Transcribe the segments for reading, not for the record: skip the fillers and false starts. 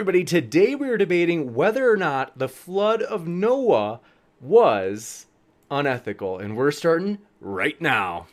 everybody. Today we are debating whether or not the flood of Noah was unethical, and we're starting right now.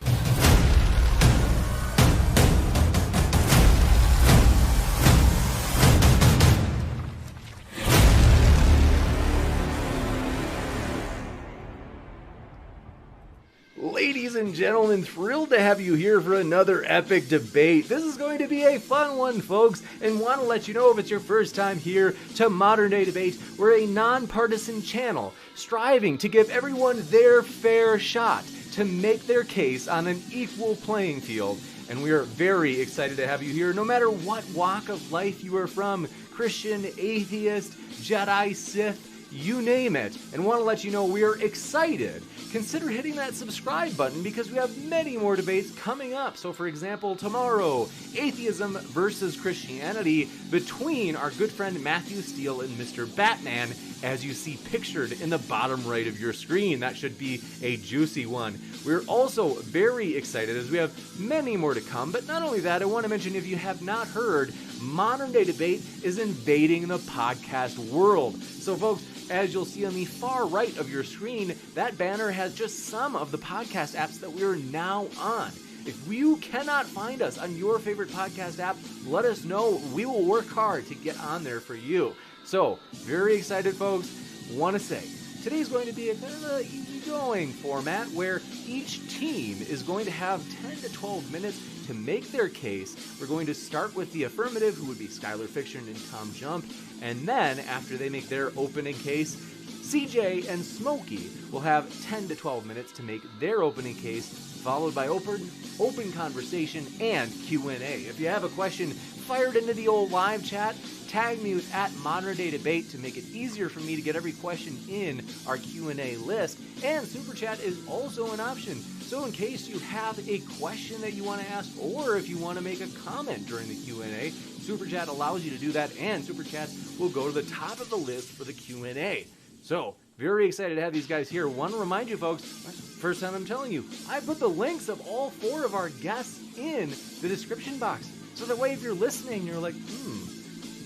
Ladies and gentlemen, thrilled to have you here for another epic debate. This is going to be a fun one, folks, and want to let you know if it's your first time here to Modern Day Debate, we're a nonpartisan channel striving to give everyone their fair shot to make their case on an equal playing field. And we are very excited to have you here, no matter what walk of life you are from, Christian, atheist, Jedi, Sith, you name it, and want to let you know we are excited. Consider hitting that subscribe button because we have many more debates coming up. So for example, tomorrow, atheism versus Christianity between our good friend Matthew Steele and Mr. Batman, as you see pictured in the bottom right of your screen. That should be a juicy one. We're also very excited as we have many more to come, but not only that, I want to mention, if you have not heard, Modern Day Debate is invading the podcast world. So folks, as you'll see on the far right of your screen, that banner has just some of the podcast apps that we are now on. If you cannot find us on your favorite podcast app, let us know. We will work hard to get on there for you. So, very excited, folks. Want to say, today's going to be a kind of an easygoing format where each team is going to have 10 to 12 minutes to make their case. We're going to start with the affirmative, who would be Skylar Fiction and TJump, and then after they make their opening case, CJ and Smokey will have 10 to 12 minutes to make their opening case, followed by open conversation and Q&A. If you have a question, fire it into the old live chat. Tag me with @ModernDayDebate to make it easier for me to get every question in our Q&A list. And Super Chat is also an option. So in case you have a question that you want to ask, or if you want to make a comment during the Q&A, Super Chat allows you to do that, and Super Chats will go to the top of the list for the Q&A. So, very excited to have these guys here. Want to remind you folks, first time I'm telling you, I put the links of all four of our guests in the description box. So that way if you're listening, you're like,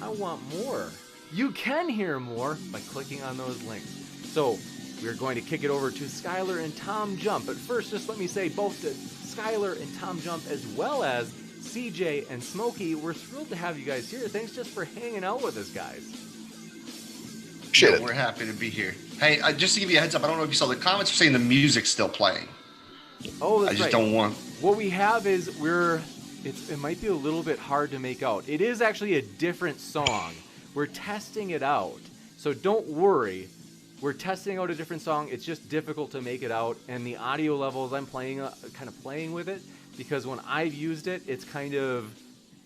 I want more. You can hear more by clicking on those links. So we're going to kick it over to Skylar and TJump. But first, just let me say both to Skylar and TJump as well as CJ and Smokey, we're thrilled to have you guys here. Thanks just for hanging out with us, guys. Shit, we're happy to be here. Hey, just to give you a heads up, I don't know if you saw the comments are saying the music's still playing. Oh, that's I just don't want. What we have is it might be a little bit hard to make out. It is actually a different song. We're testing it out. So don't worry. We're testing out a different song. It's just difficult to make it out. And the audio levels, I'm kind of playing with it, because when I've used it, it's kind of,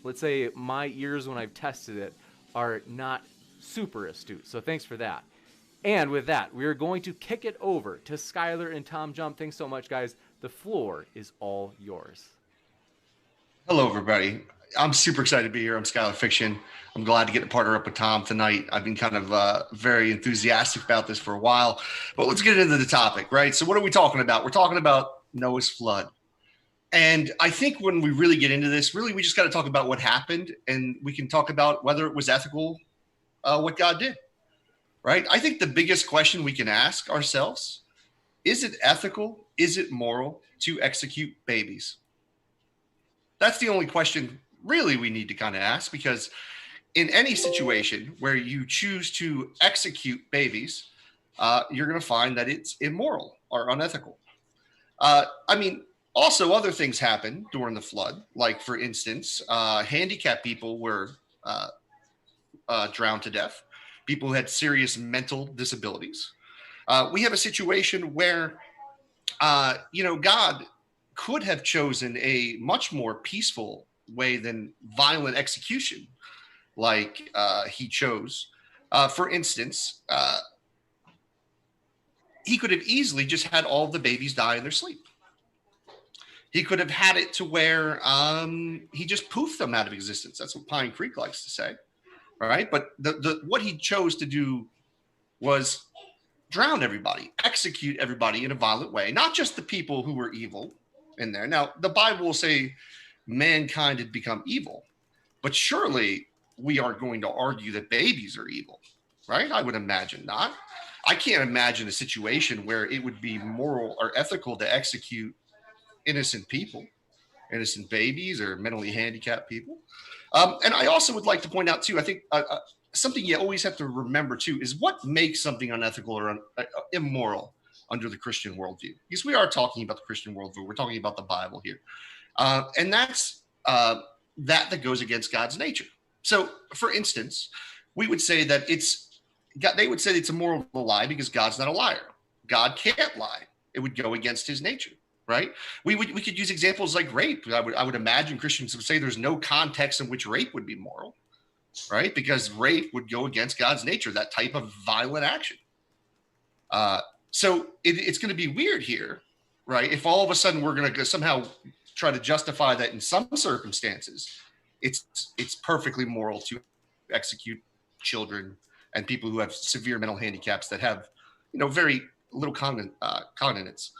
let's say my ears when I've tested it are not super astute. So thanks for that. And with that, we are going to kick it over to Skylar and TJump. Thanks so much, guys. The floor is all yours. Hello, everybody. I'm super excited to be here. I'm Skylar Fiction. I'm glad to get to partner up with Tom tonight. I've been kind of very enthusiastic about this for a while. But let's get into the topic, right? So what are we talking about? We're talking about Noah's flood. And I think when we really get into this, really we just got to talk about what happened, and we can talk about whether it was ethical, what God did, right? I think the biggest question we can ask ourselves, is it ethical, is it moral to execute babies? That's the only question really we need to kind of ask, because in any situation where you choose to execute babies, you're going to find that it's immoral or unethical. Also other things happened during the flood, like for instance, handicapped people were drowned to death. People who had serious mental disabilities. We have a situation where, God could have chosen a much more peaceful way than violent execution, like he chose. For instance, he could have easily just had all the babies die in their sleep. He could have had it to where he just poofed them out of existence. That's what Pine Creek likes to say, all right? But what he chose to do was drown everybody, execute everybody in a violent way, not just the people who were evil in there. Now, the Bible will say mankind had become evil, but surely we aren't going to argue that babies are evil, right? I would imagine not. I can't imagine a situation where it would be moral or ethical to execute innocent people, innocent babies or mentally handicapped people. And I also would like to point out too, I think something you always have to remember too is what makes something unethical or immoral under the Christian worldview. Because we are talking about the Christian worldview. We're talking about the Bible here. And that's that goes against God's nature. So for instance, we would say that they would say it's immoral to lie because God's not a liar. God can't lie. It would go against his nature, right? We could use examples like rape. I would imagine Christians would say there's no context in which rape would be moral, right? Because rape would go against God's nature, that type of violent action. So it's going to be weird here, right? If all of a sudden we're going to somehow try to justify that in some circumstances, it's perfectly moral to execute children and people who have severe mental handicaps that have, very little cognizance.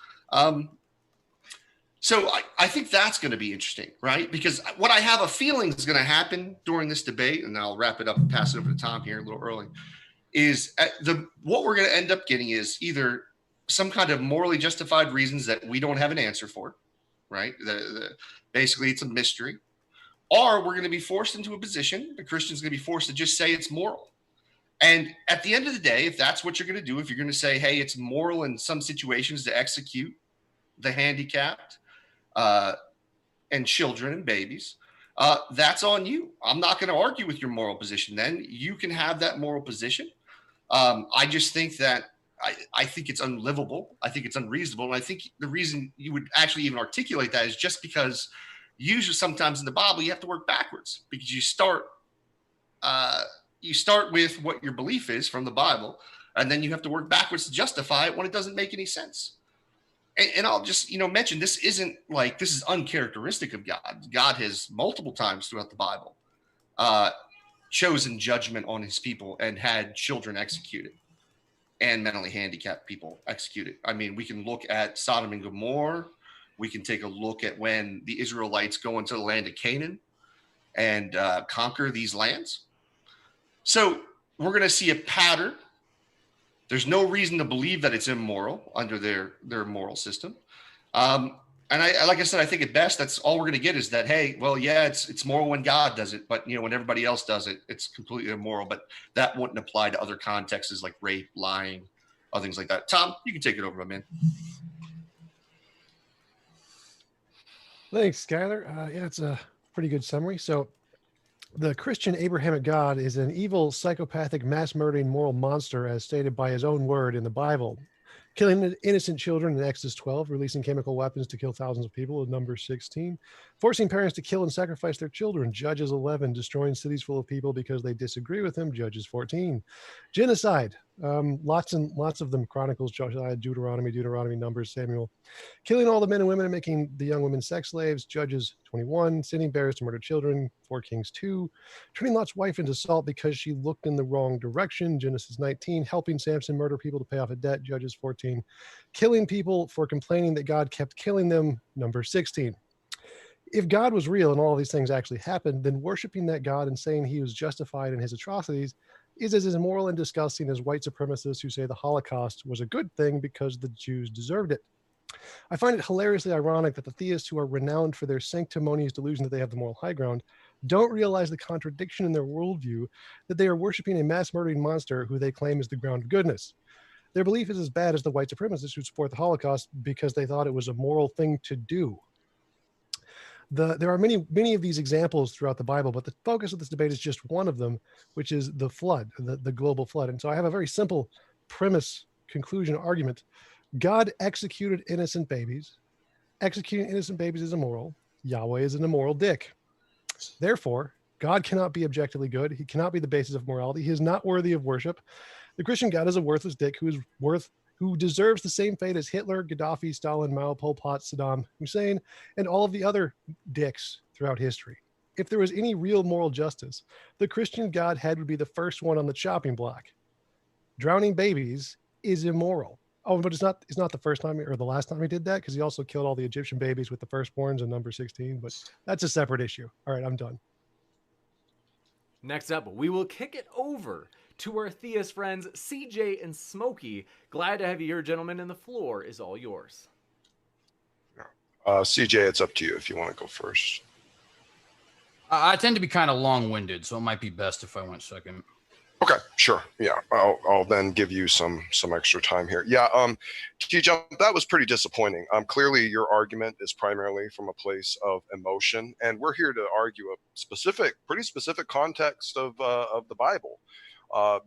So I think that's going to be interesting, right? Because what I have a feeling is going to happen during this debate, and I'll wrap it up and pass it over to Tom here a little early, is what we're going to end up getting is either some kind of morally justified reasons that we don't have an answer for, right? Basically, it's a mystery. Or we're going to be forced into a position, the Christian's going to be forced to just say it's moral. And at the end of the day, if that's what you're going to do, if you're going to say, hey, it's moral in some situations to execute the handicapped and children and babies, that's on you. I'm not going to argue with your moral position. Then you can have that moral position. I just think that I think it's unlivable. I think it's unreasonable. And I think the reason you would actually even articulate that is just because usually sometimes in the Bible, you have to work backwards because you start with what your belief is from the Bible, and then you have to work backwards to justify it when it doesn't make any sense. And I'll just, mention this is uncharacteristic of God. God has multiple times throughout the Bible chosen judgment on his people and had children executed and mentally handicapped people executed. I mean, we can look at Sodom and Gomorrah. We can take a look at when the Israelites go into the land of Canaan and conquer these lands. So we're going to see a pattern. There's no reason to believe that it's immoral under their moral system. And like I said, I think at best, that's all we're going to get is that, hey, well, yeah, it's moral when God does it, but when everybody else does it, it's completely immoral. But that wouldn't apply to other contexts like rape, lying, other things like that. Tom, you can take it over, my man. Thanks, Skylar. Yeah, it's a pretty good summary. So the Christian Abrahamic God is an evil, psychopathic, mass-murdering moral monster as stated by his own word in the Bible. Killing innocent children in Exodus 12, releasing chemical weapons to kill thousands of people in Numbers 16, forcing parents to kill and sacrifice their children, Judges 11, destroying cities full of people because they disagree with him, Judges 14. Genocide, lots and lots of them, Chronicles, Josiah, Deuteronomy, Numbers, Samuel. Killing all the men and women and making the young women sex slaves, Judges 21, sending bears to murder children, 4 Kings 2, turning Lot's wife into salt because she looked in the wrong direction, Genesis 19, helping Samson murder people to pay off a debt, Judges 14, killing people for complaining that God kept killing them, Numbers 16. If God was real and all of these things actually happened, then worshiping that God and saying he was justified in his atrocities is as immoral and disgusting as white supremacists who say the Holocaust was a good thing because the Jews deserved it. I find it hilariously ironic that the theists who are renowned for their sanctimonious delusion that they have the moral high ground don't realize the contradiction in their worldview that they are worshiping a mass-murdering monster who they claim is the ground of goodness. Their belief is as bad as the white supremacists who support the Holocaust because they thought it was a moral thing to do. There are many of these examples throughout the Bible, but the focus of this debate is just one of them, which is the flood, the global flood. And so I have a very simple premise, conclusion, argument. God executed innocent babies. Executing innocent babies is immoral. Yahweh is an immoral dick. Therefore, God cannot be objectively good. He cannot be the basis of morality. He is not worthy of worship. The Christian God is a worthless dick who deserves the same fate as Hitler, Gaddafi, Stalin, Mao, Pol Pot, Saddam Hussein, and all of the other dicks throughout history. If there was any real moral justice, the Christian Godhead would be the first one on the chopping block. Drowning babies is immoral. Oh, but it's not the first time or the last time he did that, because he also killed all the Egyptian babies with the firstborns in number 16, but that's a separate issue. All right, I'm done. Next up, we will kick it over to our theist friends, CJ and Smokey. Glad to have you here, gentlemen, and the floor is all yours. CJ, it's up to you if you want to go first. I tend to be kind of long-winded, so it might be best if I went second. Okay, sure. Yeah, I'll then give you some extra time here. Yeah, TJump, that was pretty disappointing. Clearly, your argument is primarily from a place of emotion, and we're here to argue a pretty specific context of the Bible.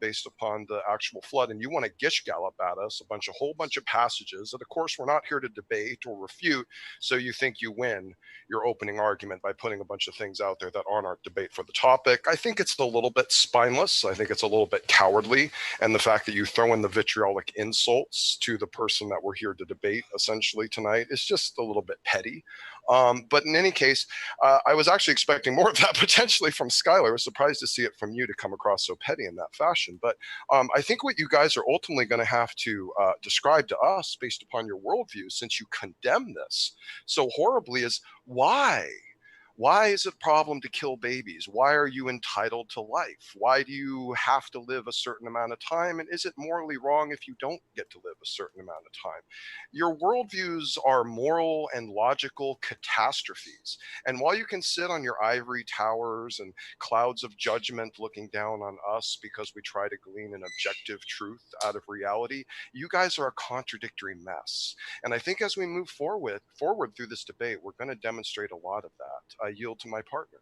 Based upon the actual flood, and you want to gish gallop at us a whole bunch of passages that, of course, we're not here to debate or refute. So you think you win your opening argument by putting a bunch of things out there that aren't our debate for the topic. I think it's a little bit spineless. I think it's a little bit cowardly, and the fact that you throw in the vitriolic insults to the person that we're here to debate essentially tonight is just a little bit petty. But in any case, I was actually expecting more of that potentially from Skylar. I was surprised to see it from you to come across so petty in that fashion. But I think what you guys are ultimately going to have to describe to us based upon your worldview, since you condemn this so horribly, is why? Why is it a problem to kill babies? Why are you entitled to life? Why do you have to live a certain amount of time? And is it morally wrong if you don't get to live a certain amount of time? Your worldviews are moral and logical catastrophes. And while you can sit on your ivory towers and clouds of judgment looking down on us because we try to glean an objective truth out of reality, you guys are a contradictory mess. And I think as we move forward through this debate, we're going to demonstrate a lot of that. I yield to my partner.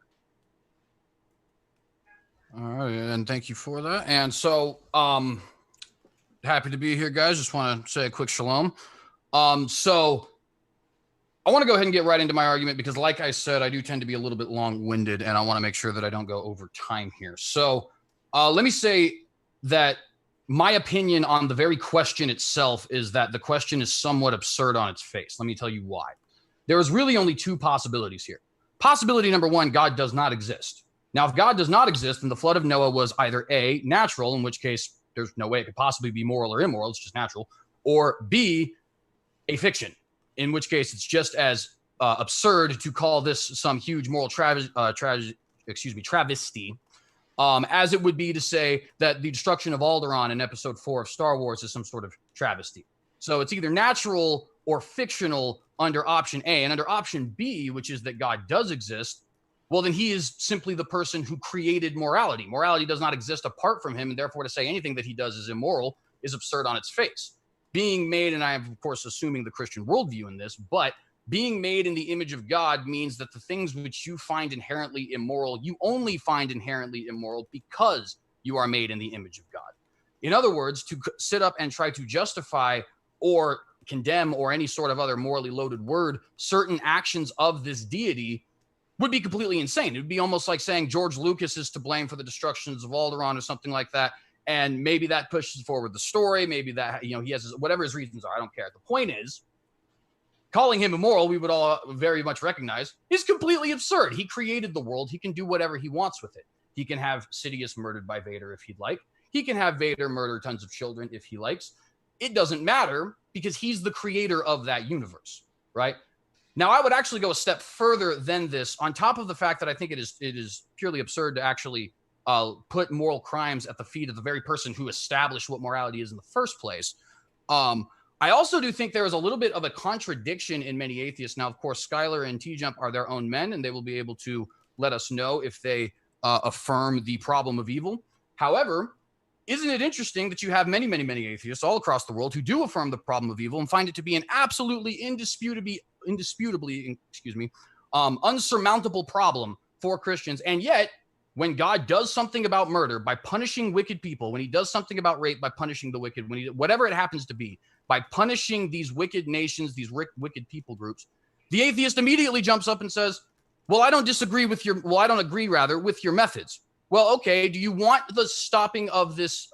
All right, and thank you for that. And so, happy to be here, guys. Just want to say a quick shalom. So I want to go ahead and get right into my argument because, like I said, I do tend to be a little bit long-winded, and I want to make sure that I don't go over time here. So let me say that my opinion on the very question itself is that the question is somewhat absurd on its face. Let me tell you why. There is really only two possibilities here. Possibility number one, God does not exist. Now, if God does not exist, then the flood of Noah was either A, natural, in which case there's no way it could possibly be moral or immoral, it's just natural, or B, a fiction, in which case it's just as absurd to call this some huge moral travesty, as it would be to say that the destruction of Alderaan in episode 4 of Star Wars is some sort of travesty. So it's either natural or fictional under option A. And under option B, which is that God does exist, well, then he is simply the person who created morality. Morality does not exist apart from him, and therefore to say anything that he does is immoral is absurd on its face. Being made, and I am, of course, assuming the Christian worldview in this, but being made in the image of God means that the things which you find inherently immoral, you only find inherently immoral because you are made in the image of God. In other words, to sit up and try to justify or condemn or any sort of other morally loaded word certain actions of this deity would be completely insane. It would be almost like saying George Lucas is to blame for the destructions of Alderaan or something like that. And maybe that pushes forward the story. Maybe that, he has whatever his reasons are. I don't care. The point is, calling him immoral, we would all very much recognize, is completely absurd. He created the world. He can do whatever he wants with it. He can have Sidious murdered by Vader if he'd like. He can have Vader murder tons of children if he likes. It doesn't matter because he's the creator of that universe, right? Now, I would actually go a step further than this, on top of the fact that I think it is purely absurd to actually put moral crimes at the feet of the very person who established what morality is in the first place. I also do think there is a little bit of a contradiction in many atheists. Now, of course, Skylar and TJump are their own men, and they will be able to let us know if they affirm the problem of evil. However, isn't it interesting that you have many, many, many atheists all across the world who do affirm the problem of evil and find it to be an absolutely indisputably, unsurmountable problem for Christians. And yet, when God does something about murder by punishing wicked people, when he does something about rape by punishing the wicked, whatever it happens to be, by punishing these wicked nations, these wicked people groups, the atheist immediately jumps up and says, well, I don't agree with your methods. Well, okay, do you want the stopping of this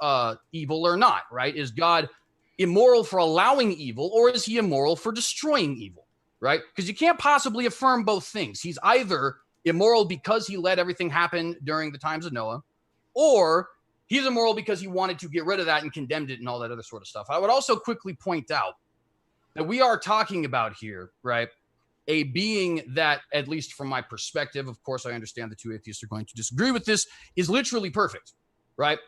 evil or not, right? Is God immoral for allowing evil, or is he immoral for destroying evil, right? Because you can't possibly affirm both things. He's either immoral because he let everything happen during the times of Noah, or he's immoral because he wanted to get rid of that and condemned it and all that other sort of stuff. I would also quickly point out that we are talking about here, right, a being that, at least from my perspective, of course, I understand the two atheists are going to disagree with this, is literally perfect, right?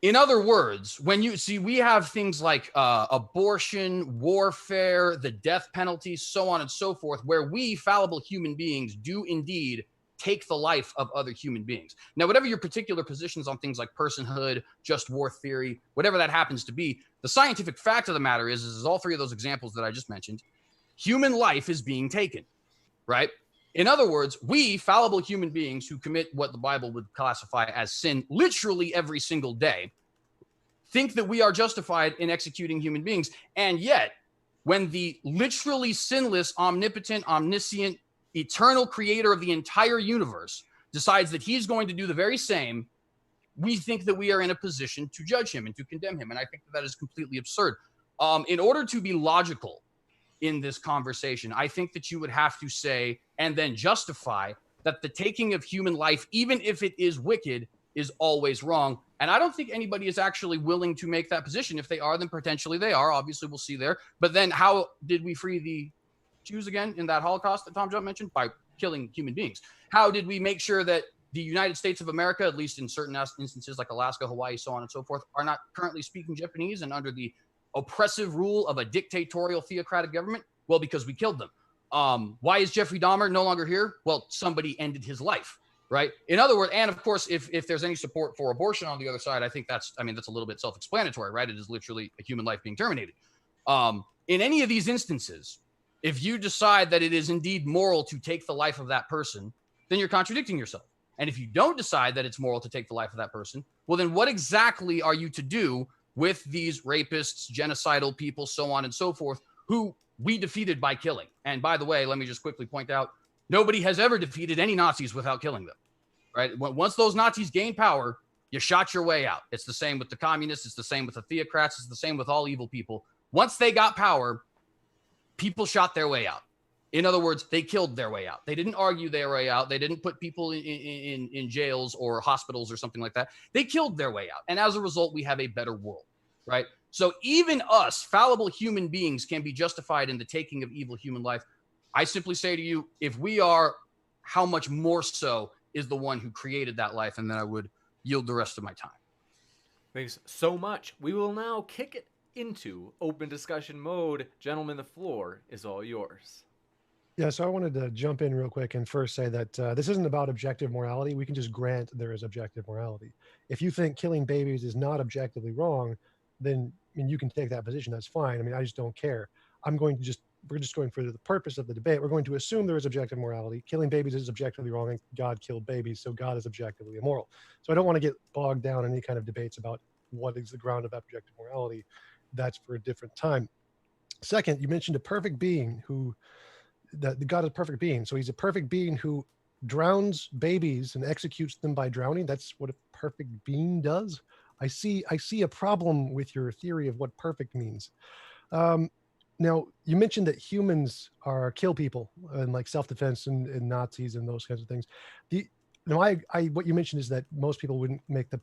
In other words, when you see, we have things like abortion, warfare, the death penalty, so on and so forth, where we fallible human beings do indeed take the life of other human beings. Now, whatever your particular positions on things like personhood, just war theory, whatever that happens to be, the scientific fact of the matter is all three of those examples that I just mentioned, human life is being taken, right? In other words, we fallible human beings who commit what the Bible would classify as sin literally every single day think that we are justified in executing human beings. And yet, when the literally sinless, omnipotent, omniscient, eternal creator of the entire universe decides that he's going to do the very same, we think that we are in a position to judge him and to condemn him. And I think that is completely absurd. In order to be logical in this conversation, I think that you would have to say and then justify that the taking of human life, even if it is wicked, is always wrong. And I don't think anybody is actually willing to make that position. If they are, then potentially they are. Obviously, we'll see there. But then how did we free the Jews again in that Holocaust that TJump mentioned? By killing human beings. How did we make sure that the United States of America, at least in certain instances like Alaska, Hawaii, so on and so forth, are not currently speaking Japanese and under the oppressive rule of a dictatorial theocratic government? Well, because we killed them. Why is Jeffrey Dahmer no longer here? Well, somebody ended his life, right? In other words, and of course, if there's any support for abortion on the other side, I think that's a little bit self-explanatory, right? It is literally a human life being terminated. In any of these instances, if you decide that it is indeed moral to take the life of that person, then you're contradicting yourself. And if you don't decide that it's moral to take the life of that person, well, then what exactly are you to do with these rapists, genocidal people, so on and so forth, who we defeated by killing? And by the way, let me just quickly point out, nobody has ever defeated any Nazis without killing them, right? Once those Nazis gained power, you shot your way out. It's the same with the communists. It's the same with the theocrats. It's the same with all evil people. Once they got power, people shot their way out. In other words, they killed their way out. They didn't argue their way out. They didn't put people in jails or hospitals or something like that. They killed their way out. And as a result, we have a better world, right? So even us, fallible human beings, can be justified in the taking of evil human life. I simply say to you, if we are, how much more so is the one who created that life? And then I would yield the rest of my time. Thanks so much. We will now kick it into open discussion mode. Gentlemen, the floor is all yours. Yeah, so I wanted to jump in real quick and first say that this isn't about objective morality. We can just grant there is objective morality. If you think killing babies is not objectively wrong, then you can take that position. That's fine. I just don't care. We're just going for the purpose of the debate. We're going to assume there is objective morality. Killing babies is objectively wrong, and God killed babies, so God is objectively immoral. So I don't want to get bogged down in any kind of debates about what is the ground of objective morality. That's for a different time. Second, you mentioned a perfect being the God is a perfect being. So he's a perfect being who drowns babies and executes them by drowning. That's what a perfect being does. I see a problem with your theory of what perfect means. Now, you mentioned that humans kill people and like self-defense and Nazis and those kinds of things. What you mentioned is that most people wouldn't make the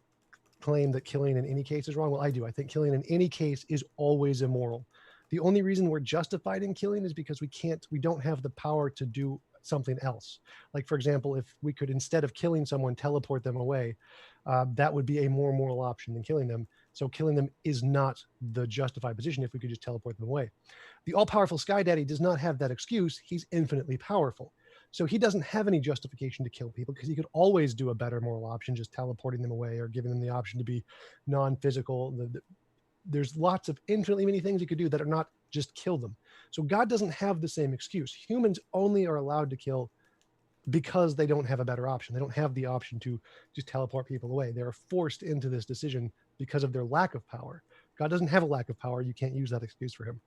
claim that killing in any case is wrong. Well, I do. I think killing in any case is always immoral. The only reason we're justified in killing is because we don't have the power to do something else. Like, for example, if we could, instead of killing someone, teleport them away, that would be a more moral option than killing them. So killing them is not the justified position if we could just teleport them away. The all-powerful Sky Daddy does not have that excuse. He's infinitely powerful. So he doesn't have any justification to kill people because he could always do a better moral option, just teleporting them away or giving them the option to be non-physical. There's lots of infinitely many things you could do that are not just kill them. So God doesn't have the same excuse. Humans only are allowed to kill because they don't have a better option. They don't have the option to just teleport people away. They're forced into this decision because of their lack of power. God doesn't have a lack of power. You can't use that excuse for him.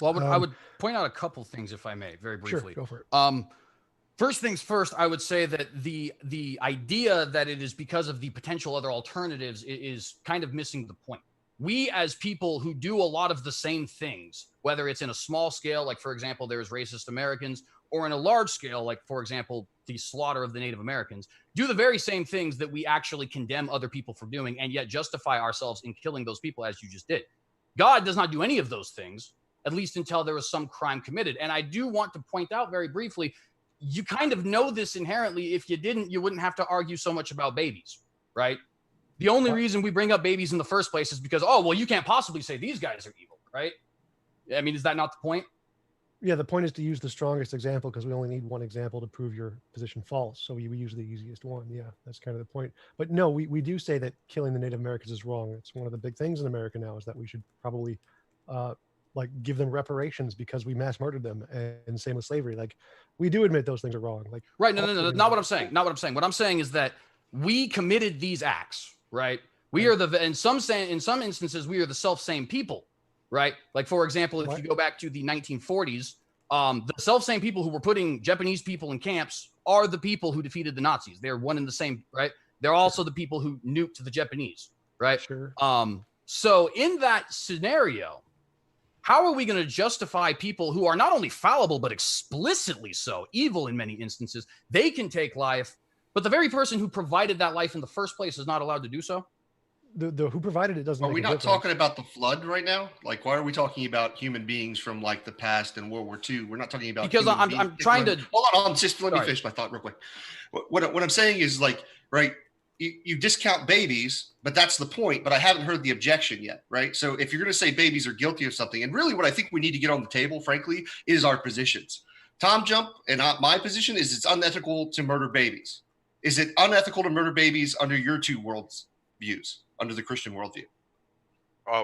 Well, I would point out a couple things, if I may, very briefly. Sure, go for it. First things first, I would say that the idea that it is because of the potential other alternatives is kind of missing the point. We as people who do a lot of the same things, whether it's in a small scale, like, for example, there's racist Americans, or in a large scale, like, for example, the slaughter of the Native Americans, do the very same things that we actually condemn other people for doing and yet justify ourselves in killing those people as you just did. God does not do any of those things. at least until there was some crime committed. And I do want to point out very briefly, you kind of know this inherently. If you didn't, you wouldn't have to argue so much about babies, right? The only reason we bring up babies in the first place is because, oh, well, you can't possibly say these guys are evil, right? I mean, is that not the point? Yeah, the point is to use the strongest example because we only need one example to prove your position false. So we use the easiest one. Yeah, that's kind of the point. But no, we do say that killing the Native Americans is wrong. It's one of the big things in America now is that we should probably like give them reparations because we mass murdered them, and same with slavery. Like we do admit those things are wrong. Like right, no, not what I'm saying. Not what I'm saying. What I'm saying is that we committed these acts, right? We are in some instances we are the self-same people. Right? Like, for example, if you go back to the 1940s, the self-same people who were putting Japanese people in camps are the people who defeated the Nazis. They're one and the same, right? They're also the people who nuked the Japanese, right? Sure. So in that scenario, how are we going to justify people who are not only fallible, but explicitly so, evil in many instances? They can take life, but the very person who provided that life in the first place is not allowed to do so? The who provided it doesn't. Are we not talking about the flood right now? Like, why are we talking about human beings from like the past and World War II? We're not talking about because I'm trying to hold on. Just let me finish my thought real quick. What I'm saying is like, right? You discount babies, but that's the point. But I haven't heard the objection yet, right? So if you're going to say babies are guilty of something, and really what I think we need to get on the table, frankly, is our positions. TJump and my position is it's unethical to murder babies. Is it unethical to murder babies under your two worlds views? Under the Christian worldview?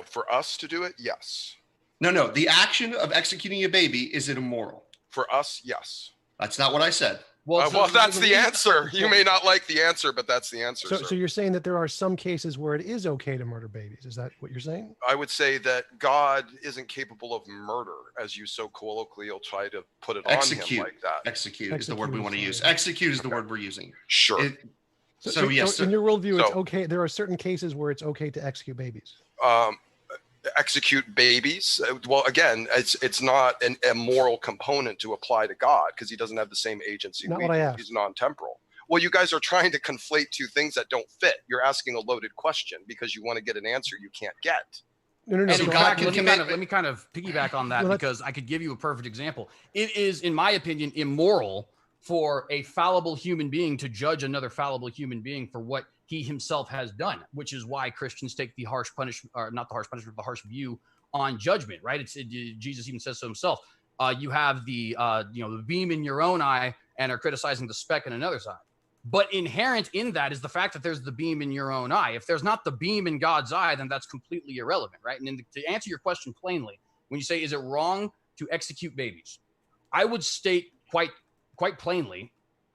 For us to do it, yes. No. The action of executing a baby, is it immoral? For us, yes. That's not what I said. Well, that's the answer. You may not like the answer, but that's the answer. So you're saying that there are some cases where it is okay to murder babies. Is that what you're saying? I would say that God isn't capable of murder, as you so colloquially try to put it on him like that. Execute is the word we want to use. Execute is the word we're using. Sure. So yes, in your worldview, it's okay. There are certain cases where it's okay to execute babies. Execute babies. Well, again, it's not an immoral component to apply to God because he doesn't have the same agency. Not what I asked. He's non-temporal. Well, you guys are trying to conflate two things that don't fit. You're asking a loaded question because you want to get an answer you can't get. No. And in fact, let me kind of piggyback on that because I could give you a perfect example. It is, in my opinion, immoral for a fallible human being to judge another fallible human being for what he himself has done, which is why Christians take the harsh punishment, or not the harsh punishment, the harsh view on judgment, right? Jesus even says so himself. You have the beam in your own eye and are criticizing the speck in another's eye. But inherent in that is the fact that there's the beam in your own eye. If there's not the beam in God's eye, then that's completely irrelevant, right? And to answer your question plainly, when you say, is it wrong to execute babies? I would state quite plainly,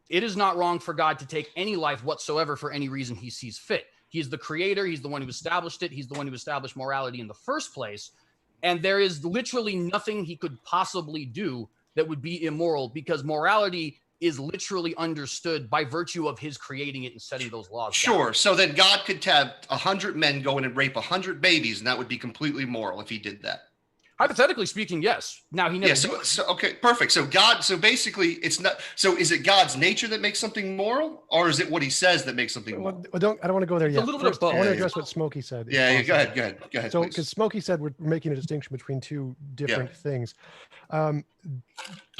it is not wrong for God to take any life whatsoever for any reason he sees fit. He's the creator. He's the one who established it. He's the one who established morality in the first place. And there is literally nothing he could possibly do that would be immoral because morality is literally understood by virtue of his creating it and setting those laws Sure. down. So then God could have 100 men go in and rape 100 babies, and that would be completely moral if he did that. Hypothetically speaking, yes. Now he never. Yeah. So okay, perfect. So God. So basically, it's not. So is it God's nature that makes something moral, or is it what he says that makes something moral? I don't want to go there yet. A little bit of both. I want to address what Smokey said. Yeah. Go ahead. So, because Smokey said we're making a distinction between two different things.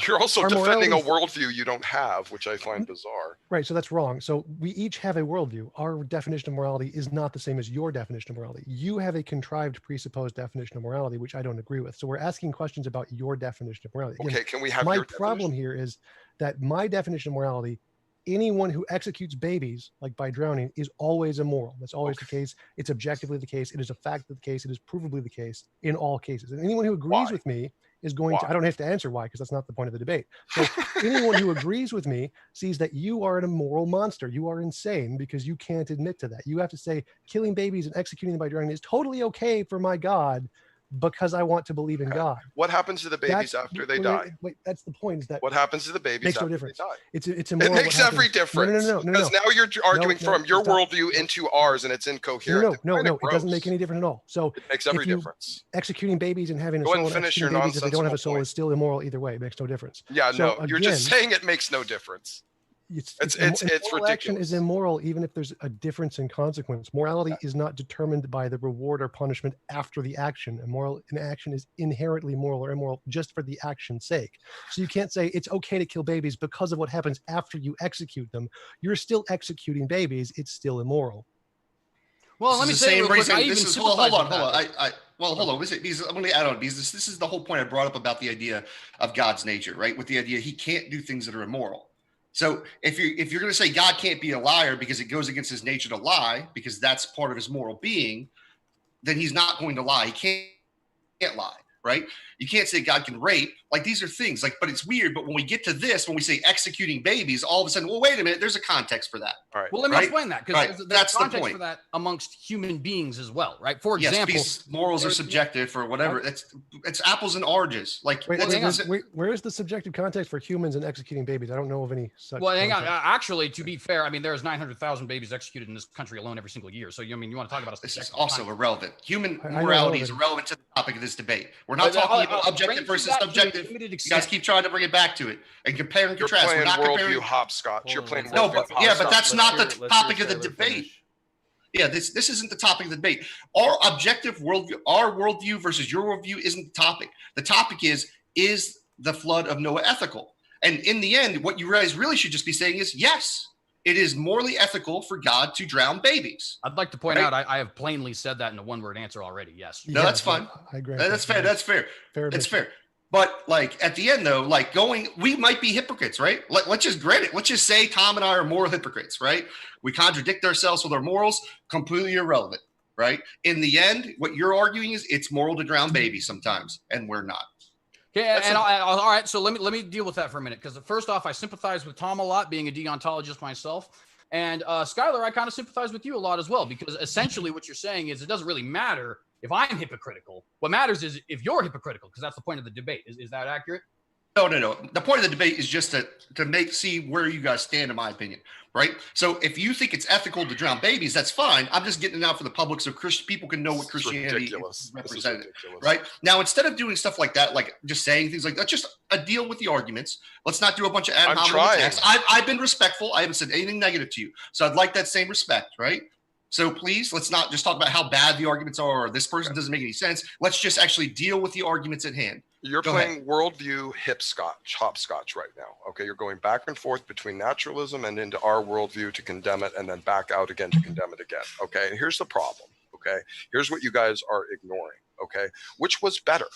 You're also defending a worldview you don't have, which I find bizarre. Right. So that's wrong. So we each have a worldview. Our definition of morality is not the same as your definition of morality. You have a contrived, presupposed definition of morality, which I don't agree with. So we're asking questions about your definition of morality. Okay. Can we have my your problem here is that my definition of morality, anyone who executes babies, like by drowning, is always immoral. That's always the case. It's objectively the case. It is a fact of the case. It is provably the case in all cases. And anyone who agrees with me is going to, I don't have to answer why, because that's not the point of the debate. So anyone who agrees with me sees that you are an immoral monster. You are insane because you can't admit to that. You have to say killing babies and executing them by drowning is totally okay for my God because I want to believe in God. What happens to the babies after they die? Wait, that's the point. Is that what happens to the babies makes after no difference. they die? It's It makes every difference. No. Because now you're arguing from your worldview into ours, and it's incoherent. No. It doesn't make any difference at all. So it makes every difference. Executing babies and having a soul, and executing babies if they don't have a soul is still immoral either way. It makes no difference. Yeah, so no, you're just saying it makes no difference. it's ridiculous. Action is immoral even if there's a difference in consequence. Morality is not determined by the reward or punishment after the action. An action is inherently moral or immoral just for the action's sake. So you can't say it's okay to kill babies because of what happens after you execute them. You're still executing babies. It's still immoral. Well, let me say real quick, I even sympathize with that. Hold on. Because I'm going to add on because this is the whole point I brought up about the idea of God's nature, right? With the idea he can't do things that are immoral. So if you're going to say God can't be a liar because it goes against his nature to lie, because that's part of his moral being, then he's not going to lie. He can't lie, right? You can't say God can rape. Like these are things like, but it's weird. But when we get to this, when we say executing babies, all of a sudden, well, wait a minute, there's a context for that. All right. Well, let me explain that because there's that's context the point for that amongst human beings as well, right? For example, yes, morals are subjective for whatever. It's apples and oranges. Like, where is the subjective context for humans and executing babies? I don't know of any such. Well, hang on. Actually, to be fair, I mean, there's 900,000 babies executed in this country alone every single year. So, you want to talk about this is also irrelevant. Human I morality is irrelevant to the topic of this debate. We're not talking about objective versus subjective. You guys keep trying to bring it back to it and compare and contrast. You're We're not playing comparing worldview hopscotch. You're playing no, worldview but hopscotch. but that's not the topic of the debate. Yeah, this isn't the topic of the debate. Our objective worldview, our worldview versus your worldview isn't the topic. The topic is the flood of Noah ethical? And in the end, what you guys really should just be saying is yes. It is morally ethical for God to drown babies. I'd like to point out I have plainly said that in a one-word answer already. Yes. No, that's fine. I agree. That's fair. That's fair. It's fair. But like at the end though, like we might be hypocrites, right? Let's just grant it. Let's just say Tom and I are moral hypocrites, right? We contradict ourselves with our morals, completely irrelevant, right? In the end, what you're arguing is it's moral to drown babies sometimes, and we're not. Okay, and all right, so let me deal with that for a minute, because first off, I sympathize with Tom a lot, being a deontologist myself, and Skylar, I kind of sympathize with you a lot as well, because essentially what you're saying is it doesn't really matter if I'm hypocritical. What matters is if you're hypocritical, because that's the point of the debate. Is that accurate? No. The point of the debate is just to see where you guys stand, in my opinion, right? So if you think it's ethical to drown babies, that's fine. I'm just getting it out for the public so people can know what Christianity is represented, right? Now, instead of doing stuff like that, like just saying things like that, just deal with the arguments. Let's not do a bunch of ad hominem attacks. I've been respectful. I haven't said anything negative to you. So I'd like that same respect, right? So please, let's not just talk about how bad the arguments are or this person doesn't make any sense. Let's just actually deal with the arguments at hand. You're playing worldview hopscotch right now. Okay, you're going back and forth between naturalism and into our worldview to condemn it and then back out again to condemn it again. Okay, and here's the problem. Okay, here's what you guys are ignoring. Okay, which was better?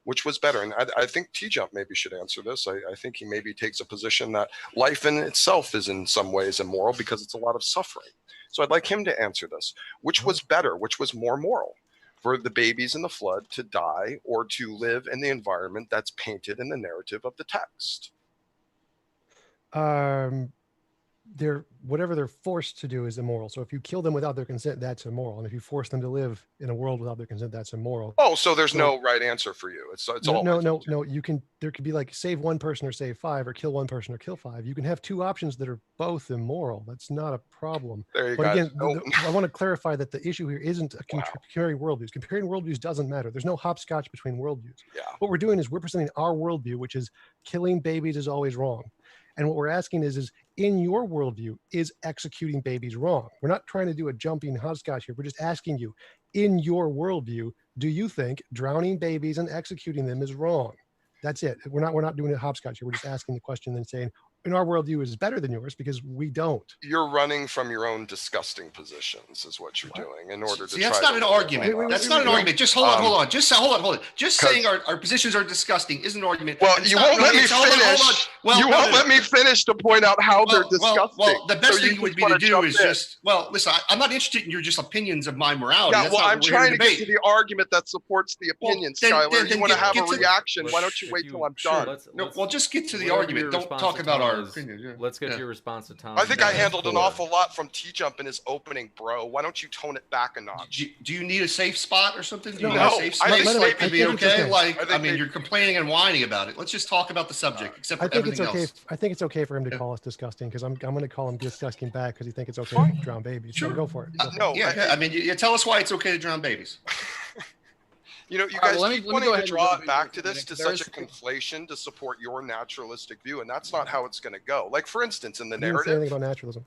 Which was better? And I think TJump maybe should answer this. I think he maybe takes a position that life in itself is in some ways immoral because it's a lot of suffering. So I'd like him to answer this. Which was better? Which was more moral? For the babies in the flood to die or to live in the environment that's painted in the narrative of the text? Whatever they're forced to do is immoral. So if you kill them without their consent, that's immoral. And if you force them to live in a world without their consent, that's immoral. Oh, so there's no right answer for you. It's all no. You can. There could be like save one person or save five, or kill one person or kill five. You can have two options that are both immoral. That's not a problem. There you go. But again, I want to clarify that the issue here isn't comparing worldviews. Comparing worldviews doesn't matter. There's no hopscotch between worldviews. Yeah. What we're doing is we're presenting our worldview, which is killing babies is always wrong. And what we're asking is in your worldview, is executing babies wrong? We're not trying to do a jumping hopscotch here. We're just asking you, in your worldview, do you think drowning babies and executing them is wrong? That's it. We're not doing a hopscotch here. We're just asking the question and saying, in our worldview, is better than yours because we don't. You're running from your own disgusting positions, is what you're doing in order to. See, that's not an argument. That's not an argument. Just hold on. Just hold on. Just saying our positions are disgusting is an argument. Well, you won't let me finish. Well, you won't let me finish to point out how they're disgusting. Well, the best thing would be to do is just. Well, listen, I'm not interested in your just opinions of my morality. Yeah, well, I'm trying to get to the argument that supports the opinion, Skylar. You want to have a reaction? Why don't you wait till I'm done? No, well, just get to the argument. Don't talk about our opinion. Let's get your response to Tom. I think I handled an awful lot from TJump in his opening, bro. Why don't you tone it back a notch? Do you need a safe spot or something? Do you need a safe spot? I think it'd be okay. Like, I mean, you're complaining and whining about it. Let's just talk about the subject, except for everything else. I think it's okay for him to call us disgusting because I'm going to call him disgusting back because you think it's okay to drown babies. Sure, go for it. No, yeah. I mean, you tell us why it's okay to drown babies. You know, you All right, guys well, keep let me wanting go to ahead and draw jump it back into to it, this, to because such a there's- conflation to support your naturalistic view, and that's not how it's going to go. Like, for instance, in the You didn't say narrative, anything about naturalism.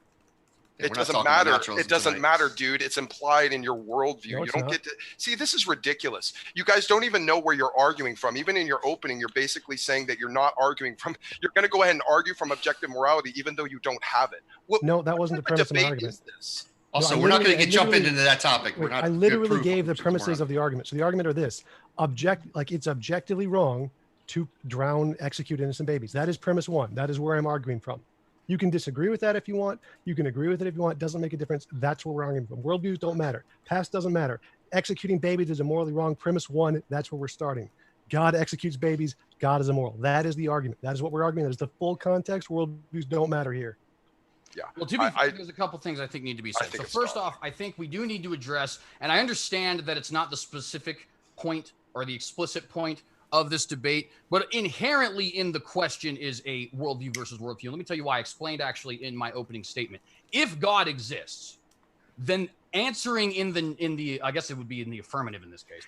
Yeah, it we're not doesn't talking about matter. naturalism It doesn't tonight. matter, dude. It's implied in your worldview. No, You it's don't not. get to see. This is ridiculous. You guys don't even know where you're arguing from. Even in your opening, you're basically saying that you're not arguing from. You're going to go ahead and argue from objective morality, even though you don't have it. No, that wasn't the What type premise of my debate argument. is this? Also, I we're not going to literally- get jump I into that topic. We're Wait, not. I good literally proof gave the of premises morality. of the argument. So the argument are this: it's objectively wrong to drown, execute innocent babies. That is premise one. That is where I'm arguing from. You can disagree with that if you want. You can agree with it if you want. It doesn't make a difference. That's where we're arguing from. Worldviews don't matter. Past doesn't matter. Executing babies is immorally wrong. Premise one. That's where we're starting. God executes babies. God is immoral. That is the argument. That is what we're arguing. That is the full context. Worldviews don't matter here. Yeah. Well, to be fair, there's a couple things I think need to be said. think So it's first dumb. off, I think we do need to address, and I understand that it's not the specific point or the explicit point of this debate, but inherently in the question is a worldview versus worldview. Let me tell you why. I explained actually in my opening statement. If God exists, then answering in the I guess it would be in the affirmative in this case,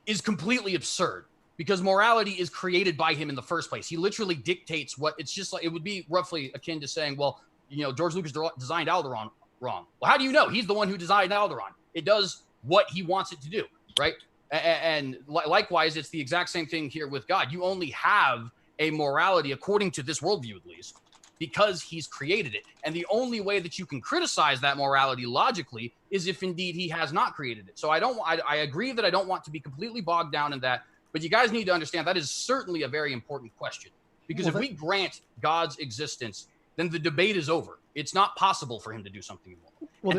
is completely absurd, because morality is created by him in the first place. He literally dictates what it's just like. It would be roughly akin to saying, well, you know, George Lucas designed Alderaan wrong. Well, how do you know? He's the one who designed Alderaan. It does what he wants it to do, right? And likewise, it's the exact same thing here with God. You only have a morality, according to this worldview at least, because he's created it. And the only way that you can criticize that morality logically is if indeed he has not created it. So I agree that I don't want to be completely bogged down in that, but you guys need to understand that is certainly a very important question. Because if we grant God's existence, then the debate is over. It's not possible for him to do something immoral. Well,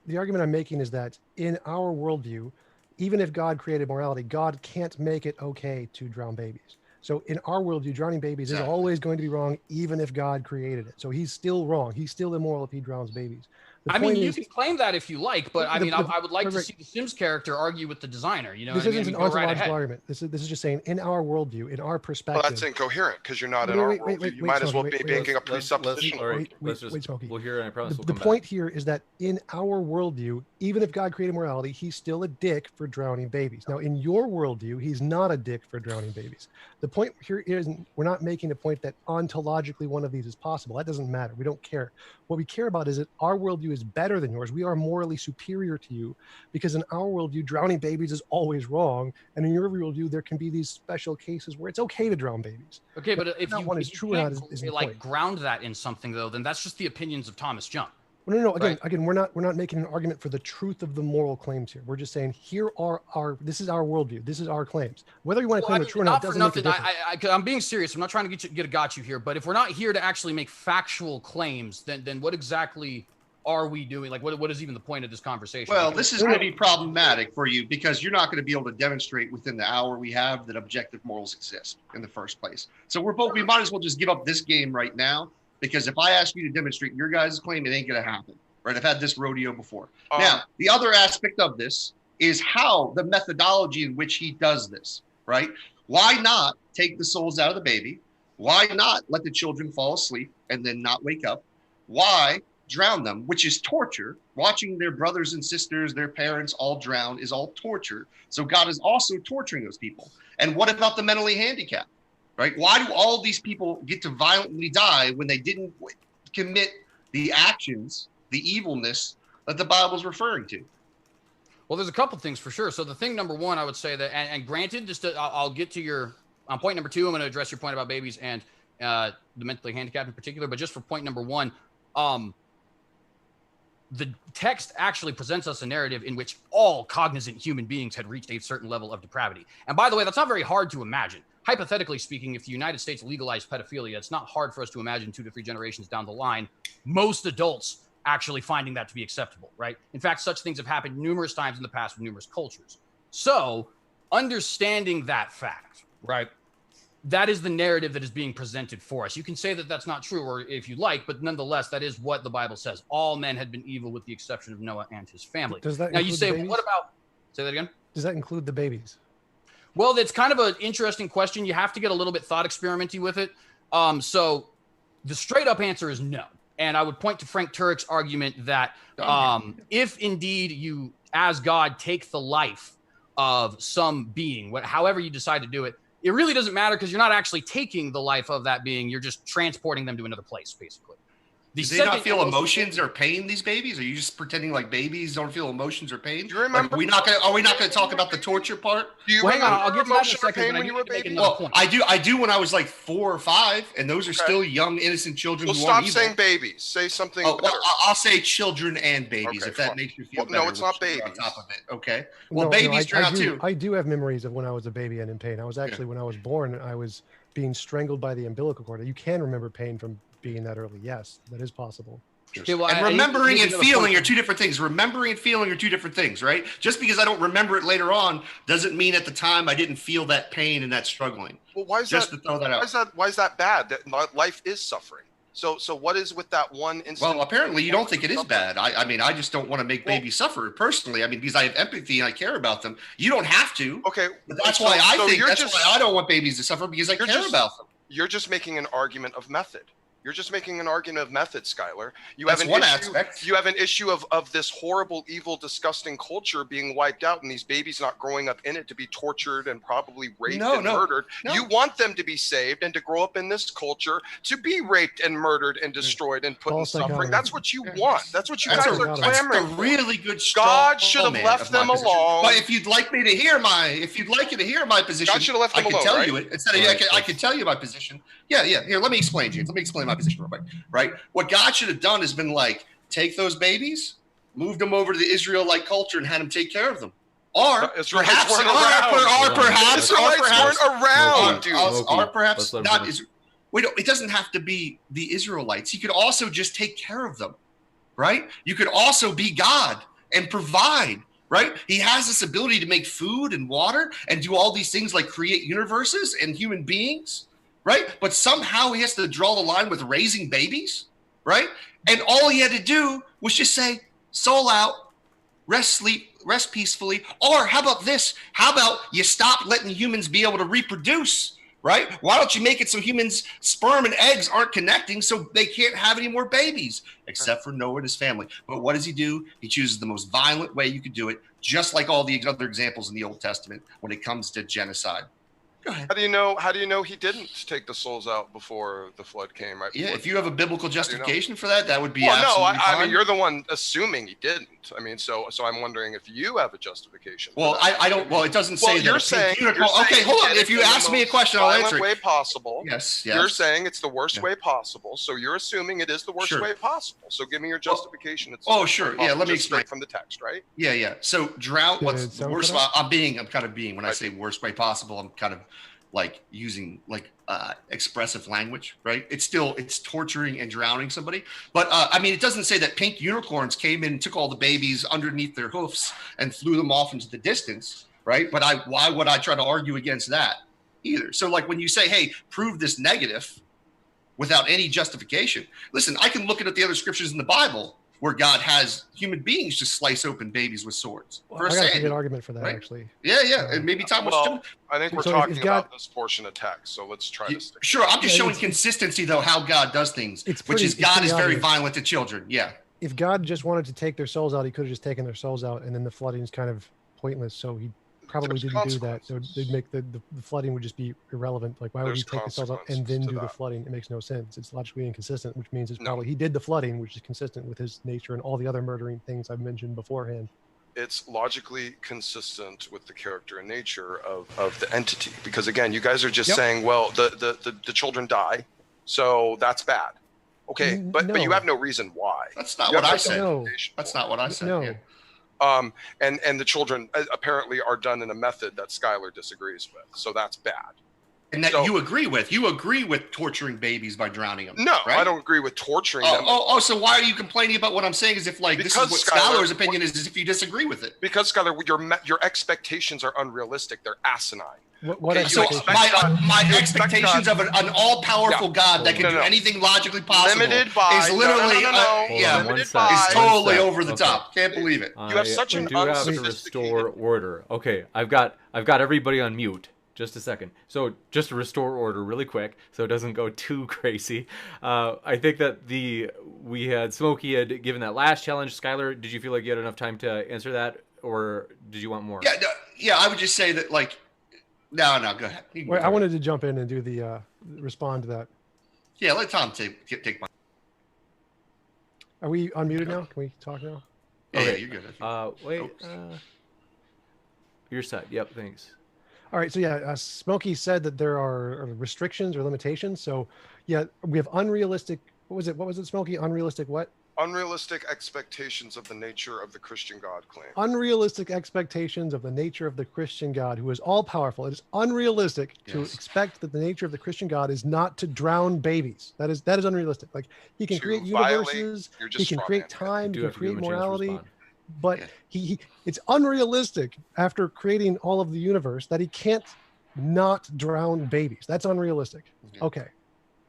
the argument I'm making is that in our worldview, even if God created morality, God can't make it okay to drown babies. So in our worldview, drowning babies is always going to be wrong, even if God created it. So he's still wrong. He's still immoral if he drowns babies. I mean, you can claim that if you like, but I mean, I would like to right. see the Sims character argue with the designer. You know, This what I isn't mean? an Go right ontological ahead. argument. This is just saying in our worldview, in our perspective. Well, that's incoherent because you're not in our worldview. You might as well be making a presuppositional. Wait, Smokey. We'll hear it. And I promise we'll The come point back. here is that in our worldview, even if God created morality, he's still a dick for drowning babies. Now, in your worldview, he's not a dick for drowning babies. The point here is we're not making a point that ontologically one of these is possible. That doesn't matter. We don't care. What we care about is that our worldview is better than yours. We are morally superior to you because in our worldview, drowning babies is always wrong. And in your worldview, there can be these special cases where it's okay to drown babies. Okay, but if Not you, one if is you true or not can't, is the like point. ground that in something though, then that's just the opinions of Thomas Jump. Well, no. Right. Again, we're not making an argument for the truth of the moral claims here. We're just saying here are this is our worldview. This is our claims. Whether you want to claim they're true or not doesn't make a difference. I'm being serious. I'm not trying to get a got you here, but if we're not here to actually make factual claims, then what exactly are we doing? Like, what is even the point of this conversation? Well, this is going to be problematic for you because you're not going to be able to demonstrate within the hour we have that objective morals exist in the first place. So we might as well just give up this game right now, because if I ask you to demonstrate your guys' claim, it ain't going to happen. Right? I've had this rodeo before. Now, the other aspect of this is how the methodology in which he does this, right? Why not take the souls out of the baby? Why not let the children fall asleep and then not wake up? Why drown them, which is torture? Watching their brothers and sisters, their parents all drown is all torture. So God is also torturing those people. And what about the mentally handicapped, right? Why do all these people get to violently die when they didn't commit the actions, the evilness that the Bible is referring to? Well, there's a couple things for sure. So the thing number one, I would say that, and granted, I'll get to your point number two. I'm going to address your point about babies and the mentally handicapped in particular. But just for point number one, the text actually presents us a narrative in which all cognizant human beings had reached a certain level of depravity. And by the way, that's not very hard to imagine. Hypothetically speaking, if the United States legalized pedophilia, it's not hard for us to imagine 2 to 3 generations down the line, most adults actually finding that to be acceptable, right? In fact, such things have happened numerous times in the past with numerous cultures. So understanding that fact, right? That is the narrative that is being presented for us. You can say that that's not true, or if you like, but nonetheless, that is what the Bible says. All men had been evil with the exception of Noah and his family. Does that now you include say, the well, babies? what about, say that again? Does that include the babies? Well, that's kind of an interesting question. You have to get a little bit thought experimenty with it. So the straight up answer is no. And I would point to Frank Turek's argument that if indeed you, as God, take the life of some being, however you decide to do it. It really doesn't matter because you're not actually taking the life of that being. You're just transporting them to another place, basically. Do they not feel emotions or pain, these babies? Are you just pretending like babies don't feel emotions or pain? Do you remember? Like, are we not gonna talk about the torture part? Do you hang on, I'll get to that in a emotion or second. pain But when you were a baby? Well, I do when I was like 4 or 5, and those are still young, innocent children. Well, who stop aren't evil. saying babies. Say something Oh, better. well, I'll say children and babies, Okay, if that fine. makes you feel Well, better. no, it's not We'll babies. on top of it. Okay. Well, No, babies turn out too. I do have memories of when I was a baby and in pain. I was actually, when I was born, I was being strangled by the umbilical cord. You can remember pain from being that early. Yes, that is possible. Okay, well, And remembering and feeling are two different things. Remembering and feeling are two different things, right? Just because I don't remember it later on doesn't mean at the time I didn't feel that pain and that struggling. Well, why is Just that? to throw that out. Why is that bad? That life is suffering. So what is with that one instant? Well, apparently you don't think it is bad. I mean, I just don't want to make babies suffer personally. I mean, because I have empathy and I care about them. You don't have to. Okay, But that's why I don't want babies to suffer, because I care about them. You're just making an argument of method. You're just making an argument of method, Skylar. That's one aspect. You have an issue of this horrible, evil, disgusting culture being wiped out, and these babies not growing up in it to be tortured and probably raped and murdered. No. You want them to be saved and to grow up in this culture to be raped and murdered and destroyed and put in suffering. That's what you want. That's what you guys are clamoring That's for. a really good. God should have left them alone. But if you'd like me to hear my position, God should have left them alone. I can tell you it instead of I can tell you my position. Yeah. Here, let me explain, James. Let me explain my position real quick. Right? What God should have done is been like, take those babies, moved them over to the Israelite culture, and had them take care of them. Or perhaps not. It doesn't have to be the Israelites. He could also just take care of them, right? You could also be God and provide, right? He has this ability to make food and water and do all these things like create universes and human beings, right? But somehow he has to draw the line with raising babies, right? And all he had to do was just say, soul out, rest, sleep, rest peacefully. Or how about this? How about you stop letting humans be able to reproduce, right? Why don't you make it so humans' sperm and eggs aren't connecting so they can't have any more babies, except for Noah and his family. But what does he do? He chooses the most violent way you could do it, just like all the other examples in the Old Testament when it comes to genocide. Go ahead. How do you know he didn't take the souls out before the flood came? Right. Yeah, if you have a biblical justification for that, that would be absolutely fine. I mean, you're the one assuming he didn't. I mean, so I'm wondering if you have a justification. Well, I don't. Well, it doesn't say that. You're saying. Okay, hold on. If you ask me a question, I'll answer it. Way possible. Yes. You're saying it's the worst way possible. So you're assuming it is the worst way possible. So give me your justification. Sure. Yeah. Let me explain from the text, right? Yeah. So drought. What's the worst? I'm kind of being when I say worst way possible. I'm kind of like using like expressive language, right? It's torturing and drowning somebody. But I mean, it doesn't say that pink unicorns came in and took all the babies underneath their hoofs and flew them off into the distance, right? But why would I try to argue against that either? So like when you say, hey, prove this negative without any justification. Listen, I can look at the other scriptures in the Bible where God has human beings just slice open babies with swords. I got a good argument for that, actually. Yeah. And maybe Tom was I think we're talking about this portion of text, so let's try to stick. Sure, I'm just showing consistency, though, how God does things, which is God is very violent to children. Yeah. If God just wanted to take their souls out, he could have just taken their souls out, and then the flooding is kind of pointless. So he probably didn't do that. So they'd make the flooding would just be irrelevant. Like, why would he take the souls out and then do the flooding? It makes no sense. It's logically inconsistent, which means it's probably he did the flooding, which is consistent with his nature and all the other murdering things I've mentioned beforehand. It's logically consistent with the character and nature of the entity, because again, you guys are just saying, well, the children die, so that's bad. Okay, but you have no reason why. That's not what I said. That's not what I said. No. And the children apparently are done in a method that Skylar disagrees with, so that's bad. And that you agree with torturing babies by drowning them. No, right? I don't agree with torturing them. So why are you complaining about what I'm saying? Is if like this is what Skylar's opinion is if you disagree with it? Because Skylar, your expectations are unrealistic. They're asinine. So my expectations of an all-powerful God that can do anything logically possible is literally is totally over the top. Can't believe it. You have such an have to restore order. Okay, I've got everybody on mute. Just a second. So just to restore order really quick so it doesn't go too crazy. I think that Smokey had given that last challenge. Skylar, did you feel like you had enough time to answer that, or did you want more? Yeah, I would just say that, like, no, go ahead. Wait, I wanted to jump in and do the respond to that. Yeah, let Tom take my. Are we unmuted now? Can we talk now? Yeah, you're good. Wait. You're set. Yep. Thanks. All right. So yeah, Smokey said that there are restrictions or limitations. So yeah, we have unrealistic. What was it? What was it, Smokey? Unrealistic what? Unrealistic expectations of the nature of the Christian God claim. Unrealistic expectations of the nature of the Christian God, who is all powerful. It is unrealistic to expect that the nature of the Christian God is not to drown babies. That is unrealistic. Like, he can create universes, he can create time, he can create morality, but he it's unrealistic after creating all of the universe that he can't not drown babies. That's unrealistic. Okay.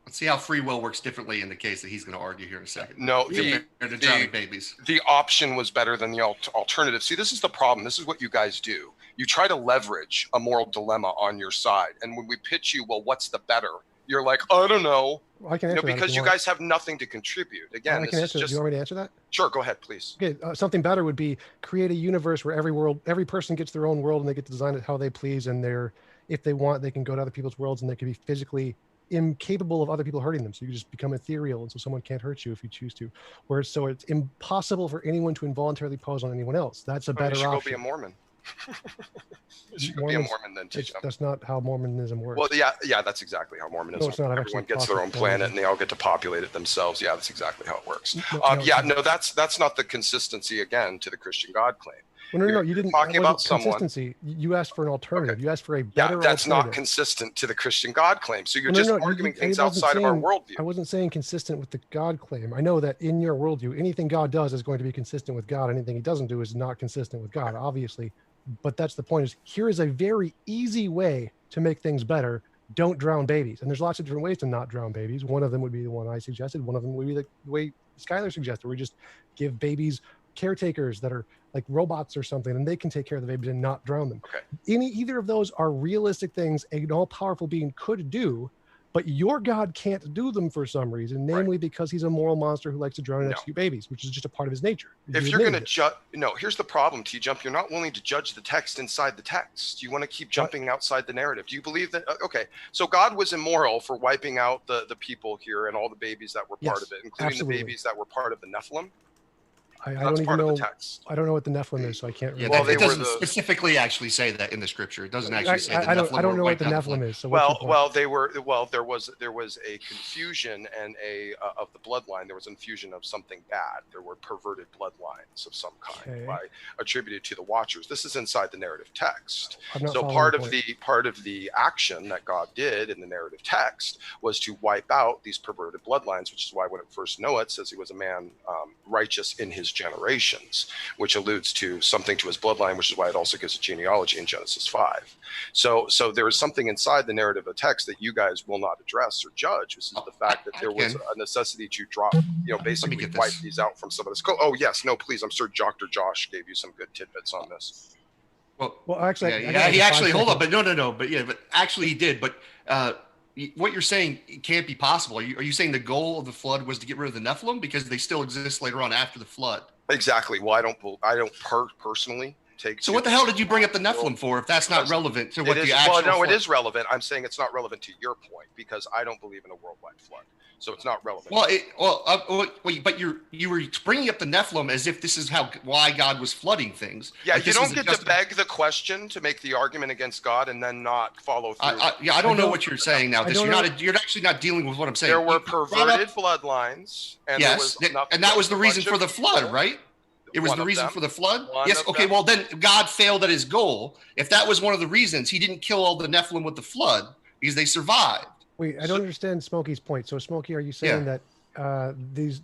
Let's see how free will works differently in the case that he's going to argue here in a second. No, babies. The option was better than the alternative. See, this is the problem. This is what you guys do. You try to leverage a moral dilemma on your side. And when we pitch you, well, what's the better? You're like, I don't know. Well, I can answer that because you guys have nothing to contribute. Again, this is just... Do you want me to answer that? Sure, go ahead, please. Okay, something better would be create a universe where every person gets their own world and they get to design it how they please. And if they want, they can go to other people's worlds and they can be physically incapable of other people hurting them. So you just become ethereal, and so someone can't hurt you if you choose to. So it's impossible for anyone to involuntarily pose on anyone else. That's a better option. You should go be a Mormon. You should go be a Mormon then, TJump. That's not how Mormonism works. Well, yeah, that's exactly how Mormonism works. Everyone gets their own planet and they all get to populate it themselves. Yeah, that's exactly how it works. That's not the consistency, again, to the Christian God claim. Well, no, you didn't. Talking about consistency. You asked for an alternative. Okay. You asked for a better that's alternative. Not consistent to the Christian God claim. So you're just arguing things outside of our worldview. I wasn't saying consistent with the God claim. I know that in your worldview, anything God does is going to be consistent with God. Anything he doesn't do is not consistent with God, obviously. But that's the point, is here is a very easy way to make things better. Don't drown babies. And there's lots of different ways to not drown babies. One of them would be the one I suggested. One of them would be the way Skylar suggested, where we just give babies caretakers that are like robots or something, and they can take care of the babies and not drown them. Okay. Either of those are realistic things an all-powerful being could do, but your God can't do them for some reason, namely because he's a moral monster who likes to drown and execute babies, which is just a part of his nature. If you're going to judge, here's the problem, TJump. You're not willing to judge the text inside the text. You want to keep jumping outside the narrative. Do you believe that? Okay, so God was immoral for wiping out the people here and all the babies that were part of it, including the babies that were part of the Nephilim. I don't even know. I don't know what the Nephilim is, so I can't. Well, it doesn't specifically actually say that in the scripture. It doesn't actually say the Nephilim. I don't know what the Nephilim is. So there was a confusion and of the bloodline. There was an infusion of something bad. There were perverted bloodlines of some kind attributed to the Watchers. This is inside the narrative text. So part of the action that God did in the narrative text was to wipe out these perverted bloodlines, which is why when it first Noah, it says he was a man righteous in his generations, which alludes to something to his bloodline, which is why it also gives a genealogy in Genesis 5. So there is something inside the narrative of text that you guys will not address or judge, which is the fact that there was a necessity to drop, basically wipe these out from some of this. Oh yes, no, please. I'm sure Dr. Josh gave you some good tidbits on this. Well, actually, he actually hold on, but actually he did. But what you're saying can't be possible. Are you saying the goal of the flood was to get rid of the Nephilim because they still exist later on after the flood? Exactly. Well, I don't personally take. So what the hell did you bring up the Nephilim for if that's not relevant to what the actual? Well, no, it is relevant. I'm saying it's not relevant to your point because I don't believe in a worldwide flood. So it's not relevant. But you were bringing up the Nephilim as if this is why God was flooding things. Yeah, you don't get to beg the question to make the argument against God and then not follow through. I don't know what you're saying now because you're actually not dealing with what I'm saying. There were perverted bloodlines, and that was the reason for the flood, right? It was the reason for the flood? Yes. Okay. Well, then God failed at his goal. If that was one of the reasons, he didn't kill all the Nephilim with the flood because they survived. Wait, I don't understand Smokey's point. So, Smokey, are you saying that these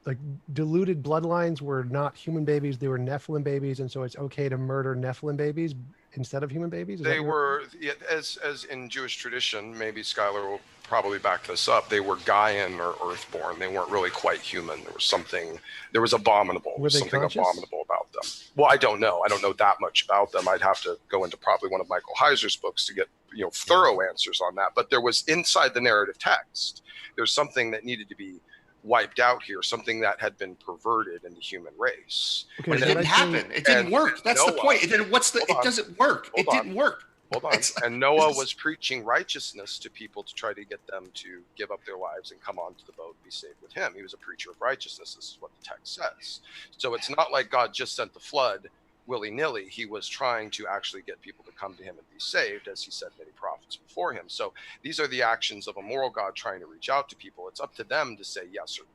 like diluted bloodlines were not human babies; they were Nephilim babies, and so it's okay to murder Nephilim babies instead of human babies? They were, as in Jewish tradition. Maybe Skylar will probably back this up. They were Gaian or earthborn. They weren't really quite human. There was something abominable. Abominable about them. Well, I don't know. I don't know that much about them. I'd have to go into probably one of Michael Heiser's books to get thorough answers on that. But there was inside the narrative text, there's something that needed to be wiped out here, something that had been perverted in the human race. Okay, But it so didn't happen. It didn't work. That's the Noah- point. It didn't. Hold on. Doesn't work. Hold It didn't work. Hold on. It's like- And Noah this is- was preaching righteousness to people to try to get them to give up their lives and come onto the boat and be saved with him. He was a preacher of righteousness. This is what the text says. So it's not like God just sent the flood willy-nilly. He was trying to actually get people to come to him and be saved, as he said many prophets before him. So these are the actions of a moral God trying to reach out to people. It's up to them to say yes or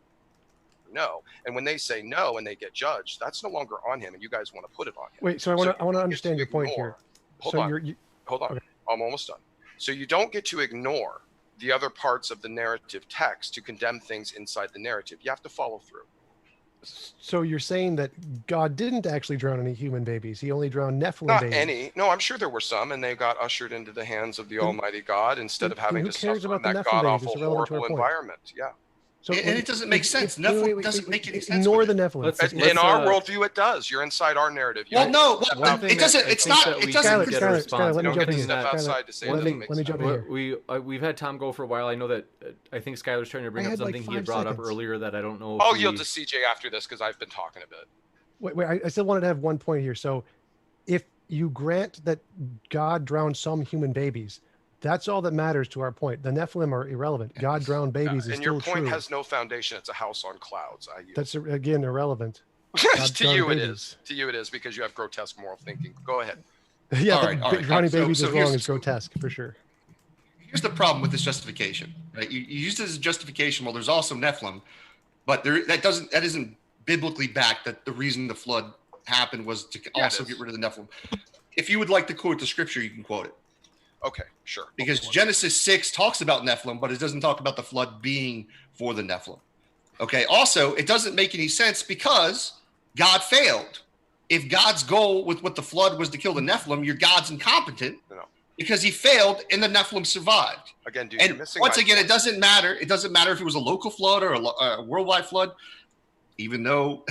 no. And when they say no and they get judged, that's no longer on him, and you guys want to put it on him. Wait, so I want to understand your point here. Hold So on. Hold on. Okay. I'm almost done. So you don't get to ignore the other parts of the narrative text to condemn things inside the narrative. You have to follow through. So you're saying that God didn't actually drown any human babies. He only drowned Nephilim Not babies. any. No, I'm sure there were some, and they got ushered into the hands of the Almighty God instead of having who to cares suffer in about the that Nephilim babies? god-awful, It's irrelevant to our horrible point. environment. Yeah. So And it doesn't make sense. Nephilim doesn't make any sense Ignore with the it. Nephilim. Let's- In our worldview, it does. You're inside our narrative. You Well, don't no, step well, out- thing it doesn't. that I It's think not. that It we doesn't. can get a response. let you me don't jump get in to here. step Skylar, outside to say it let doesn't me make jump sense. in here. We've had Tom go for a while. I know that I think Skylar's trying to bring I up had, like, something he 5 had brought up seconds. earlier that I don't know. If I'll we- yield to CJ after this because I've been talking a bit. Wait, I still wanted to have one point here. So if you grant that God drowned some human babies, that's all that matters to our point. The Nephilim are irrelevant. God drowned babies is And your still point true. has no foundation. It's a house on clouds. I yield. That's, again, irrelevant. God To you drowned it babies. is. To you it is because you have grotesque moral thinking. Go ahead. Yeah, All but right, all right. drowning So- babies so is here's- wrong. It's grotesque, for sure. Here's the problem with this justification, right? You use it as a justification. Well, there's also Nephilim, but that isn't biblically backed. That the reason the flood happened was to Yeah, it also is. get rid of the Nephilim. If you would like to quote the scripture, you can quote it. Okay, sure. Because Genesis 6 talks about Nephilim, but it doesn't talk about the flood being for the Nephilim. Okay. Also, it doesn't make any sense because God failed. If God's goal with what the flood was to kill the Nephilim, your God's incompetent No. because he failed and the Nephilim survived. Again, dude, you're And missing once my again, point. it doesn't matter. It doesn't matter if it was a local flood or a worldwide flood, even though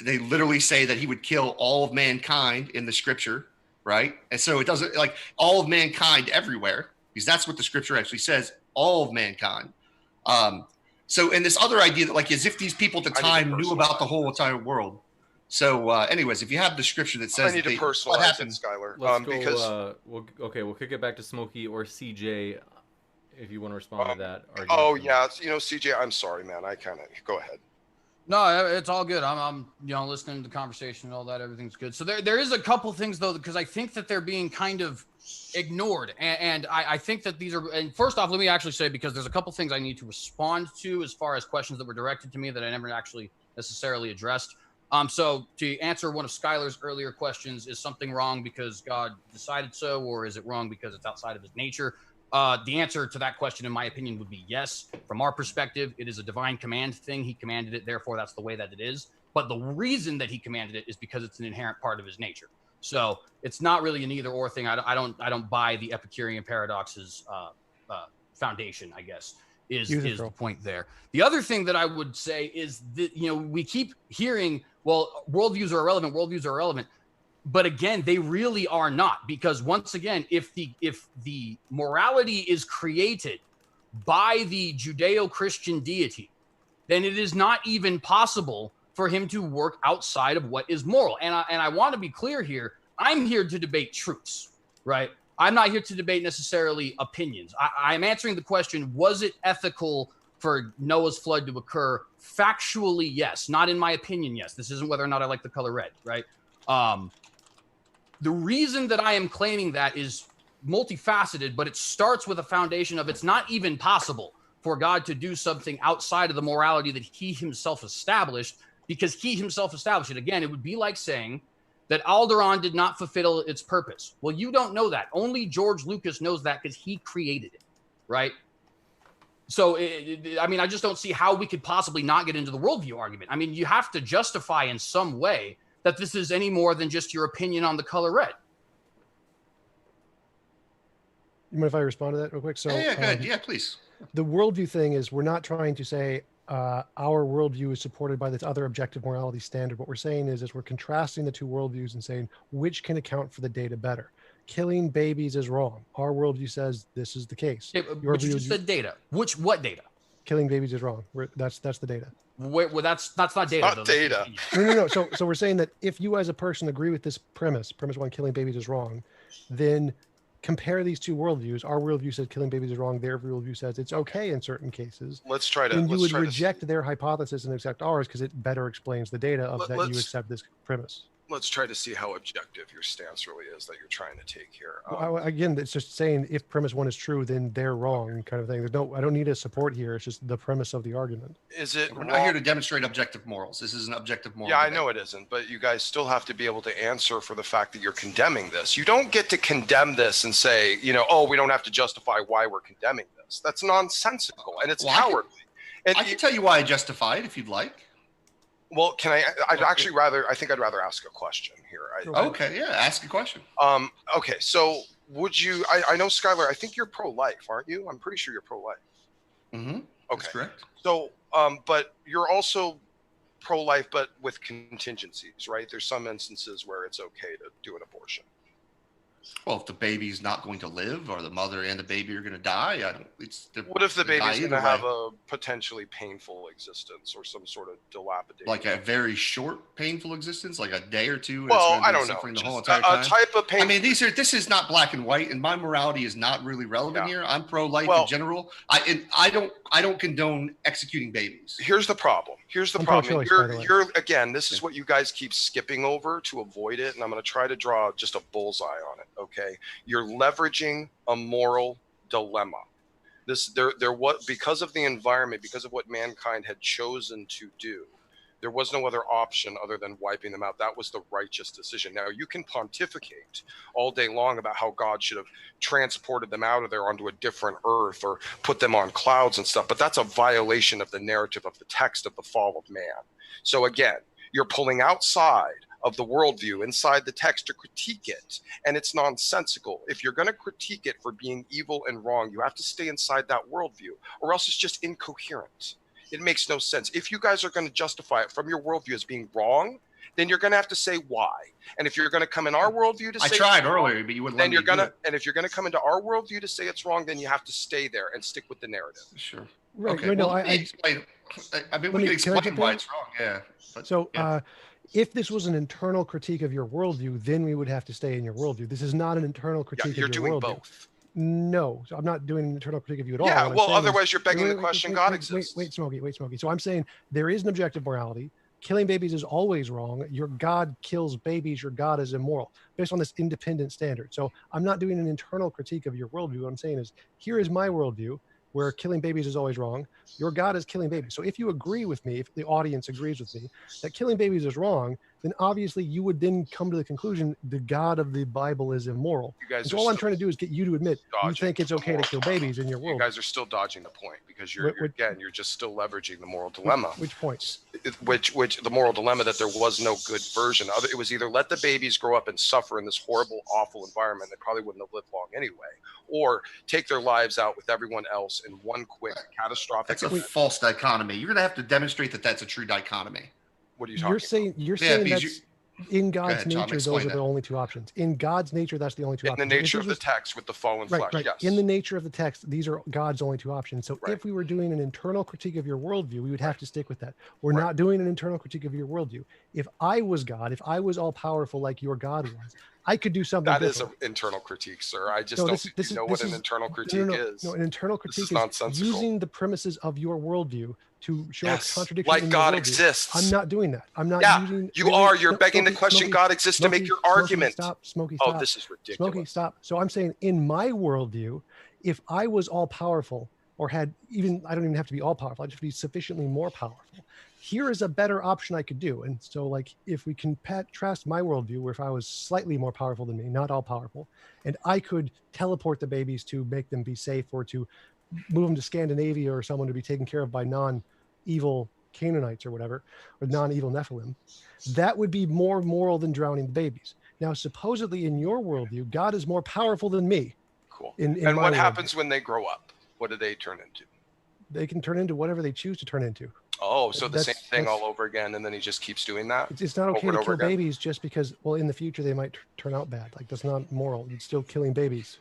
they literally say that he would kill all of mankind in the scripture, right? And so it doesn't like all of mankind everywhere, because that's what the scripture actually says, all of mankind. So, and this other idea that like as if these people at the I need to time knew about the personalize whole entire world. So, anyways, if you have the scripture that says I need that to what personalize it, happened, Skylar. Let's go. Because We'll kick it back to Smokey or CJ if you want to respond to that. Argument. oh yeah, CJ, I'm sorry, man. I kind of go ahead. No, it's all good. I'm listening to the conversation and all that. Everything's good. So there is a couple things though, because I think that they're being kind of ignored, and I think that these are. And first off, let me actually say, because there's a couple things I need to respond to as far as questions that were directed to me that I never actually necessarily addressed. So to answer one of Skylar's earlier questions, is something wrong because God decided so, or is it wrong because it's outside of his nature? The answer to that question, in my opinion, would be yes. From our perspective, it is a divine command thing. He commanded it, therefore that's the way that it is. But the reason that he commanded it is because it's an inherent part of his nature. So it's not really an either or thing. I don't buy the Epicurean paradox's foundation, I guess, is the point there. The other thing that I would say is that, we keep hearing, well, worldviews are irrelevant. But again, they really are not, because once again, if the morality is created by the Judeo-Christian deity, then it is not even possible for him to work outside of what is moral. And I want to be clear here. I'm here to debate truths, right? I'm not here to debate necessarily opinions. I'm answering the question, was it ethical for Noah's flood to occur? Factually, yes. Not in my opinion, yes. This isn't whether or not I like the color red, right? The reason that I am claiming that is multifaceted, but it starts with a foundation of it's not even possible for God to do something outside of the morality that he himself established, because he himself established it. Again, it would be like saying that Alderaan did not fulfill its purpose. Well, you don't know that. Only George Lucas knows that because he created it, right? So, I just don't see how we could possibly not get into the worldview argument. I mean, you have to justify in some way that this is any more than just your opinion on the color red. You mind if I respond to that real quick? So, yeah, go ahead. Yeah, please. The worldview thing is, we're not trying to say our worldview is supported by this other objective morality standard. What we're saying is we're contrasting the two worldviews and saying which can account for the data better. Killing babies is wrong. Our worldview says this is the case. But you just said data. What data? killing babies is wrong. That's the data. Wait, well, that's not data. Not though. data. No. So we're saying that if you as a person agree with this premise one, killing babies is wrong, then compare these two worldviews. Our worldview says killing babies is wrong. Their worldview says it's okay in certain cases. Let's try to. Then you let's would try to reject their hypothesis and accept ours because it better explains the data of that you let's- accept this premise. Let's try to see how objective your stance really is that you're trying to take here. Again, it's just saying if premise one is true, then they're wrong, kind of thing. I don't need a support here. It's just the premise of the argument. Is it We're wrong? not here to demonstrate objective morals. This is an objective moral. Yeah, I debate. know it isn't, but you guys still have to be able to answer for the fact that you're condemning this. You don't get to condemn this and say, oh, we don't have to justify why we're condemning this. That's nonsensical and it's cowardly. I can tell you why I justify it if you'd like. Well, can I? I think I'd rather ask a question here. Okay, yeah, ask a question. Okay, so would you? I know, Skylar. I think you're pro-life, aren't you? I'm pretty sure you're pro-life. Mm-hmm. Okay, That's correct. So, but you're also pro-life, but with contingencies, right? There's some instances where it's okay to do an abortion. Well, if the baby's not going to live, or the mother and the baby are going to die, What if the die baby's going to either have way. a potentially painful existence or some sort of dilapidated? Like a very short, painful existence, like a day or two. And well, it's gonna I be don't know. suffering the Just whole entire time. a type of pain. I mean, this is not black and white, and my morality is not really relevant here. I'm pro-life in general. I don't condone executing babies. Here's the problem. I'm pro-choice, by the way. You're again. This is what you guys keep skipping over to avoid it, and I'm going to try to draw just a bullseye on it. Okay, you're leveraging a moral dilemma. Because of the environment, because of what mankind had chosen to do. There was no other option other than wiping them out. That was the righteous decision. Now, you can pontificate all day long about how God should have transported them out of there onto a different earth or put them on clouds and stuff, but that's a violation of the narrative of the text of the fall of man. So again, you're pulling outside of the worldview inside the text to critique it, and it's nonsensical. If you're going to critique it for being evil and wrong, you have to stay inside that worldview, or else it's just incoherent. It makes no sense. If you guys are going to justify it from your worldview as being wrong, then you're going to have to say why. And if you're going to come in our worldview to say I tried earlier, but you wouldn't let me do it. And if you're going to come into our worldview to say it's wrong, then you have to stay there and stick with the narrative. Sure. Right. Okay. Right, no, well, I mean, we can explain why it's wrong. Yeah. But, So yeah. if this was an internal critique of your worldview, then we would have to stay in your worldview. This is not an internal critique You're of your doing worldview. both. No, so I'm not doing an internal critique of you at all. Yeah, What I'm well, saying otherwise you're begging the question God wait, exists. Wait, Smokey. So I'm saying there is an objective morality. Killing babies is always wrong. Your God kills babies. Your God is immoral based on this independent standard. So I'm not doing an internal critique of your worldview. What I'm saying is, here is my worldview where killing babies is always wrong. Your God is killing babies. So if you agree with me, if the audience agrees with me that killing babies is wrong, then obviously you would then come to the conclusion the God of the Bible is immoral. You guys And so are all I'm still trying to do is get you to admit you dodging think it's the okay to moral kill babies in your You world. guys are still dodging the point because you're just still leveraging the moral dilemma. Which points? Which the moral dilemma that there was no good version. It was either let the babies grow up and suffer in this horrible, awful environment. They probably wouldn't have lived long anyway, or take their lives out with everyone else in one quick catastrophic. That's a false dichotomy. You're going to have to demonstrate that that's a true dichotomy. What are you talking about? You're saying because that's in God's ahead, Tom, nature, those explain are that. the only two options. In God's nature, that's the only two In options. the If nature this of the was- text with the fallen flesh, Right. yes. In the nature of the text, these are God's only two options. So Right. if we were doing an internal critique of your worldview, we would have to stick with that. We're Right. not doing an internal critique of your worldview. If I was God, if I was all powerful like your God was, I could do something That is different. an internal critique, sir. I just No, don't this- think this you is- know this what an is- internal critique is. No, an internal This critique is is nonsensical. using the premises of your worldview to show Yes. a contradiction. Like in your God worldview. exists. I'm not doing that. I'm not Yeah, using. you are. You're No, begging the Smokey, question, Smokey, God exists to make Smokey, your Smokey, argument. Stop, Smokey, Oh, stop. this is ridiculous. Smokey, stop. So I'm saying in my worldview, if I was all powerful or had even, I don't even have to be all powerful, I just have to be sufficiently more powerful. Here is a better option I could do. And so like, if we contrast my worldview where if I was slightly more powerful than me, not all powerful, and I could teleport the babies to make them be safe or to move them to Scandinavia or someone to be taken care of by non-evil Canaanites or whatever, or non-evil Nephilim, that would be more moral than drowning the babies. Now, supposedly in your worldview, God is more powerful than me. Cool. In And my what worldview. happens when they grow up? What do they turn into? They can turn into whatever they choose to turn into. Oh, so the same That's- thing that's- all over again, and then he just keeps doing that? It's not okay Over and to over kill again. babies just because, well, in the future they might turn out bad. Like that's not moral. It's still killing babies.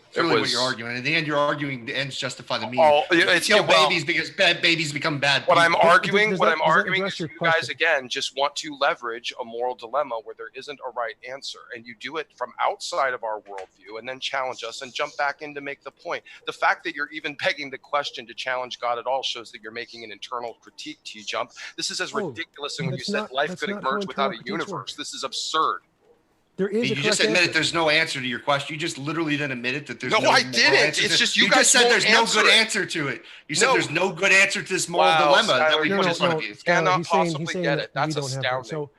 It's really what you're arguing. In the end, you're arguing the ends justify the means. Oh, it's kill babies because bad babies become bad people. What I'm arguing is address you your guys question? again just want to leverage a moral dilemma where there isn't a right answer, and you do it from outside of our worldview, and then challenge us and jump back in to make the point. The fact that you're even begging the question to challenge God at all shows that you're making an internal critique. TJump. This is as ridiculous as when you said life could emerge without a universe. This is absurd. There is you just admitted there's no answer to your question. You just literally then admitted that there's no I didn't. It's just you guys just said there's no good answer to it. You said there's no good answer to this moral dilemma that we just cannot possibly get it. That's astounding. So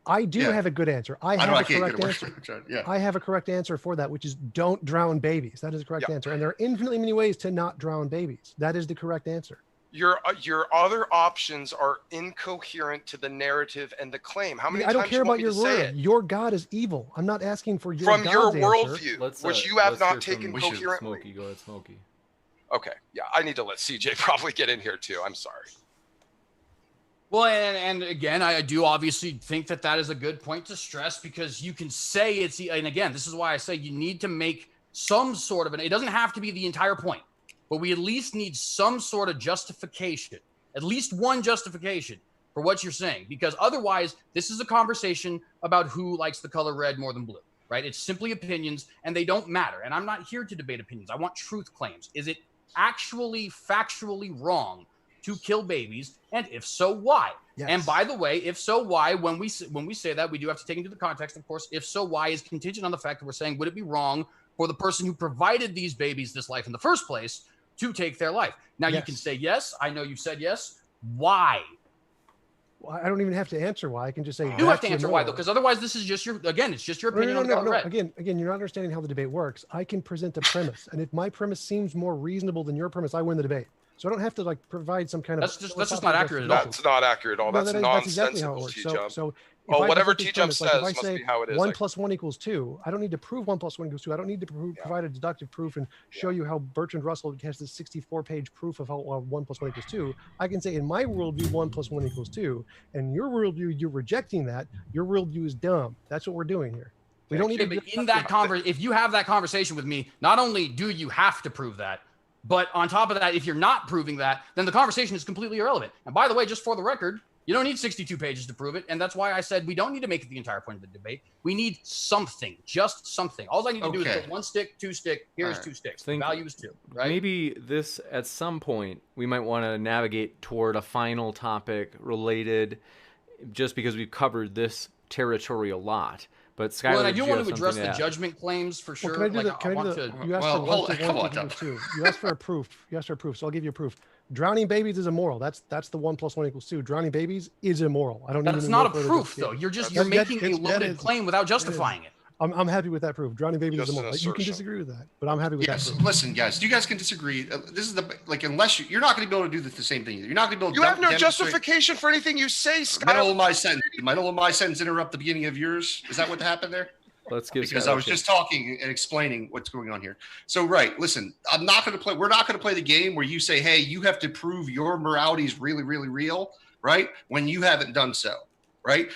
I do have a good answer. I have a correct answer. I have a correct answer for that, which is don't drown babies. That is the correct answer. And there are infinitely many ways to not drown babies. That is the correct answer. Your other options are incoherent to the narrative and the claim. How many I don't times care you want about me your to say word. it? Your God is evil. I'm not asking for your from your God's worldview, answer. which you have not taken coherently. Smokey, go ahead, Smokey. Okay, yeah, I need to let CJ probably get in here too. I'm sorry. Well, and again, I do obviously think that is a good point to stress, because you can say it's, and again, this is why I say you need to make some sort of it doesn't have to be the entire point, but we at least need some sort of justification, at least one justification for what you're saying, because otherwise this is a conversation about who likes the color red more than blue, right? It's simply opinions and they don't matter. And I'm not here to debate opinions. I want truth claims. Is it actually factually wrong to kill babies? And if so, why? Yes. And by the way, if so, why? When we say that, we do have to take into the context, of course. If so, why is contingent on the fact that we're saying, would it be wrong for the person who provided these babies this life in the first place to take their life? Now, you can say yes. I know you've said yes. Why? Well, I don't even have to answer why. I can just say you have to answer why, though, because otherwise this is just it's just your opinion on the color red. Again, you're not understanding how the debate works. I can present a premise, and if my premise seems more reasonable than your premise, I win the debate. So I don't have to provide some kind of. That's just not accurate at all. That's not accurate at all. That's nonsensical. So whatever TJump says must be how it is. 1 + 1 = 2. I don't need to prove 1 + 1 = 2. I don't need to provide a deductive proof and show you how Bertrand Russell has this 64-page proof of how 1 + 1 = 2. I can say in my worldview 1 + 1 = 2, and your worldview, you're rejecting that. Your worldview is dumb. That's what we're doing here. We don't need to. But in that if you have that conversation with me, not only do you have to prove that, but on top of that, if you're not proving that, then the conversation is completely irrelevant. And by the way, just for the record, you don't need 62 pages to prove it. And that's why I said we don't need to make it the entire point of the debate. We need something, just something. All I need to do is put 1 stick, 2 stick. Here's 2 sticks. The value is 2, right? Maybe this, at some point, we might want to navigate toward a final topic related, just because we've covered this territory a lot. But Skylar, and I do want to address the judgment claims for sure. Well, you asked for You asked for a proof. So I'll give you a proof. Drowning babies is immoral. That's the 1 + 1 = 2. Drowning babies is immoral. I don't. That's not a proof, though. You're making a loaded claim without justifying it. I'm happy with that proof. Drowning babies is immoral. You can disagree with that, but I'm happy with that proof. Listen, guys, you guys can disagree. This is unless you're not going to be able to do the same thing either. You're not going to be able to. You have no justification for anything you say, Skylar. Middle of my sentence interrupt the beginning of yours. Is that what happened there? Let's give because I was just talking and explaining what's going on here. So, right, listen, we're not going to play the game where you say, hey, you have to prove your morality is really, really real, right? When you haven't done so, right?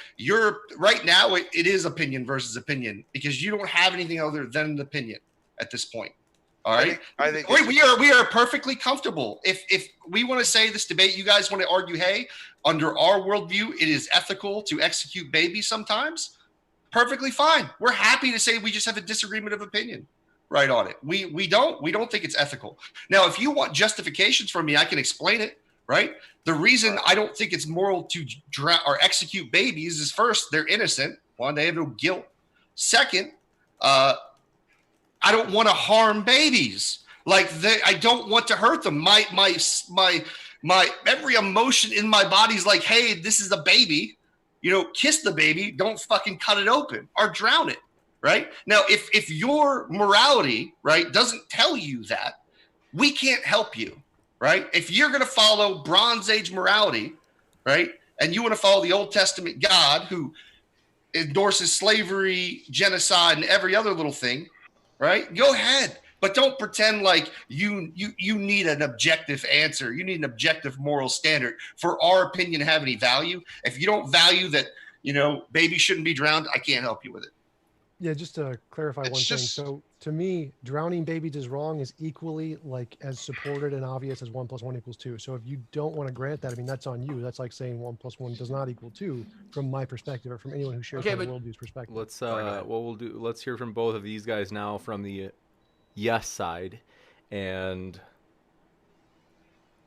Right now, it is opinion versus opinion because you don't have anything other than an opinion at this point. All right. I think we are perfectly comfortable. If we want to say this debate, you guys want to argue, hey, under our worldview, it is ethical to execute babies sometimes. Perfectly fine. We're happy to say we just have a disagreement of opinion right on it. We don't think it's ethical. Now, if you want justifications from me, I can explain it, right? The reason I don't think it's moral to drown or execute babies is first, they're innocent. One, they have no guilt. Second, I don't want to harm babies. I don't want to hurt them. My every emotion in my body is like, hey, this is a baby. Kiss the baby, don't fucking cut it open or drown it, right? Now, if your morality, right, doesn't tell you that, we can't help you, right? If you're going to follow Bronze Age morality, right, and you want to follow the Old Testament God who endorses slavery, genocide, and every other little thing, right, go ahead. But don't pretend like you need an objective answer. You need an objective moral standard for our opinion to have any value. If you don't value that, babies shouldn't be drowned, I can't help you with it. Yeah, just to clarify It's one thing. just- So to me, drowning babies is wrong is equally like as supported and obvious as 1+1 = 2. So if you don't want to grant that, I mean, that's on you. That's like saying 1+1 does not equal 2 from my perspective or from anyone who shares Okay, my but- worldview's perspective. Let's Sorry, go ahead. what we'll do. Let's hear from both of these guys now from the yes side, and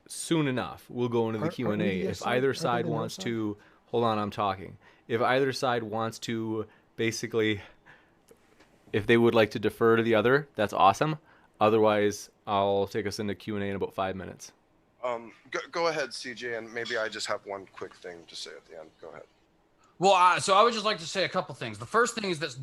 soon enough we'll go into the Aren't we Q&A. the yes If side? either Aren't they side the no wants side? to, hold on, I'm talking. If either side wants to basically, if they would like to defer to the other, that's awesome. Otherwise, I'll take us into Q&A in about 5 minutes. Go ahead, CJ, and maybe I just have one quick thing to say at the end. Go ahead. Well, so I would just like to say a couple things. The first thing is that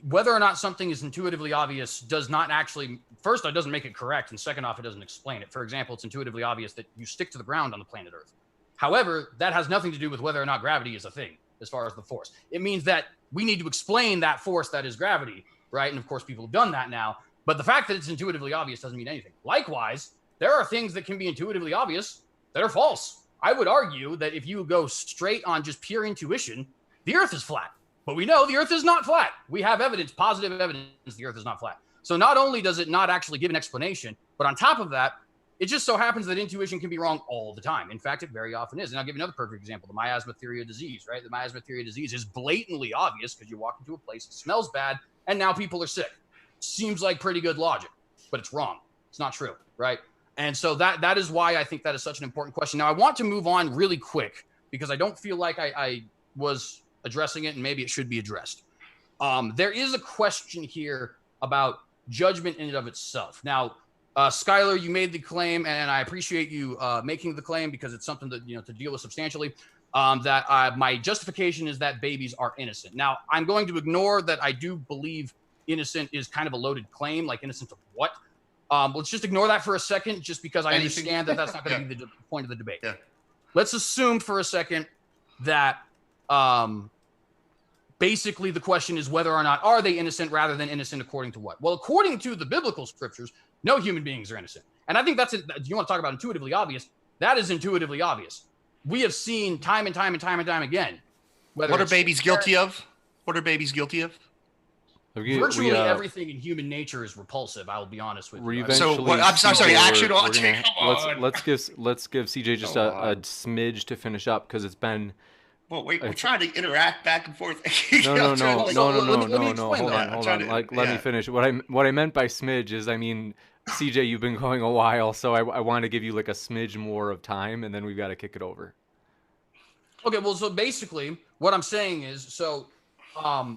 whether or not something is intuitively obvious does not actually, first, it doesn't make it correct, and second off, it doesn't explain it. For example, it's intuitively obvious that you stick to the ground on the planet Earth. However, that has nothing to do with whether or not gravity is a thing as far as the force. It means that we need to explain that force that is gravity, right? And of course, people have done that now. But the fact that it's intuitively obvious doesn't mean anything. Likewise, there are things that can be intuitively obvious that are false. I would argue that if you go straight on just pure intuition, the Earth is flat. But we know the Earth is not flat. We have evidence, positive evidence, the Earth is not flat. So not only does it not actually give an explanation, but on top of that, it just so happens that intuition can be wrong all the time. In fact, it very often is. And I'll give you another perfect example, the miasma theory of disease, right? The miasma theory of disease is blatantly obvious because you walk into a place, it smells bad, and now people are sick. Seems like pretty good logic, but it's wrong. It's not true, right? And so that is why I think that is such an important question. Now, I want to move on really quick because I don't feel like I was addressing it, and maybe it should be addressed. There is a question here about judgment in and of itself. Now, Skylar, you made the claim, and I appreciate you making the claim because it's something that, to deal with substantially, that my justification is that babies are innocent. Now, I'm going to ignore that I do believe innocent is kind of a loaded claim, like innocent of what? Let's just ignore that for a second, just because I understand that that's not going to be the point of the debate. Yeah. Let's assume for a second that basically the question is whether or not are they innocent rather than innocent according to what? Well, according to the biblical scriptures, no human beings are innocent. And I think that's it. You want to talk about intuitively obvious? That is intuitively obvious. We have seen time and time and time and time again. What are babies guilty of? What are babies guilty of? Virtually everything in human nature is repulsive. I will be honest with you. So what, I'm sorry. Action. Let's give CJ just a smidge to finish up because it's been. Well, wait. We're trying to interact back and forth. No. Hold on. Let me finish. What I meant by smidge is, I mean, CJ, you've been going a while, so I want to give you like a smidge more of time, and then we've got to kick it over. Okay. Well, so basically, what I'm saying is,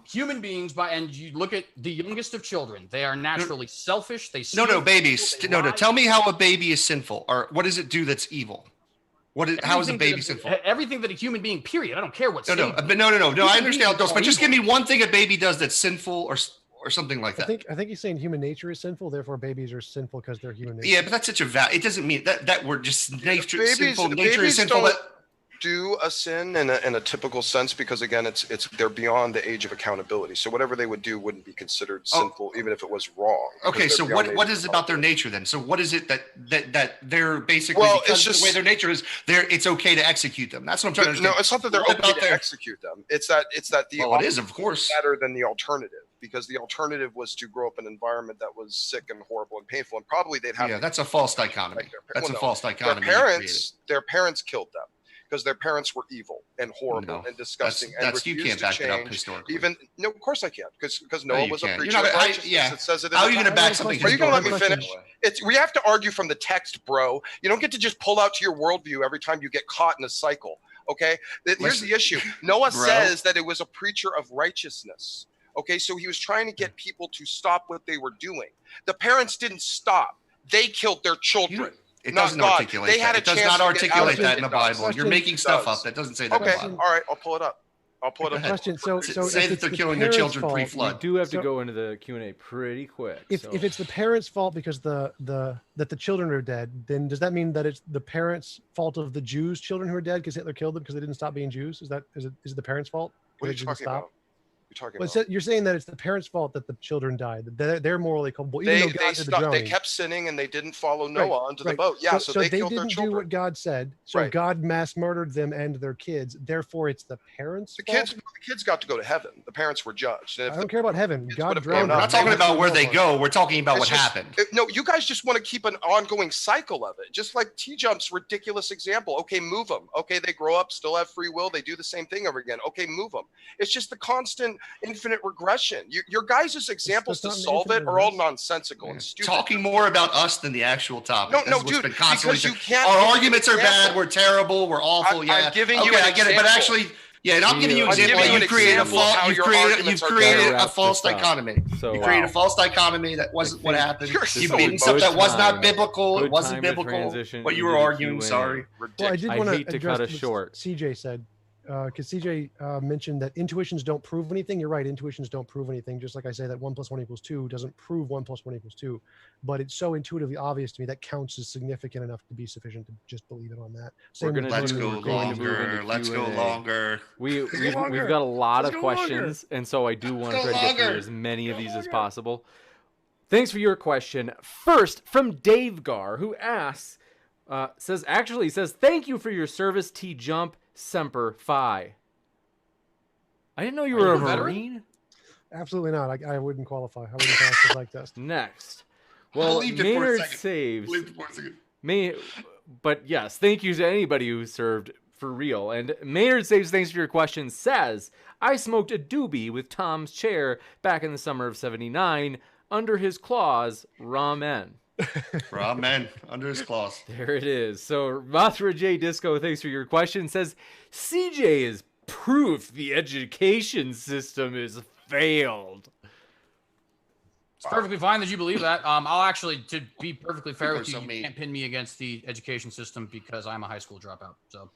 human beings, and you look at the youngest of children, they are naturally selfish. They babies. No. Tell me how a baby is sinful, or what does it do that's evil? How is a baby sinful? Everything that a human being, period. I don't care what. No. I understand those, but just give me one thing a baby does that's sinful, or something like that. I think he's saying human nature is sinful, therefore babies are sinful because they're human nature. Yeah, but that's such a it doesn't mean that we're just nature. Nature babies is sinful. Don't do a sin in a typical sense because again, it's they're beyond the age of accountability. So whatever they would do wouldn't be considered sinful, even if it was wrong. Okay, so what is it about their nature then? So what is it that they're basically, because it's just the way their nature is, it's okay to execute them? That's what I'm trying to understand. No, it's not that they're okay to execute them. It's that it is, of course, better than the alternative, because the alternative was to grow up in an environment that was sick and horrible and painful, and probably they'd have. Yeah, that's a false dichotomy. That's a false dichotomy. Their parents killed them because their parents were evil and horrible and disgusting. You can't back that up historically. No, of course I can't, because Noah was a preacher. It says it. How are you going to back something? Are you going to let me finish? We have to argue from the text, bro. You don't get to just pull out to your worldview every time you get caught in a cycle. Okay, here's the issue. Noah says that it was a preacher of righteousness. Okay, so he was trying to get people to stop what they were doing. The parents didn't stop. They killed their children. It doesn't articulate that. It does not articulate that in the Bible. You're making stuff up. That doesn't say that in the Bible. All right, I'll pull it up. Question. So say that they're killing their children pre-flood. We do have to go into the Q&A pretty quick. If it's the parents' fault because that the children are dead, then does that mean that it's the parents' fault of the Jews' children who are dead because Hitler killed them because they didn't stop being Jews? Is it the parents' fault? What are you talking about? You're talking But about? you're saying that it's the parents' fault that the children died. They're morally culpable. Even though God did the drowning. They kept sinning and they didn't follow Noah onto the boat. Yeah, so they killed their didn't do children. what God said. So God mass murdered them and their kids. Therefore, it's the parents' fault. The kids got to go to heaven. The parents were judged. And I don't care about heaven. God We're drowned them. not talking about where they go. We're talking about what happened. No, you guys just want to keep an ongoing cycle of it. Just like TJump's ridiculous example. Okay, move them. Okay, they grow up, still have free will. They do the same thing over again. Okay, move them. It's just the constant infinite regression. Your guys' examples to solve it are all nonsensical and stupid. Talking more about us than the actual topic. No, dude, because you can't. Our arguments are bad. We're terrible. We're awful. I'm giving you an I get it. But actually, and I'm giving you an example. You've created a false dichotomy. You created a false dichotomy that wasn't what happened. You made stuff that was not biblical. It wasn't biblical. What you were arguing. Sorry. Well, I did want hate to cut us what short. CJ said, because CJ mentioned that intuitions don't prove anything. You're right. Intuitions don't prove anything. Just like I say that 1 + 1 = 2 doesn't prove 1 + 1 = 2. But it's so intuitively obvious to me that counts as significant enough to be sufficient to just believe it on that. Let's go longer. Let's go longer. We've got a lot of questions, and so I do want to try to get through as many of these as possible. Thanks for your question. First, from Dave Gar, who asks, says, thank you for your service, TJump. Semper Fi. I didn't know you were a Marine. Absolutely not. I wouldn't qualify. I wouldn't pass the psych test. Next. Well, Maynard saves. But yes, thank you to anybody who served for real. And Maynard saves, thanks for your question, says, I smoked a doobie with Tom's chair back in the summer of '79. Under his claws, ramen. Ramen under his claws. There it is. So Mothra J Disco, thanks for your question, says CJ is proof the education system is failed. It's perfectly fine that you believe that. I'll actually, to be perfectly fair with you, you can't pin me against the education system because I'm a high school dropout. So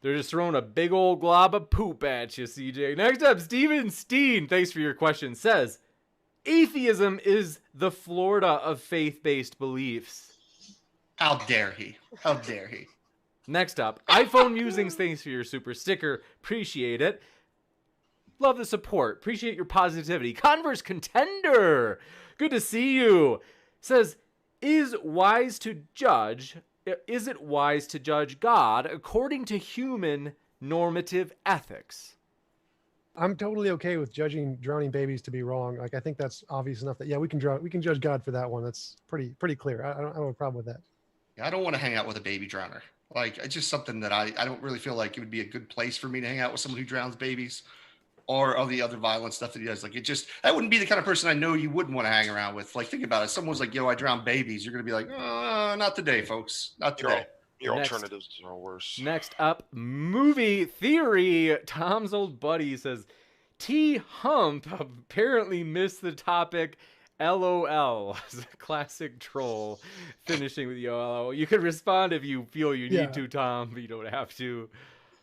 they're just throwing a big old glob of poop at you, CJ. Next up, Steven Steen, thanks for your question, says atheism is the Florida of faith-based beliefs. How dare he? How dare he? Next up, iPhone Musings, thanks for your super sticker. Appreciate it. Love the support. Appreciate your positivity. Converse Contender, good to see you. Says, is it wise to judge God according to human normative ethics? I'm totally okay with judging drowning babies to be wrong. Like, I think that's obvious enough that, yeah, we can judge God for that one. That's pretty clear. I don't have a problem with that. Yeah, I don't want to hang out with a baby drowner. Like, it's just something that I don't really feel like it would be a good place for me to hang out with someone who drowns babies or all the other violent stuff that he does. Like, that wouldn't be the kind of person I know you wouldn't want to hang around with. Like, think about it. Someone's like, yo, I drown babies. You're going to be like, not today, folks. Not today. Your alternatives are worse. Next up, movie theory. Tom's old buddy says, T-Hump apparently missed the topic LOL. Classic troll. Finishing with YOLO. You can respond if you feel you need to, Tom, but you don't have to.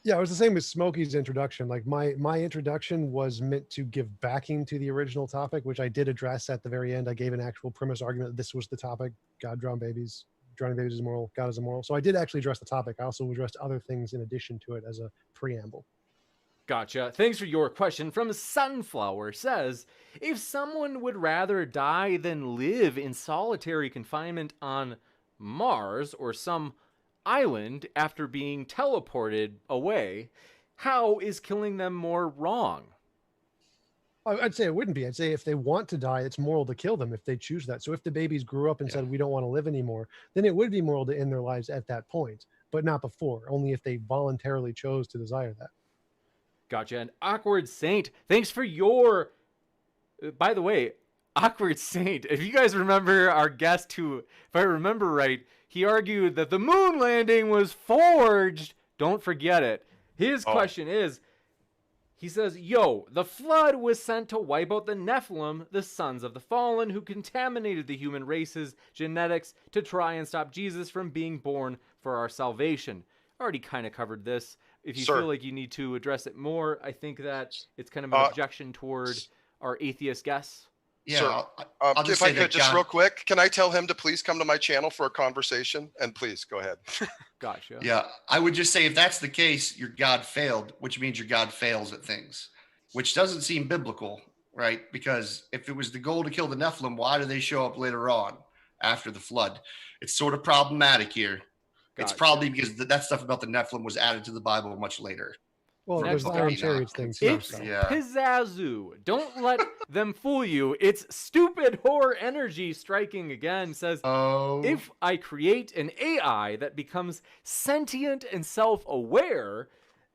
Yeah, it was the same as Smokey's introduction. Like, my introduction was meant to give backing to the original topic, which I did address at the very end. I gave an actual premise argument that this was the topic. God drowned babies. Drowning babies is immoral. God is immoral. So I did actually address the topic. I also addressed other things in addition to it as a preamble. Gotcha. Thanks for your question. From Sunflower says, if someone would rather die than live in solitary confinement on Mars or some island after being teleported away, how is killing them more wrong? I'd say it wouldn't be. I'd say if they want to die, it's moral to kill them if they choose that. So if the babies grew up and said, we don't want to live anymore, then it would be moral to end their lives at that point, but not before, only if they voluntarily chose to desire that. Gotcha. And Awkward Saint, thanks for your... By the way, Awkward Saint, if you guys remember our guest who, if I remember right, he argued that the moon landing was forged. Don't forget it. His question is, he says, yo, the flood was sent to wipe out the Nephilim, the sons of the fallen, who contaminated the human race's genetics to try and stop Jesus from being born for our salvation. Already kind of covered this. If you feel like you need to address it more, I think that it's kind of an objection toward our atheist guests. Yeah, Sir, I'll just if I could just real quick, can I tell him to please come to my channel for a conversation? And please go ahead. Gotcha. Yeah, I would just say if that's the case, your God failed, which means your God fails at things. which doesn't seem biblical, right? Because if it was the goal to kill the Nephilim, why do they show up later on after the flood? It's sort of problematic here. It's Gotcha. probably because that stuff about the Nephilim was added to the Bible much later. Well, Next there's the up, Iron Chariots thing too. It's So. Yeah. Pizzazoo. Don't let them fool you. It's stupid horror energy striking again. Says, Oh, if I create an AI that becomes sentient and self-aware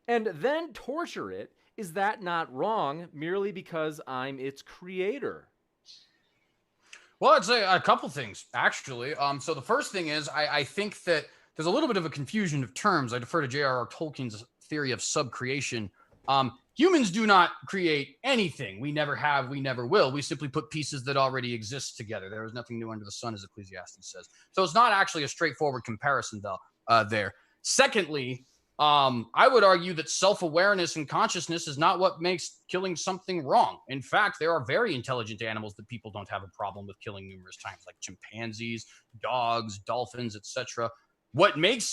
and then torture it, is that not wrong merely because I'm its creator? Well, I'd say a couple things, actually. So the first thing is I think that there's a little bit of a confusion of terms. I defer to J.R.R. Tolkien's theory of subcreation. Humans do not create anything. We never have, we never will. We simply put pieces that already exist together. There is nothing new under the sun, as Ecclesiastes says. So it's not actually a straightforward comparison, though, there. Secondly, I would argue that self-awareness and consciousness is not what makes killing something wrong. In fact, there are very intelligent animals that people don't have a problem with killing numerous times, like chimpanzees, dogs, dolphins, etc. What makes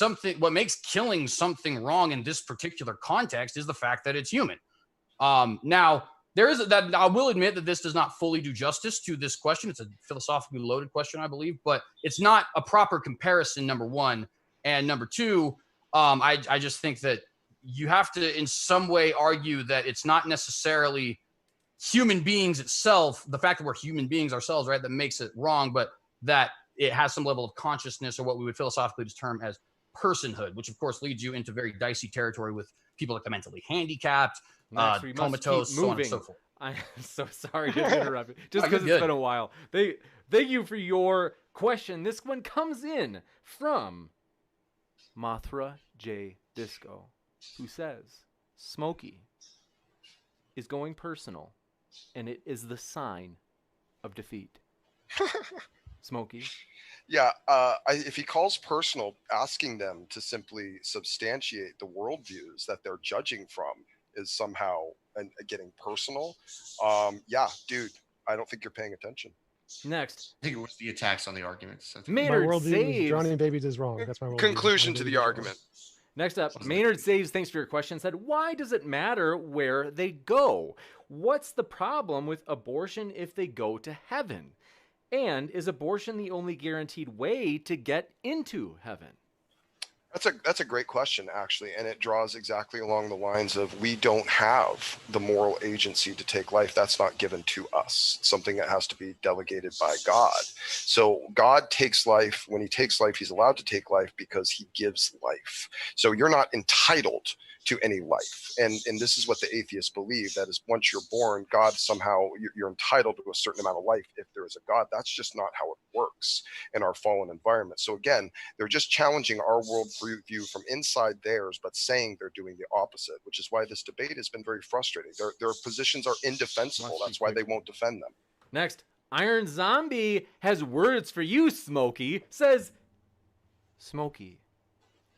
killing something wrong in this particular context is the fact that it's human. Now, there is that. I will admit that this does not fully do justice to this question. It's a philosophically loaded question, I believe, but it's not a proper comparison, number one. And number two, I just think that you have to in some way argue that it's not necessarily human beings itself, the fact that we're human beings ourselves, right, that makes it wrong, but that it has some level of consciousness, or what we would philosophically term as personhood, which of course leads you into very dicey territory with people like the mentally handicapped, comatose, so on and so forth. I'm so sorry to interrupt you, just because it's been a while. Thank you for your question. This one comes in from Mothra J. Disco, who says, Smokey is going personal, and it is the sign of defeat. Smokey? Yeah, if he calls personal, asking them to simply substantiate the worldviews that they're judging from is somehow getting personal. Yeah, dude, I don't think you're paying attention. Next. I think it was the attacks on the arguments. Maynard my worldview saves. is Johnny and Babies is wrong. That's my worldview. Conclusion to the argument. Next up, Maynard Saves, thanks for your question, said, why does it matter where they go? What's the problem with abortion if they go to heaven? And is abortion the only guaranteed way to get into heaven? That's a great question, actually, and it draws exactly along the lines of we don't have the moral agency to take life. That's not given to us. It's something that has to be delegated by God. So God takes life. When he takes life, he's allowed to take life because he gives life. So you're not entitled to any life. And this is what the atheists believe, that is once you're born, God somehow, you're entitled to a certain amount of life if there is a God. That's just not how it works in our fallen environment. So again, they're just challenging our worldview from inside theirs, but saying they're doing the opposite, which is why this debate has been very frustrating. Their positions are indefensible. That's why they won't defend them. Next, Iron Zombie has words for you, Smokey. Says, Smokey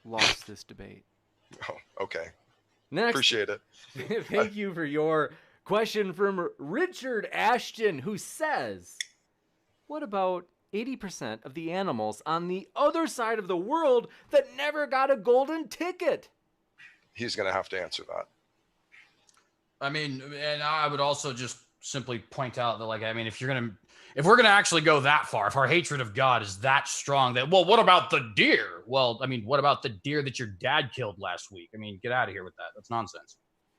lost this debate. Oh, okay. Next, appreciate it. Thank you for your question from Richard Ashton, who says, what about 80% of the animals on the other side of the world that never got a golden ticket? He's going to have to answer that. I mean, and I would also just simply point out that, like, I mean, if we're gonna actually go that far, if our hatred of God is that strong, that, well, what about the deer? Well, I mean, what about the deer that your dad killed last week? I mean, get out of here with that. That's nonsense.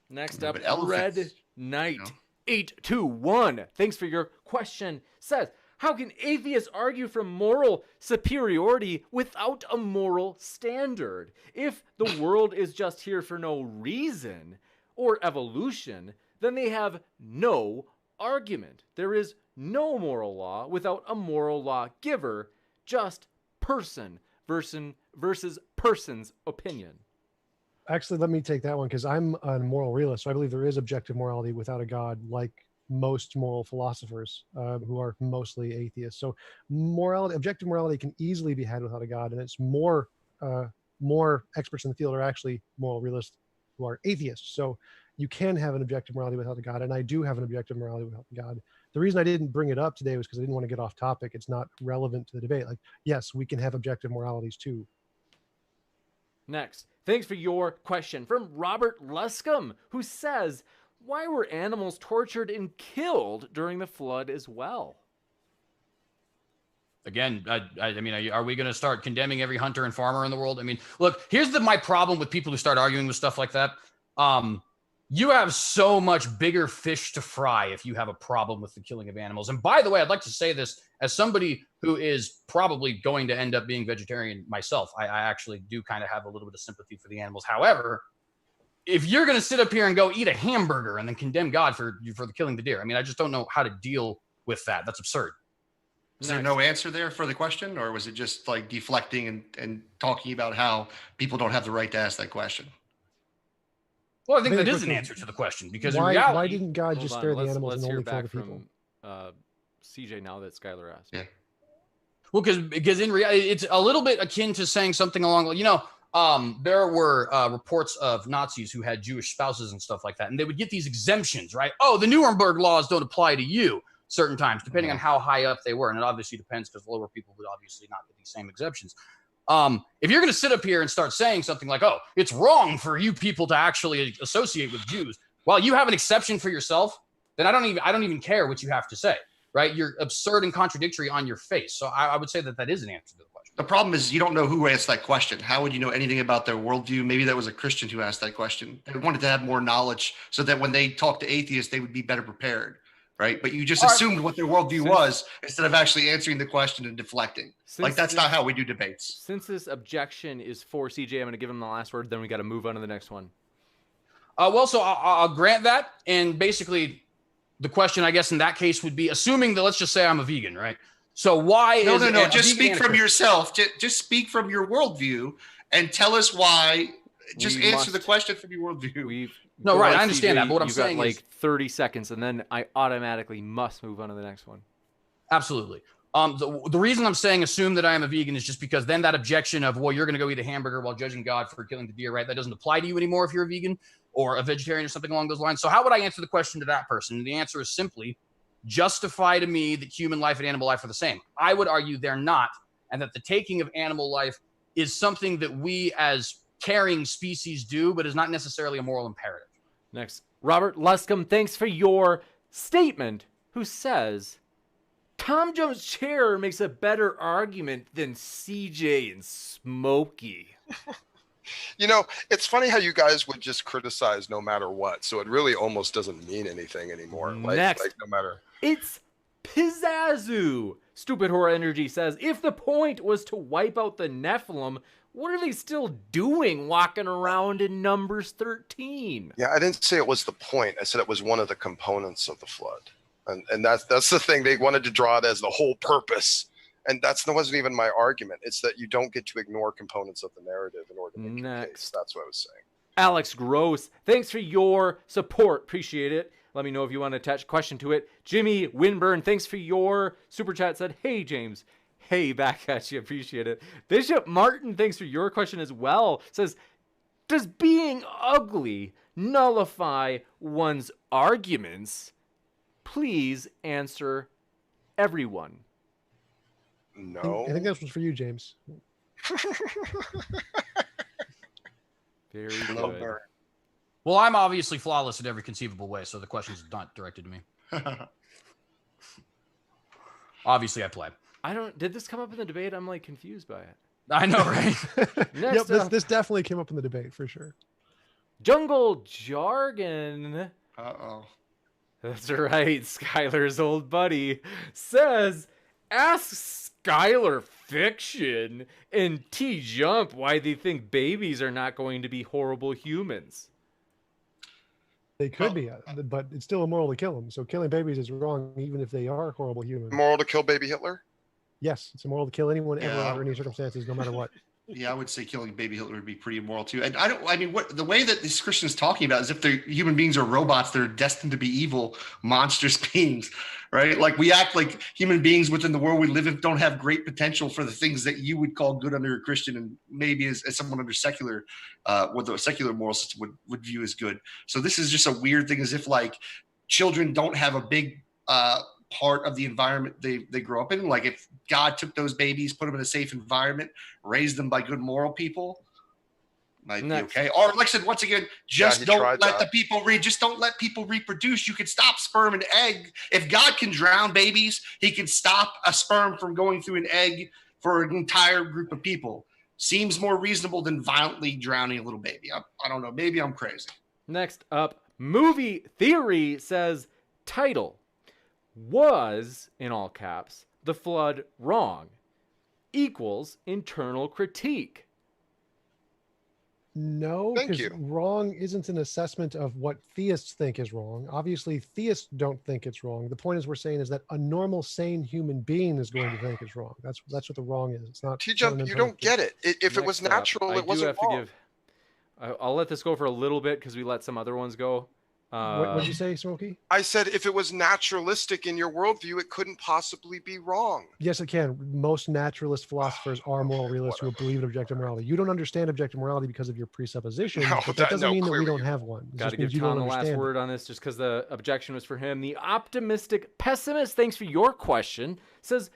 Next up, Red Knight 821. Thanks for your question. Says, how can atheists argue from moral superiority without a moral standard? If the world is just here for no reason or evolution, then they have no argument. There is no moral law without a moral law giver, just person versus person's opinion. Actually, let me take that one because I'm a moral realist. So I believe there is objective morality without a God, like most moral philosophers who are mostly atheists. So morality, objective morality can easily be had without a God, and it's more experts in the field are actually moral realists who are atheists. So you can have an objective morality without a God, and I do have an objective morality without a God. The reason I didn't bring it up today was because I didn't want to get off topic. It's not relevant to the debate. Like, yes, we can have objective moralities too. Next, thanks for your question from Robert Luscombe, who says, why were animals tortured and killed during the flood as well? Again, I mean, are we going to start condemning every hunter and farmer in the world? I mean, look, here's my problem with people who start arguing with stuff like that. You have so much bigger fish to fry if you have a problem with the killing of animals. And by the way, I'd like to say this as somebody who is probably going to end up being vegetarian myself. I actually do kind of have a little bit of sympathy for the animals. However, if you're going to sit up here and go eat a hamburger and then condemn God for the killing the deer, I mean, I just don't know how to deal with that. That's absurd. Is there no answer there for the question, or was it just like deflecting and talking about how people don't have the right to ask that question? Well, I think that is an answer to the question, because in why reality, didn't God just spare the animals and only kill the people? From CJ now that Skylar asked. Yeah. Well, because in reality, it's a little bit akin to saying something along, there were reports of Nazis who had Jewish spouses and stuff like that, and they would get these exemptions, right? Oh, the Nuremberg laws don't apply to you certain times, depending on how high up they were. And it obviously depends, because lower people would obviously not get these same exemptions. If you're going to sit up here and start saying something like, oh, it's wrong for you people to actually associate with Jews, while you have an exception for yourself, then I don't even care what you have to say, right? You're absurd and contradictory on your face. So I would say that is an answer to the question. The problem is you don't know who asked that question. How would you know anything about their worldview? Maybe that was a Christian who asked that question. They wanted to have more knowledge so that when they talk to atheists, they would be better prepared. Right. But you just assumed what their worldview was instead of actually answering the question and deflecting. Like, that's not how we do debates. Since this objection is for CJ, I'm going to give him the last word. Then we got to move on to the next one. So I'll grant that. And basically, the question, I guess, in that case would be, assuming that, let's just say I'm a vegan, right? So why No. Just speak from yourself. Just speak from your worldview and tell us why. Just answer the question from your worldview. No, right. I understand that. But what I'm saying is 30 seconds, and then I automatically must move on to the next one. Absolutely. The reason I'm saying assume that I am a vegan is just because then that objection of, well, you're going to go eat a hamburger while judging God for killing the deer, right? That doesn't apply to you anymore if you're a vegan or a vegetarian or something along those lines. So how would I answer the question to that person? And the answer is simply justify to me that human life and animal life are the same. I would argue they're not, and that the taking of animal life is something that we as caring species do, but is not necessarily a moral imperative. Next, Robert Luscombe, thanks for your statement, who says, TJump's chair makes a better argument than CJ and Smokey. It's funny how you guys would just criticize no matter what. So it really almost doesn't mean anything anymore. Next, like no matter. It's Pizzazu. Stupid Horror Energy says, if the point was to wipe out the Nephilim, what are they still doing walking around in Numbers 13? Yeah, I didn't say it was the point. I said it was one of the components of the flood. And that's the thing. They wanted to draw it as the whole purpose. And that wasn't even my argument. It's that you don't get to ignore components of the narrative in order to make your case. That's what I was saying. Alex Gross, thanks for your support. Appreciate it. Let me know if you want to attach a question to it. Jimmy Winburn, thanks for your super chat. Said, hey, James. Hey, back at you. Appreciate it. Bishop Martin, thanks for your question as well. Says, does being ugly nullify one's arguments? Please answer everyone. No. I think that was for you, James. Very good. Well, I'm obviously flawless in every conceivable way, so the question's not directed to me. Obviously, I play. Did this come up in the debate? I'm like confused by it. I know, right? Next, this definitely came up in the debate for sure. Jungle Jargon. Uh-oh. That's right. Skylar's old buddy says, ask Skylar Fiction and TJump why they think babies are not going to be horrible humans. They could be, but it's still immoral to kill them. So killing babies is wrong, even if they are horrible humans. Immoral to kill baby Hitler? Yes, it's immoral to kill anyone ever under any circumstances, no matter what. Yeah, I would say killing baby Hitler would be pretty immoral too. And the way that this Christian is talking about is if the human beings are robots, they're destined to be evil, monstrous beings, right? Like we act like human beings within the world we live in don't have great potential for the things that you would call good under a Christian, and maybe as someone under secular, what the secular moral system would view as good. So this is just a weird thing, as if like children don't have a big part of the environment they grow up in. Like if God took those babies, put them in a safe environment, raised them by good moral people, might be Next. okay. Or like I said, once again, just he don't tried let that. the people read. Just don't let people reproduce. You can stop sperm and egg. If God can drown babies, he can stop a sperm from going through an egg for an entire group of people. Seems more reasonable than violently drowning a little baby. I don't know. Maybe I'm crazy. Next up, Movie Theory says, title, was, in all caps, the flood wrong? Equals internal critique. No, Thank because you. wrong isn't an assessment of what theists think is wrong. Obviously, theists don't think it's wrong. The point is we're saying is that a normal, sane human being is going to think it's wrong. That's what the wrong is. It's not. TJump, you don't get it. If it was Next up, natural, I it do wasn't have wrong. to give. I'll let this go for a little bit because we let some other ones go. What did you say, Smokey? I said if it was naturalistic in your worldview, it couldn't possibly be wrong. Yes, it can. Most naturalist philosophers are moral realists who believe in objective morality. You don't understand objective morality because of your presuppositions, No, but that doesn't mean that we clearly don't you have one. It Got to just give means you Tom don't the last understand it. word on this just because the objection was for him. The optimistic pessimist, thanks for your question, says,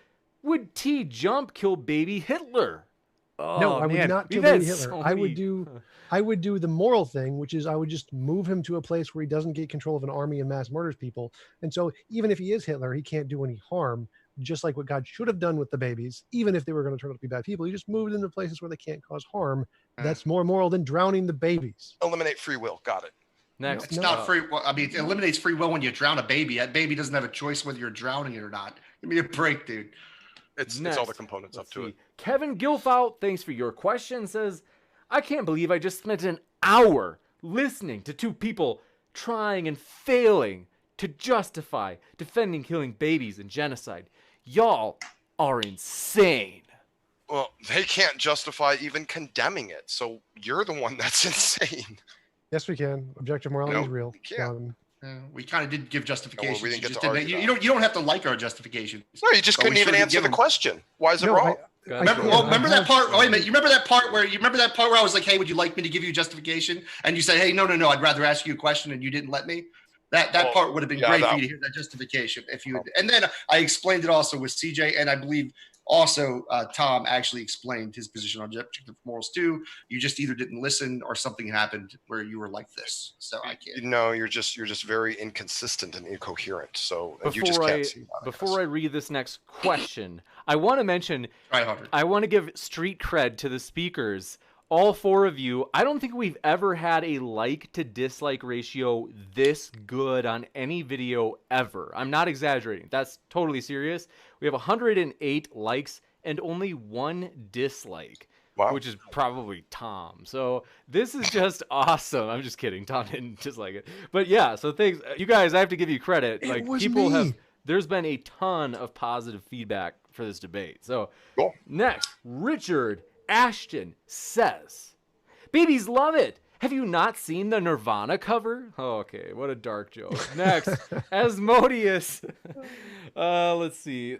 would TJump kill baby Hitler? Oh, No, I would man, not we've kill baby had Hitler. so I would many- do the moral thing, which is I would just move him to a place where he doesn't get control of an army and mass murders people. And so even if he is Hitler, he can't do any harm, just like what God should have done with the babies, even if they were going to turn out to be bad people. He just moved them to places where they can't cause harm. That's more moral than drowning the babies. Eliminate free will. Got it. Next, It's not free. Well, I mean, it eliminates free will when you drown a baby. That baby doesn't have a choice whether you're drowning it or not. Give me a break, dude. It's all the Next, components let's up to see. it. Kevin Gilfout, thanks for your question, says, I can't believe I just spent an hour listening to two people trying and failing to justify defending killing babies and genocide. Y'all are insane. Well, they can't justify even condemning it. So you're the one that's insane. Yes, we can. Objective morality is No, real. we can't. We kind of did give justifications. we didn't You get just to didn't- argue you don't have to like our justifications. No, you just But couldn't we even sure did answer give the them- question. Why is it No, wrong? Remember that part? Wait a minute. You remember that part where I was like, "Hey, would you like me to give you a justification?" And you said, "Hey, no, I'd rather ask you a question," and you didn't let me. That part would have been great for you to hear that justification if you. And then I explained it also with CJ, and I believe also Tom actually explained his position on objective morals too. You just either didn't listen or something happened where you were like this. So I can't. No, you're just very inconsistent and incoherent. So and you just Before can't see that. before I read this next question, I want to mention, Try harder. I want to give street cred to the speakers. All four of you, I don't think we've ever had a like to dislike ratio this good on any video ever. I'm not exaggerating. That's totally serious. We have 108 likes and only one dislike. Wow. Which is probably Tom. So this is just awesome. I'm just kidding. Tom didn't dislike it. But yeah, so thanks. You guys, I have to give you credit. It was me. There's been a ton of positive feedback for this debate. So Cool. next, Richard Ashton says, babies love it. Have you not seen the Nirvana cover? Oh, okay, what a dark joke. Next, Asmodeus. Let's see.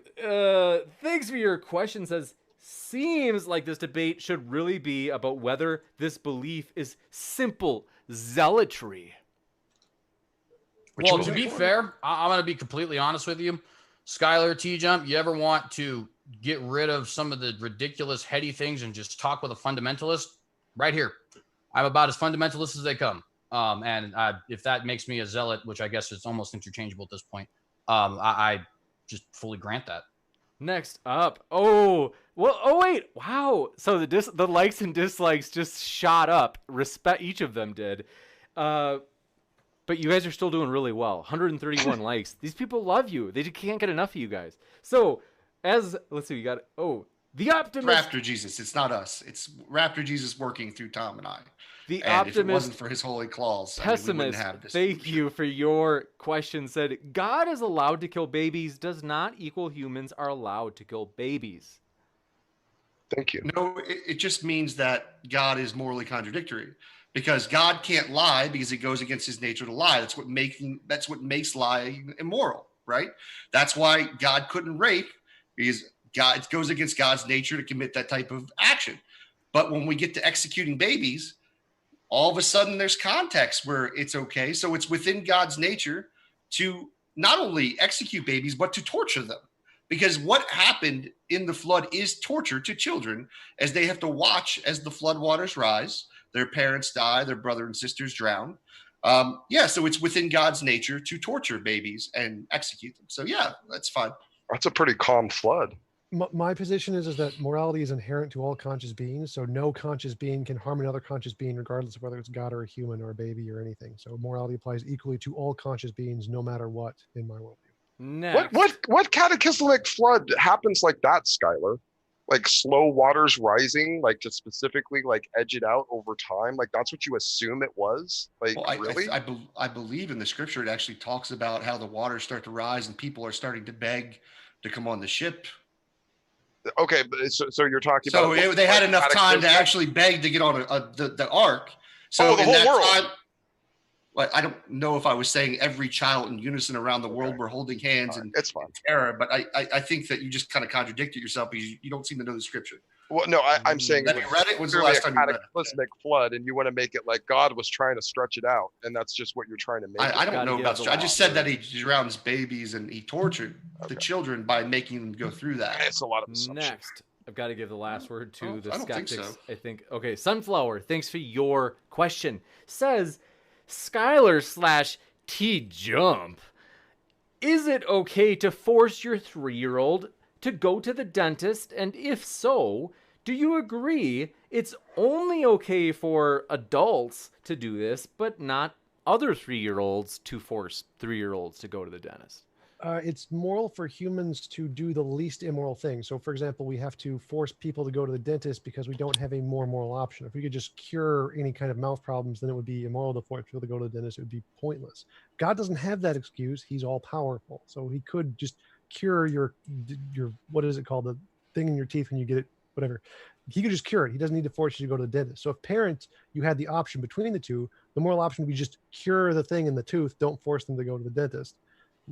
Thanks for your question. Says, seems like this debate should really be about whether this belief is simple zealotry. Well, to be fair, I'm going to be completely honest with you. Skylar, TJump, you ever want to get rid of some of the ridiculous, heady things and just talk with a fundamentalist? Right here. I'm about as fundamentalist as they come. And if that makes me a zealot, which I guess is almost interchangeable at this point, I just fully grant that. Next up, wait, wow. So the likes and dislikes just shot up. Each of them did. But you guys are still doing really well. 131 likes. These people love you. They just can't get enough of you guys. So let's see, we got the optimist. Raptor Jesus. It's not us. It's Raptor Jesus working through Tom and I. The And if it optimist wasn't for his holy claws, we pessimist, wouldn't have this. thank you for your question, said God is allowed to kill babies does not equal humans are allowed to kill babies. Thank you. No, it just means that God is morally contradictory because God can't lie because it goes against his nature to lie. That's what makes lying immoral, right? That's why God couldn't rape because it goes against God's nature to commit that type of action. But when we get to executing babies, all of a sudden there's context where it's okay. So it's within God's nature to not only execute babies, but to torture them. Because what happened in the flood is torture to children as they have to watch as the flood waters rise. their parents die, their brother and sisters drown. So it's within God's nature to torture babies and execute them. So yeah, that's fine. That's a pretty calm flood. My position is that morality is inherent to all conscious beings. So no conscious being can harm another conscious being, regardless of whether it's God or a human or a baby or anything. So morality applies equally to all conscious beings, no matter what, in my worldview. Next. What cataclysmic flood happens like that, Skylar? Like slow waters rising, like to specifically like edge it out over time? Like that's what you assume it was? Like, well, really? I believe in the scripture it actually talks about how the waters start to rise and people are starting to beg to come on the ship. Okay, but so you're talking about they had enough time to actually beg to get on the ark. So the whole world. Time, I don't know if I was saying every child in unison around the world were holding hands and it's fine. terror, but I think that you just kind of contradicted yourself because you don't seem to know the scripture. Well, no, I'm saying that you read it. When's the last time you read it? Cataclysmic flood, and you want to make it like God was trying to stretch it out, and that's just what you're trying to make. I don't know about. I just said that he drowns babies and he tortured the children by making them go through that. It's a lot of assumption. Next, I've got to give the last word to the I don't skeptics. think so. I think. Okay, Sunflower. Thanks for your question. Says Skylar / TJump. Is it okay to force your 3-year-old to go to the dentist? And if so, do you agree it's only okay for adults to do this, but not other 3-year-olds to force 3-year-olds to go to the dentist? It's moral for humans to do the least immoral thing. So, for example, we have to force people to go to the dentist because we don't have a more moral option. If we could just cure any kind of mouth problems, then it would be immoral to force people to go to the dentist. It would be pointless. God doesn't have that excuse. He's all powerful. So he could just cure your what is it called? The thing in your teeth when you get it, whatever. He could just cure it. He doesn't need to force you to go to the dentist. So if parents, you had the option between the two, the moral option would be just cure the thing in the tooth. Don't force them to go to the dentist.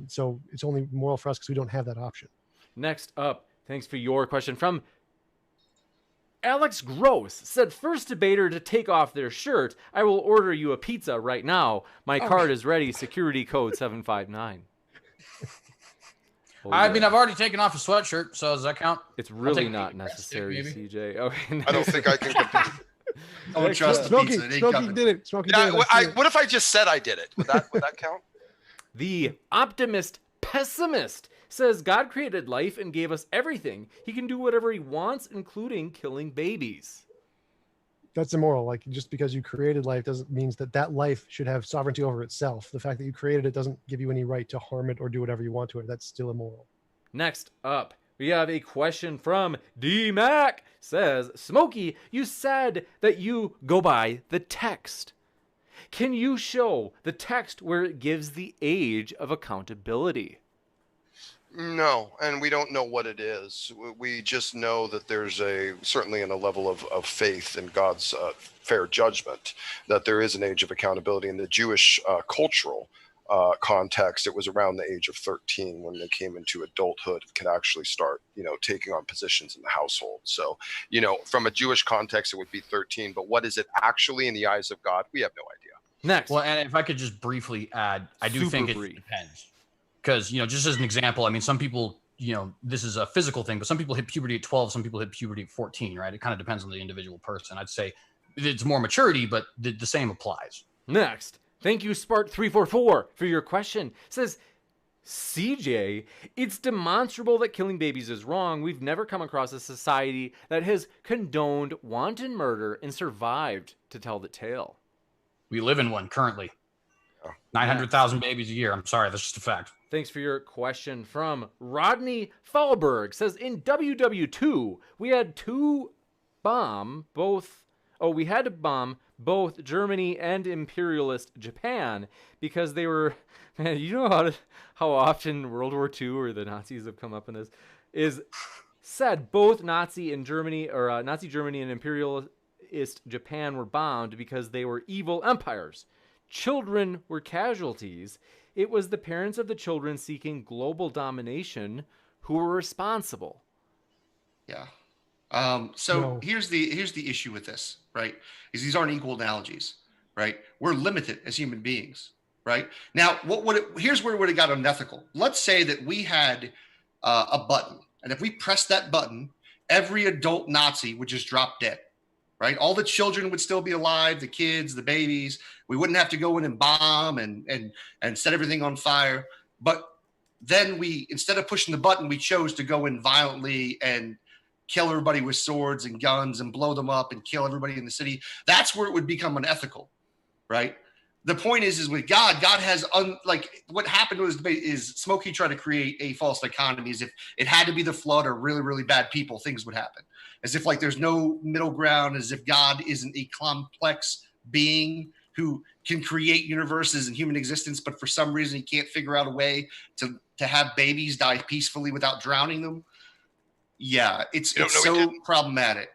So it's only moral for us because we don't have that option. Next up, thanks for your question from Alex Gross. Said, first debater to take off their shirt. I will order you a pizza right now. My card is ready. Security code 759. I mean, I've already taken off a sweatshirt, so does that count? It's really not necessary, CJ. Okay, I don't think I can compete. Don't trust the Smokey, pizza. Smokey did it. Smokey did it. What if I just said I did it? Would that count? The optimist pessimist says God created life and gave us everything. He can do whatever he wants, including killing babies. That's immoral. Like, just because you created life doesn't mean that life should have sovereignty over itself. The fact that you created it doesn't give you any right to harm it or do whatever you want to it. That's still immoral. Next up, we have a question from D-Mac. Says, Smokey, you said that you go by the text. Can you show the text where it gives the age of accountability? No, and we don't know what it is. We just know that there's certainly in a level of faith in God's fair judgment, that there is an age of accountability. In the Jewish cultural context, it was around the age of 13 when they came into adulthood, could actually start, taking on positions in the household. So, from a Jewish context, it would be 13. But what is it actually in the eyes of God? We have no idea. Next. Well, and if I could just briefly add, I do think it depends. Because, just as an example, I mean, some people, this is a physical thing, but some people hit puberty at 12, some people hit puberty at 14, right? It kind of depends on the individual person. I'd say it's more maturity, but the same applies. Next. Thank you, Spart344, for your question. It says, CJ, it's demonstrable that killing babies is wrong. We've never come across a society that has condoned wanton murder and survived to tell the tale. We live in one currently. 900,000 babies a year. I'm sorry, that's just a fact. Thanks for your question from Rodney Fallberg. Says, in WW2, we had to bomb both Germany and imperialist Japan because they were, man, you know how often World War II or the Nazis have come up in this, is said both Nazi Germany and imperialist Japan were bombed because they were evil empires. Children were casualties. It was the parents of the children seeking global domination who were responsible. Yeah. Here's the issue with this, right? Is these aren't equal analogies, right? We're limited as human beings, right? Now, here's where it would have got unethical. Let's say that we had a button, and if we pressed that button, every adult Nazi would just drop dead, right? All the children would still be alive, the kids, the babies. We wouldn't have to go in and bomb and set everything on fire. But then we, instead of pushing the button, we chose to go in violently and kill everybody with swords and guns and blow them up and kill everybody in the city. That's where it would become unethical, right? The point is with God has like what happened to his debate is Smokey tried to create a false dichotomy as if it had to be the flood or really, really bad people, things would happen. As if like there's no middle ground, as if God isn't a complex being who can create universes and human existence, but for some reason he can't figure out a way to have babies die peacefully without drowning them. Yeah, it's so problematic.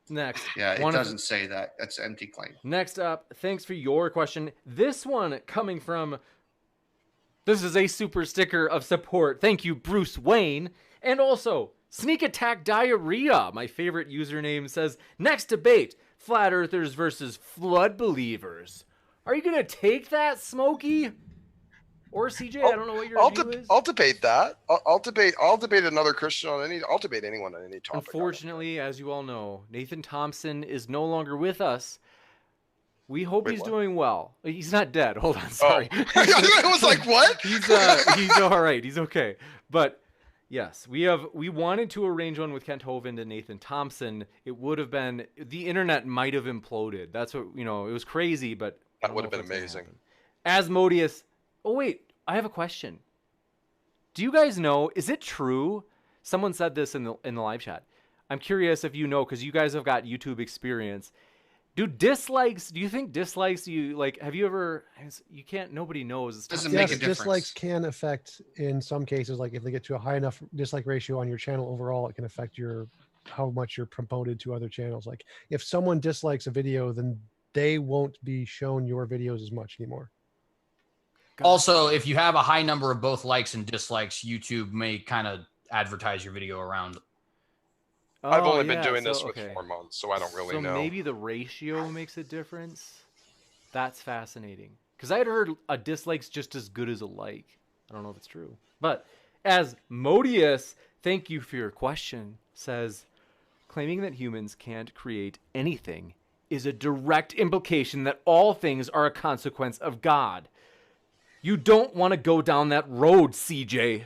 Next. Yeah, it doesn't say that. That's an empty claim. Next up, thanks for your question. This one coming from, this is a super sticker of support. Thank you, Bruce Wayne. And also, Sneak Attack Diarrhea, my favorite username, says, next debate, Flat Earthers versus Flood Believers. Are you going to take that, Smokey? Or CJ, I don't know what your view is. I'll debate that. I'll debate another Christian on any. I'll debate anyone on any topic. Unfortunately, as you all know, Nathan Thompson is no longer with us. We hope he's doing well. He's not dead. Hold on, sorry. Oh. I was like, what? He's all right. He's okay. But yes, we wanted to arrange one with Kent Hovind and Nathan Thompson. It would have been, the internet might have imploded. That's what, it was crazy, but that would have been amazing. Asmodeus. Oh, wait, I have a question. Do you guys know, is it true? Someone said this in the live chat. I'm curious if you know, because you guys have got YouTube experience. Do you think dislikes, have you ever, nobody knows. Doesn't make a difference. Dislikes can affect, in some cases, like if they get to a high enough dislike ratio on your channel overall, it can affect how much you're promoted to other channels. Like if someone dislikes a video, then they won't be shown your videos as much anymore. Also, if you have a high number of both likes and dislikes, YouTube may kind of advertise your video around. I've only been doing this for 4 months, so I don't really know. So maybe the ratio makes a difference? That's fascinating. Because I had heard a dislike's just as good as a like. I don't know if it's true. But as Modius, thank you for your question, says, claiming that humans can't create anything is a direct implication that all things are a consequence of God. You don't want to go down that road, CJ.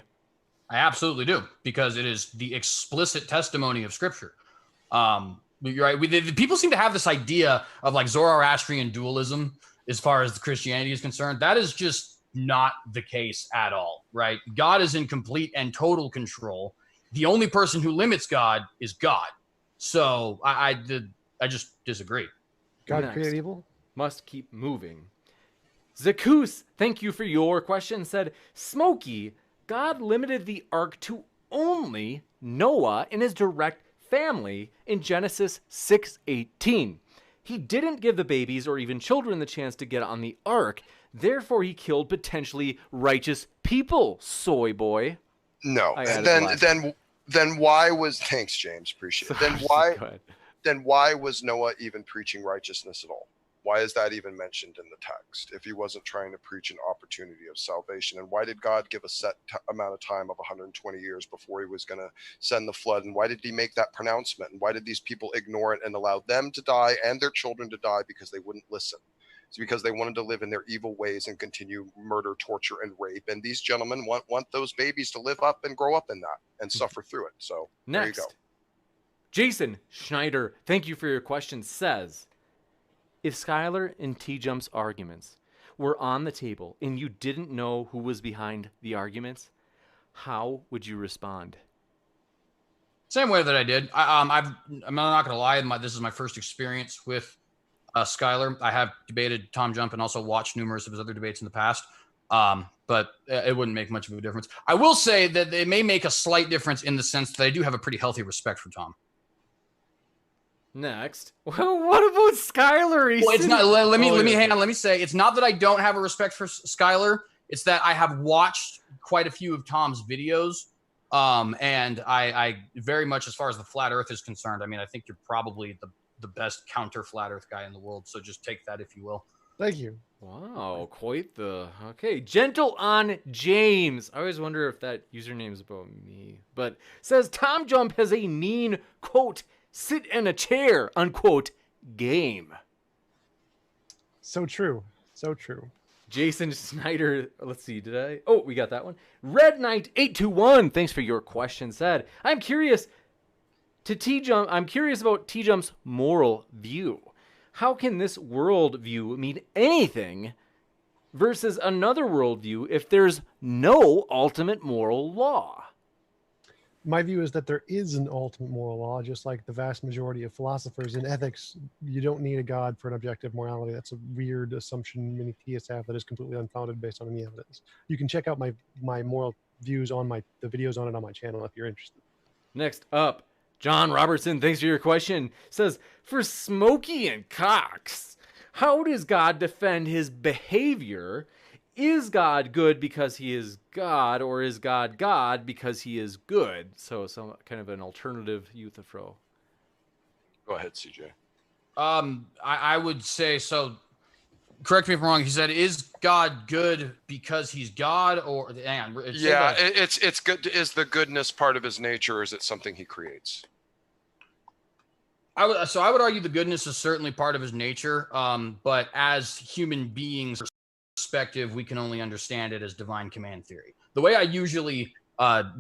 I absolutely do, because it is the explicit testimony of Scripture. You're right. People seem to have this idea of like Zoroastrian dualism as far as Christianity is concerned. That is just not the case at all, right? God is in complete and total control. The only person who limits God is God. So I just disagree. God created evil? Must keep moving. Zakus, thank you for your question, said, Smokey, God limited the ark to only Noah and his direct family in Genesis 6:18. He didn't give the babies or even children the chance to get on the ark. Therefore, he killed potentially righteous people, soy boy. No. Then why was, thanks, James, appreciate it. Then why was Noah even preaching righteousness at all? Why is that even mentioned in the text if he wasn't trying to preach an opportunity of salvation? And why did God give a set amount of time of 120 years before he was going to send the flood? And why did he make that pronouncement? And why did these people ignore it and allow them to die and their children to die because they wouldn't listen? It's because they wanted to live in their evil ways and continue murder, torture, and rape. And these gentlemen want those babies to live up and grow up in that and suffer through it. So there you go. Jason Schneider, thank you for your question, says, if Skylar and TJump's arguments were on the table and you didn't know who was behind the arguments, how would you respond? Same way that I did. I'm not going to lie. This is my first experience with Skylar. I have debated TJump and also watched numerous of his other debates in the past, but it wouldn't make much of a difference. I will say that it may make a slight difference in the sense that I do have a pretty healthy respect for Tom. Next. Well, what about Skylar? Well, it's not. Let me hang on. Let me say it's not that I don't have a respect for Skylar. It's that I have watched quite a few of Tom's videos, and I very much, as far as the flat Earth is concerned, I mean, I think you're probably the best counter flat Earth guy in the world. So just take that if you will. Thank you. Wow, quite the gentle on James. I always wonder if that username is about me, but says TJump has a mean quote. Sit in a chair, unquote, game. So true. So true. Jason Snyder, let's see, we got that one. Red Knight 821, thanks for your question, said, I'm curious about TJump's moral view. How can this worldview mean anything versus another worldview if there's no ultimate moral law? My view is that there is an ultimate moral law, just like the vast majority of philosophers. In ethics, you don't need a god for an objective morality. That's a weird assumption many theists have that is completely unfounded based on any evidence. You can check out my moral views on the videos on it on my channel if you're interested. Next up, John Robertson, thanks for your question, says, for Smokey and Cox, how does God defend his behavior? Is God good because he is God, or is God God because he is good? So some kind of an alternative Euthyphro. Go ahead, CJ. I would say so. Correct me if I'm wrong. He said, "Is God good because he's God?" Or it's good. Is the goodness part of his nature, or is it something he creates? I would argue the goodness is certainly part of his nature. But as human beings, perspective, we can only understand it as divine command theory. The way I usually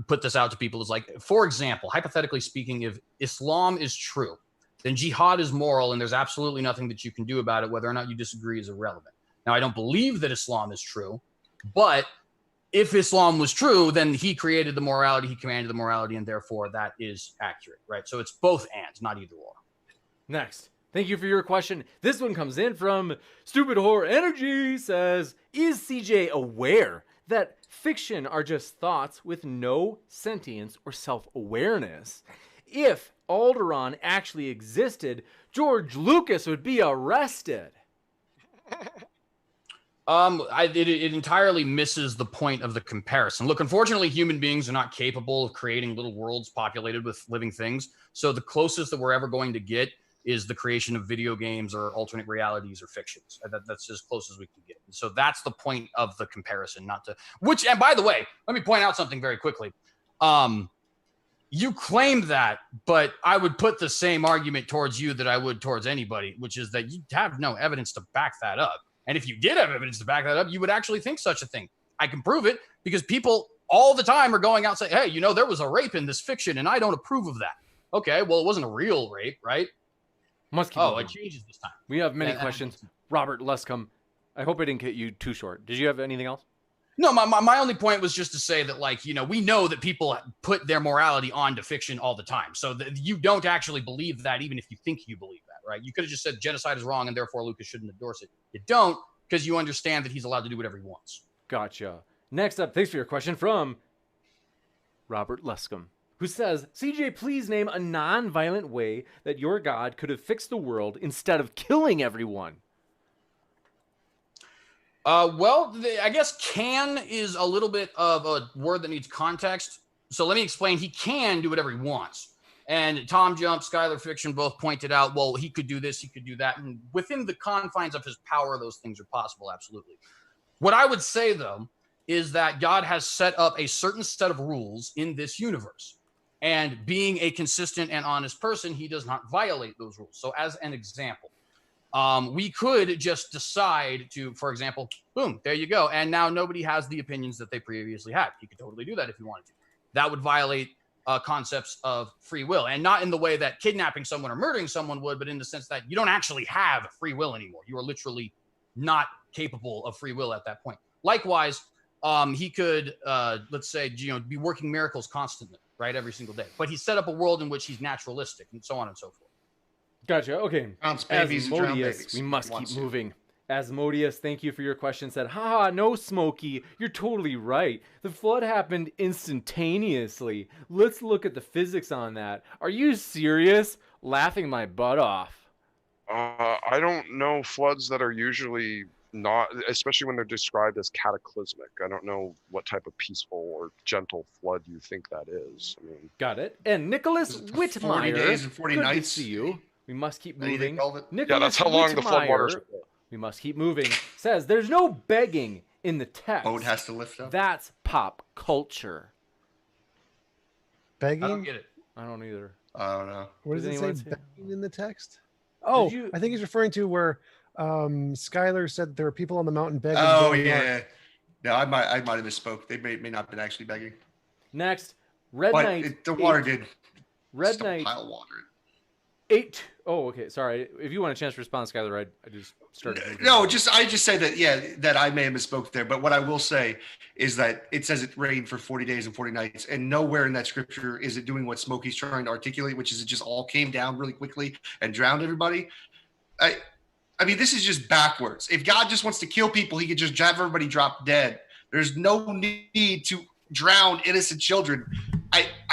put this out to people is like, for example, hypothetically speaking, if Islam is true, then jihad is moral and there's absolutely nothing that you can do about it. Whether or not you disagree is irrelevant. Now, I don't believe that Islam is true, but if Islam was true, then he created the morality, he commanded the morality, and therefore that is accurate, right? So it's both and, not either or. Next. Thank you for your question. This one comes in from Stupid Horror Energy, says, is CJ aware that fiction are just thoughts with no sentience or self-awareness? If Alderaan actually existed, George Lucas would be arrested. It entirely misses the point of the comparison. Look, unfortunately, human beings are not capable of creating little worlds populated with living things. So the closest that we're ever going to get is the creation of video games or alternate realities or fictions. That's as close as we can get. So that's the point of the comparison, and by the way, let me point out something very quickly. You claimed that, but I would put the same argument towards you that I would towards anybody, which is that you have no evidence to back that up. And if you did have evidence to back that up, you would actually think such a thing. I can prove it because people all the time are going out and say, hey, there was a rape in this fiction and I don't approve of that. Okay, well, it wasn't a real rape, right? It changes this time. We have many questions. Robert Luscombe, I hope I didn't get you too short. Did you have anything else? No, my only point was just to say that, we know that people put their morality onto fiction all the time. So you don't actually believe that, even if you think you believe that, right? You could have just said genocide is wrong and therefore Lucas shouldn't endorse it. You don't, because you understand that he's allowed to do whatever he wants. Gotcha. Next up, thanks for your question from Robert Luscombe, who says, CJ, please name a non-violent way that your God could have fixed the world instead of killing everyone. I guess can is a little bit of a word that needs context. So let me explain. He can do whatever he wants. And TJump, Skylar Fiction both pointed out, well, he could do this, he could do that. And within the confines of his power, those things are possible, absolutely. What I would say, though, is that God has set up a certain set of rules in this universe. And being a consistent and honest person, he does not violate those rules. So as an example, we could just decide to, for example, boom, there you go. And now nobody has the opinions that they previously had. He could totally do that if he wanted to. That would violate concepts of free will, and not in the way that kidnapping someone or murdering someone would, but in the sense that you don't actually have free will anymore. You are literally not capable of free will at that point. Likewise, he could, let's say, be working miracles constantly, right, every single day. But he set up a world in which he's naturalistic and so on and so forth. Gotcha. Okay. Asmodeus, we must keep moving. Asmodeus, thank you for your question. Said, haha, no, Smokey, you're totally right. The flood happened instantaneously. Let's look at the physics on that. Are you serious? Laughing my butt off. I don't know floods that are usually not, especially when they're described as cataclysmic. I don't know what type of peaceful or gentle flood you think that is. I mean, got it. And Nicholas Whitmire, 40 days and 40 good nights. to see you. We must keep moving. Yeah, that's how long the floodwaters. We must keep moving. Says there's no begging in the text. Boat has to lift up. That's pop culture. Begging? I don't get it. I don't either. I don't know. What does it say? anyone say? Begging in the text? Oh, you- I think he's referring to where Skylar said that there were people on the mountain begging. to Oh go in the ark. yeah. No, I might have misspoke. They may not have been actually begging. Next, Red But Knight. the water 8. did. Red Just a Knight pile of water. 8. Oh, okay. Sorry. If you want a chance to respond, Skylar, I just started. No, I just say that that I may have misspoke there. But what I will say is that it says it rained for 40 days and 40 nights, and nowhere in that scripture is it doing what Smokey's trying to articulate, which is it just all came down really quickly and drowned everybody. I mean, this is just backwards. If God just wants to kill people, he could just have everybody drop dead. There's no need to drown innocent children.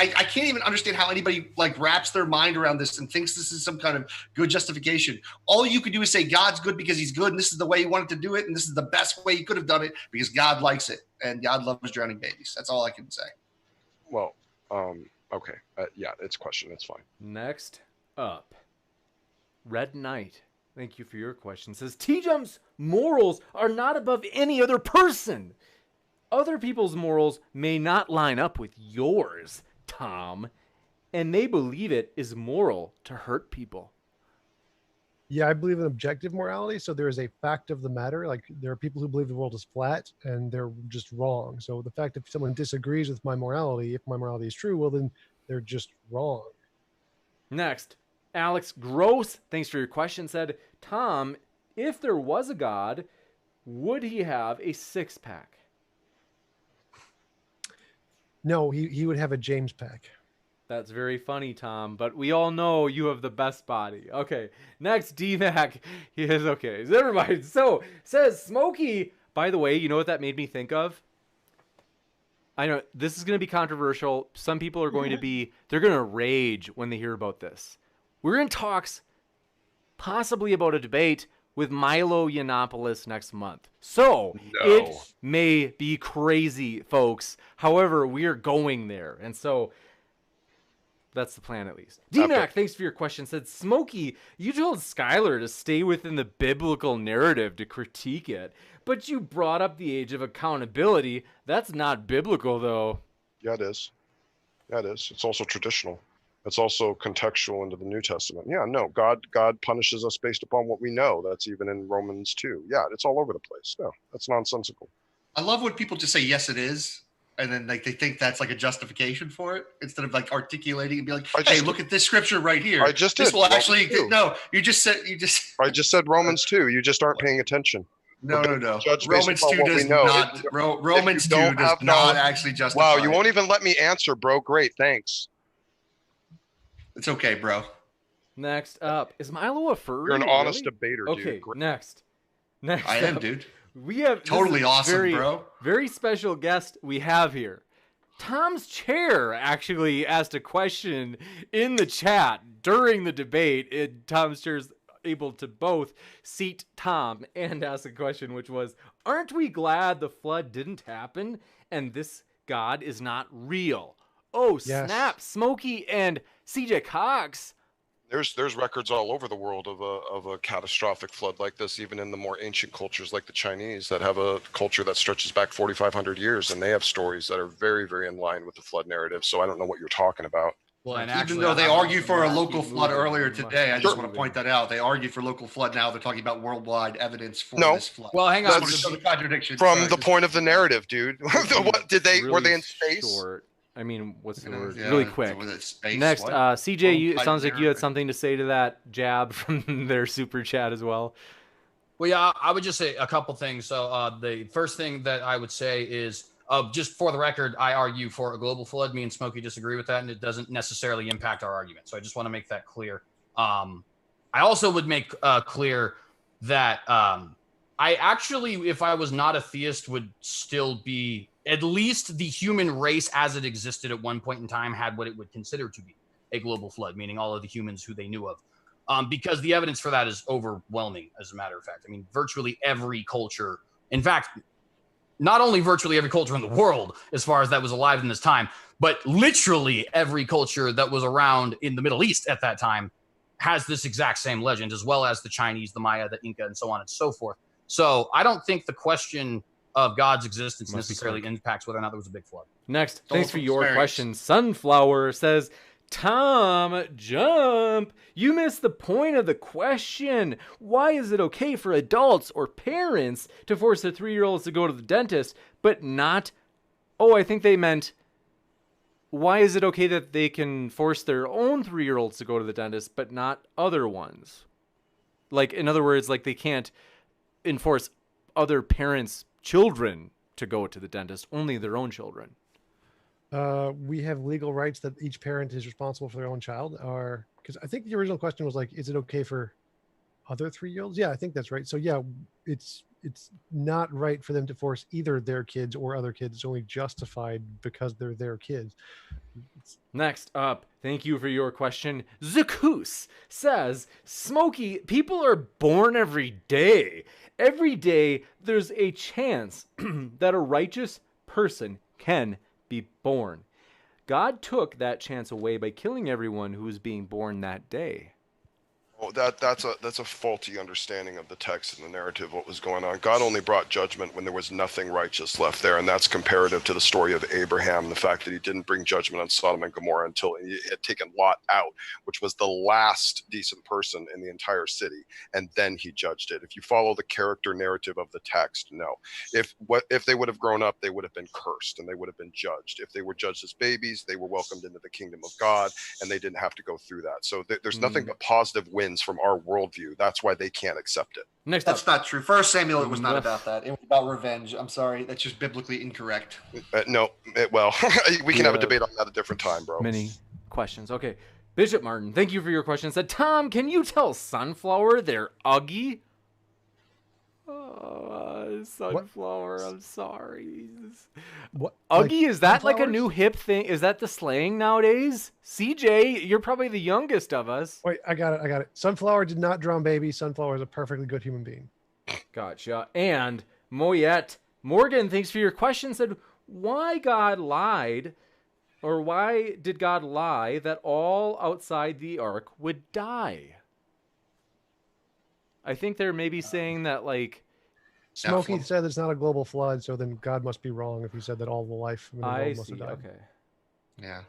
I can't even understand how anybody like wraps their mind around this and thinks this is some kind of good justification. All you could do is say God's good because he's good, and this is the way he wanted to do it, and this is the best way he could have done it because God likes it, and God loves drowning babies. That's all I can say. Well, okay. Yeah, it's a question. It's fine. Next up, Red Knight. Thank you for your question. Says TJump's morals are not above any other person. Other people's morals may not line up with yours, Tom, and they believe it is moral to hurt people. Yeah, I believe in objective morality. So there is a fact of the matter. Like there are people who believe the world is flat and they're just wrong. So the fact if someone disagrees with my morality, if my morality is true, well, then they're just wrong. Next, Alex Gross, thanks for your question, said, Tom, if there was a God, would he have a six-pack? No, he would have a James pack. That's very funny, Tom, but we all know you have the best body. Okay, next, D-Mac. He is okay. Never mind. So, says Smokey, by the way, you know what that made me think of? I know this is going to be controversial. Some people are going to they're going to rage when they hear about this. We're in talks possibly about a debate with Milo Yiannopoulos next month. So it may be crazy, folks. However, we are going there. And so that's the plan, at least. D-Mac, thanks for your question. Said, Smokey, you told Skylar to stay within the biblical narrative to critique it, but you brought up the age of accountability. That's not biblical, though. Yeah, it is. Yeah, it is. It's also traditional. It's also contextual into the New Testament. Yeah, no, God punishes us based upon what we know. That's even in Romans 2. Yeah, it's all over the place. No, that's nonsensical. I love when people just say, yes, it is. And then like they think that's like a justification for it instead of like articulating and be like, hey, look at this scripture right here. I just did. This will actually, no, you just said. I just said Romans 2. You just aren't paying attention. No. Romans 2 does not. Romans 2 does not actually justify. Wow, you won't even let me answer, bro. Great, thanks. It's okay, bro. Next up, is Milo a furry? You're an honest debater, dude. Okay, next I am, dude. We have totally awesome, bro. Very special guest we have here. Tom's chair actually asked a question in the chat during the debate. Tom's chair is able to both seat Tom and ask a question, which was, aren't we glad the flood didn't happen and this God is not real? Oh, yes. Snap, Smokey and CJ Cox. There's records all over the world of a catastrophic flood like this, even in the more ancient cultures like the Chinese that have a culture that stretches back 4,500 years, and they have stories that are very, very in line with the flood narrative. So I don't know what you're talking about. Well, and even though they argue for a local flood earlier today, I just want to point that out. They argue for local flood now. They're talking about worldwide evidence for this flood. Well, hang on. That's the contradiction. From the point of the narrative, dude. What did they? Were they in space? Short. I mean, what's the word? Really quick. Space, next, CJ, it sounds like you had something to say to that jab from their super chat as well. Well, yeah, I would just say a couple things. So the first thing that I would say is, just for the record, I argue for a global flood. Me and Smokey disagree with that, and it doesn't necessarily impact our argument. So I just want to make that clear. I also would make clear that I actually, if I was not a theist, would still be at least the human race as it existed at one point in time had what it would consider to be a global flood, meaning all of the humans who they knew of. Because the evidence for that is overwhelming, as a matter of fact. I mean, virtually every culture, in fact, not only virtually every culture in the world, as far as that was alive in this time, but literally every culture that was around in the Middle East at that time has this exact same legend, as well as the Chinese, the Maya, the Inca, and so on and so forth. So I don't think the question of God's existence necessarily impacts whether or not there was a big flood. Next, thanks for your question. Sunflower says, Tom, jump! You missed the point of the question. Why is it okay for adults or parents to force their 3-year-olds to go to the dentist, but not... Oh, I think they meant... Why is it okay that they can force their own 3-year-olds to go to the dentist, but not other ones? Like, in other words, like they can't enforce other parents' children to go to the dentist, only their own children. We have legal rights that each parent is responsible for their own child, or because I think the original question was like, is it okay for other 3-year-olds? Yeah, I think that's right. So yeah, it's not right for them to force either their kids or other kids. It's only justified because they're their kids. Next up, thank you for your question. Zakus says, Smokey, people are born every day. Every day, there's a chance that a righteous person can be born. God took that chance away by killing everyone who was being born that day. Oh, that's a faulty understanding of the text and the narrative, what was going on. God only brought judgment when there was nothing righteous left there, and that's comparative to the story of Abraham, the fact that he didn't bring judgment on Sodom and Gomorrah until he had taken Lot out, which was the last decent person in the entire city, and then he judged it. If you follow the character narrative of the text, no. If they would have grown up, they would have been cursed and they would have been judged. If they were judged as babies, they were welcomed into the kingdom of God, and they didn't have to go through that. So there's nothing but positive wins from our worldview. That's why they can't accept it. Next That's up. not true. First Samuel, it was not about that. It was about revenge. I'm sorry. That's just biblically incorrect. No, we can have a debate on that a different time, bro. Many questions. Okay. Bishop Martin, thank you for your question. Said, Tom, can you tell Sunflower they're uggy? Sunflower, I'm sorry. What? Uggy, Like is that like a sunflowers? new hip thing? Is that the slang nowadays? CJ, you're probably the youngest of us. Wait, I got it. Sunflower did not drown baby. Sunflower is a perfectly good human being. Gotcha. And Moyette Morgan, thanks for your question, said, why God lied, or why did God lie that all outside the ark would die? I think they're maybe saying that, like... Smokey said it's not a global flood, so then God must be wrong if he said that all the life in the world I must see, have died. okay. Yeah.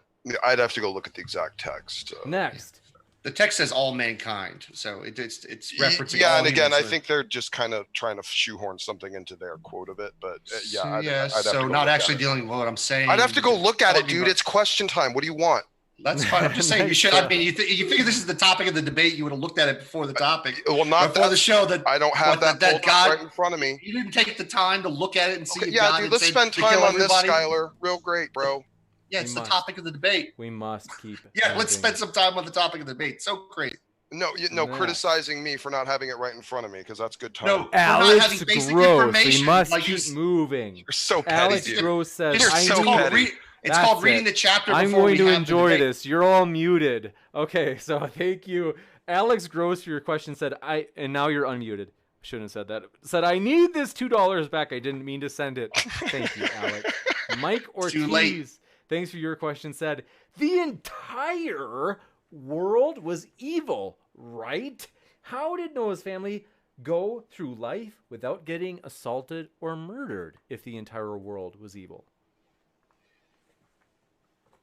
I'd have to go look at the exact text. Next. The text says all mankind, so it's referencing. Yeah, all and again, I humans. think they're just kind of trying to shoehorn something into their quote of it. But I'd have to so go not look actually at it. dealing with what I'm saying. I'd have to go look at it, Talking dude. about- It's question time. What do you want? That's fine. I'm just saying you should. I mean, you figure this is the topic of the debate. You would have looked at it before the topic. Well, not before that, the show. That I don't have that pulled up God right in front of me. You didn't take the time to look at it and see. Okay, if yeah, God dude, had let's said spend to time kill on this, everybody. Skylar. Real great, bro. Yeah, it's We the must. topic of the debate. We must keep Yeah, let's moving. spend some time on the topic of the debate. So great. No, Next. criticizing me for not having it right in front of me because that's good time. No, Alex having basic Gross, we information, must like keep you- moving. You're so petty, Alex dude. Gross says, You're I so need- called petty. It's That's called reading it. the chapter. I'm before going we to have the enjoy debate. this. You're all muted. Okay, so thank you. Alex Gross for your question said, and now you're unmuted. Shouldn't have said that. Said, I need this $2 back. I didn't mean to send it. Thank you, Alex. Mike Too late. Ortiz, thanks for your question, said, the entire world was evil, right? How did Noah's family go through life without getting assaulted or murdered if the entire world was evil?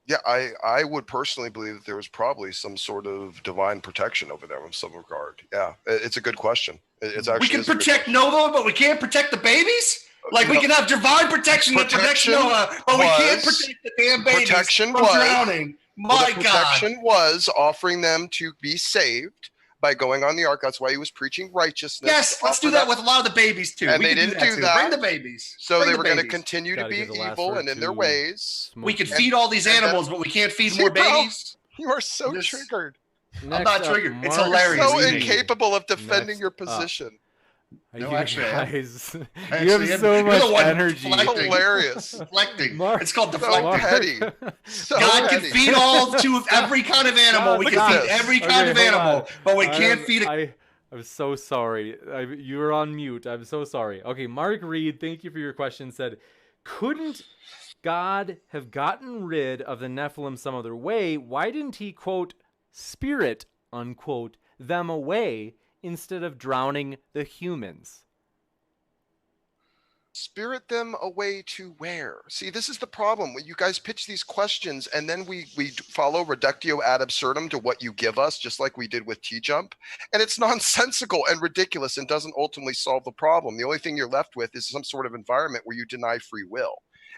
Yeah, I would personally believe that there was probably some sort of divine protection over there in some regard. Yeah, it's a good question. It's actually We can is a good protect question. Noah, but we can't protect the babies. Like we No. can have divine protection that protects Protection Noah, but we can't was- protect the damn babies protection from was- drowning. Well, My the God. protection was offering them to be saved by going on the ark. That's why he was preaching righteousness. Yes, to let's offer do that with a lot of the babies too. And We they can didn't do too. that. Bring the babies. So Bring they the were going to babies. continue to Gotta be give the last evil word and in their to ways. We can Smokey. feed all these and then- animals, but we can't feed See, more bro, babies. You are so Just- triggered. I'm Next not up, triggered. It's Mark hilarious. So Reed. incapable of defending Next your up. position. No, You actually, I am. guys, you Actually, have so you're much the one energy. deflecting. Hilarious. Deflecting. Mark- It's called So deflecting. petty. So God can petty. feed all to every kind of animal. We Look can at feed this. every kind of Okay, hold animal, on. but we can't feed a I'm so sorry. You were on mute. I'm so sorry. Okay, Mark Reed, thank you for your question. Said, couldn't God have gotten rid of the Nephilim some other way? Why didn't he, quote, spirit, unquote, them away instead of drowning the humans? Spirit them away to where? See, this is the problem. When you guys pitch these questions and then we follow reductio ad absurdum to what you give us, just like we did with TJump. And it's nonsensical and ridiculous and doesn't ultimately solve the problem. The only thing you're left with is some sort of environment where you deny free will.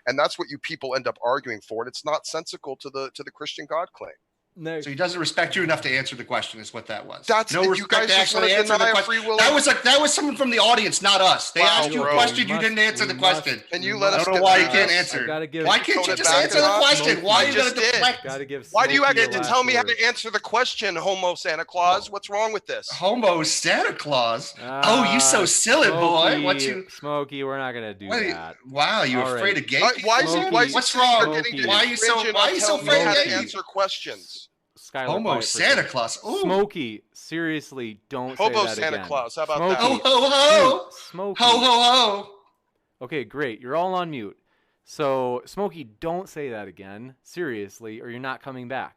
And that's what you people end up arguing for. And it's not sensical to the Christian God claim. No. So he doesn't respect you enough to answer the question, is what that was. That's no you respect guys to just want actually to answer the deny question. free will. That was someone from the audience, not us. They asked you a bro. question, you didn't answer the question. And you let us I don't know get why you through can't this. answer. Why can't you just answer the back question? enough? Why I you just gotta did. deflect? Gotta give Why do you Smokey have a to last tell me how word. to answer the question, Homo Santa Claus? What's wrong with this? Homo Santa Claus? Oh, you so silly, boy. What you? Smokey, we're not gonna do that. Wow, you All afraid right. of gay people? Why is Smokey, What's wrong? Smokey. Why are you so afraid how of to gay answer questions? Skylar, Homo quiet for a Santa second. Claus. Ooh. Smokey, seriously, don't Hobo say that Santa again. Claus. How about Smokey, that? Ho ho ho! Dude, Smokey. Ho ho ho! Okay, great. You're all on mute. So, Smokey, don't say that again. Seriously, or you're not coming back.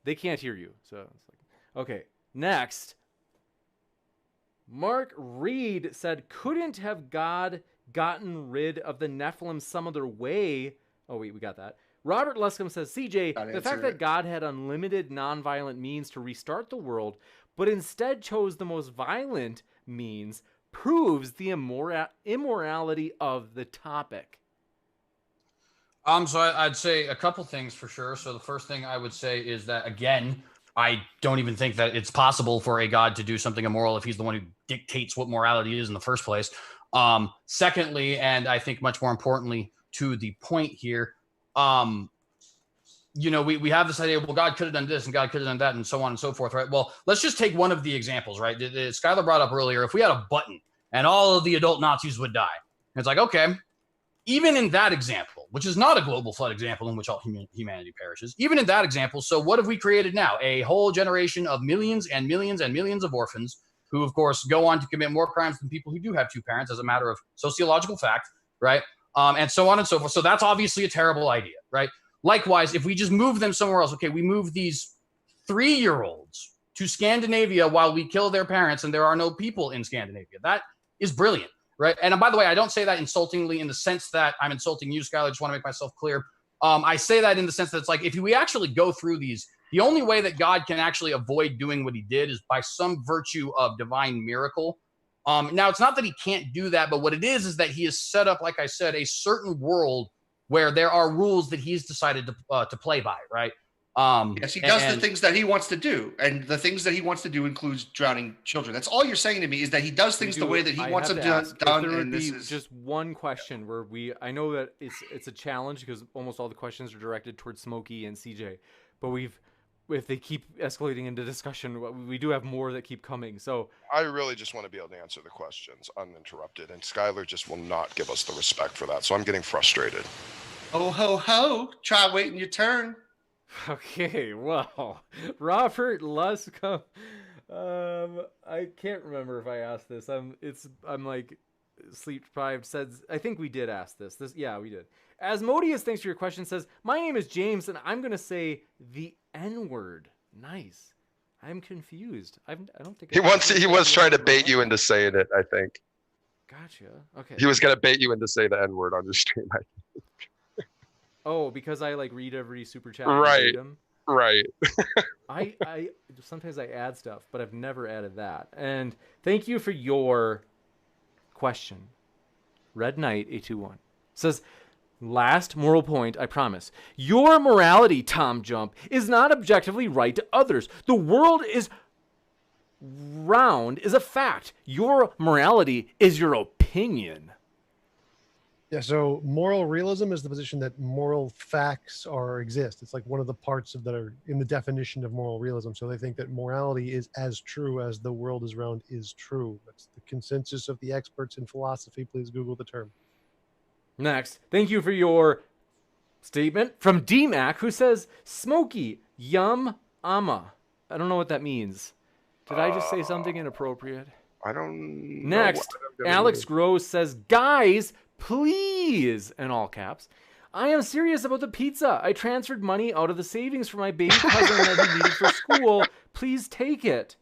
They can't hear you. So, it's like, okay. Next, Mark Reed said, couldn't have God gotten rid of the Nephilim some other way? Oh, wait, we got that. Robert Luscombe says, CJ, the fact that God had unlimited nonviolent means to restart the world, but instead chose the most violent means, proves the immorality of the topic. So I'd say a couple things for sure. So the first thing I would say is that, again, I don't even think that it's possible for a God to do something immoral if he's the one who dictates what morality is in the first place. Secondly, and I think much more importantly to the point here, we have this idea, well, God could have done this and God could have done that and so on and so forth, right? Well, let's just take one of the examples, right? Skylar brought up earlier, if we had a button and all of the adult Nazis would die, it's like, okay, even in that example, which is not a global flood example in which all humanity perishes, even in that example, so what have we created now? A whole generation of millions and millions and millions of orphans who, of course, go on to commit more crimes than people who do have two parents as a matter of sociological fact, right? And so on and so forth. So that's obviously a terrible idea, right? Likewise, if we just move them somewhere else, okay, we move these 3-year-olds to Scandinavia while we kill their parents and there are no people in Scandinavia. That is brilliant, right? And by the way, I don't say that insultingly in the sense that I'm insulting you, Skylar. I just want to make myself clear. I say that in the sense that it's like, if we actually go through these, the only way that God can actually avoid doing what he did is by some virtue of divine miracle. Now, it's not that he can't do that, but what it is that he has set up, like I said, a certain world where there are rules that he's decided to play by, right? Yes, he does the things that he wants to do, and the things that he wants to do includes drowning children. That's all you're saying to me, is that he does things the way that he wants them done. There would be just one question where I know that it's a challenge because almost all the questions are directed towards Smokey and CJ, but if they keep escalating into discussion, we do have more that keep coming. So I really just want to be able to answer the questions uninterrupted, and Skylar just will not give us the respect for that. So I'm getting frustrated. Ho ho ho! Try waiting your turn. Okay, well, Robert Luscombe. I can't remember if I asked this. I'm like sleep deprived. Says I think we did ask this. Yeah, we did. Asmodeus, thanks for your question. Says my name is James and I'm gonna say the N-word. Nice. I'm confused. I don't think he was trying to bait you into saying it. I think. Gotcha. Okay. He was gonna bait you into say the N-word on your stream. Oh, because I like read every super chat. Right. Right. I sometimes I add stuff, but I've never added that. And thank you for your question. Red Knight 821 says, last moral point, I promise. Your morality, TJump, is not objectively right to others. The world is round is a fact. Your morality is your opinion. Yeah, so moral realism is the position that moral facts exist. It's like one of the parts that are in the definition of moral realism. So they think that morality is as true as the world is round is true. That's the consensus of the experts in philosophy. Please Google the term. Next, thank you for your statement from DMAC, who says, Smokey, yum, ama. I don't know what that means. Did I just say something inappropriate? I don't know. Next, Alex Gross says, guys, please, in all caps, I am serious about the pizza. I transferred money out of the savings for my baby cousin that he needed for school. Please take it.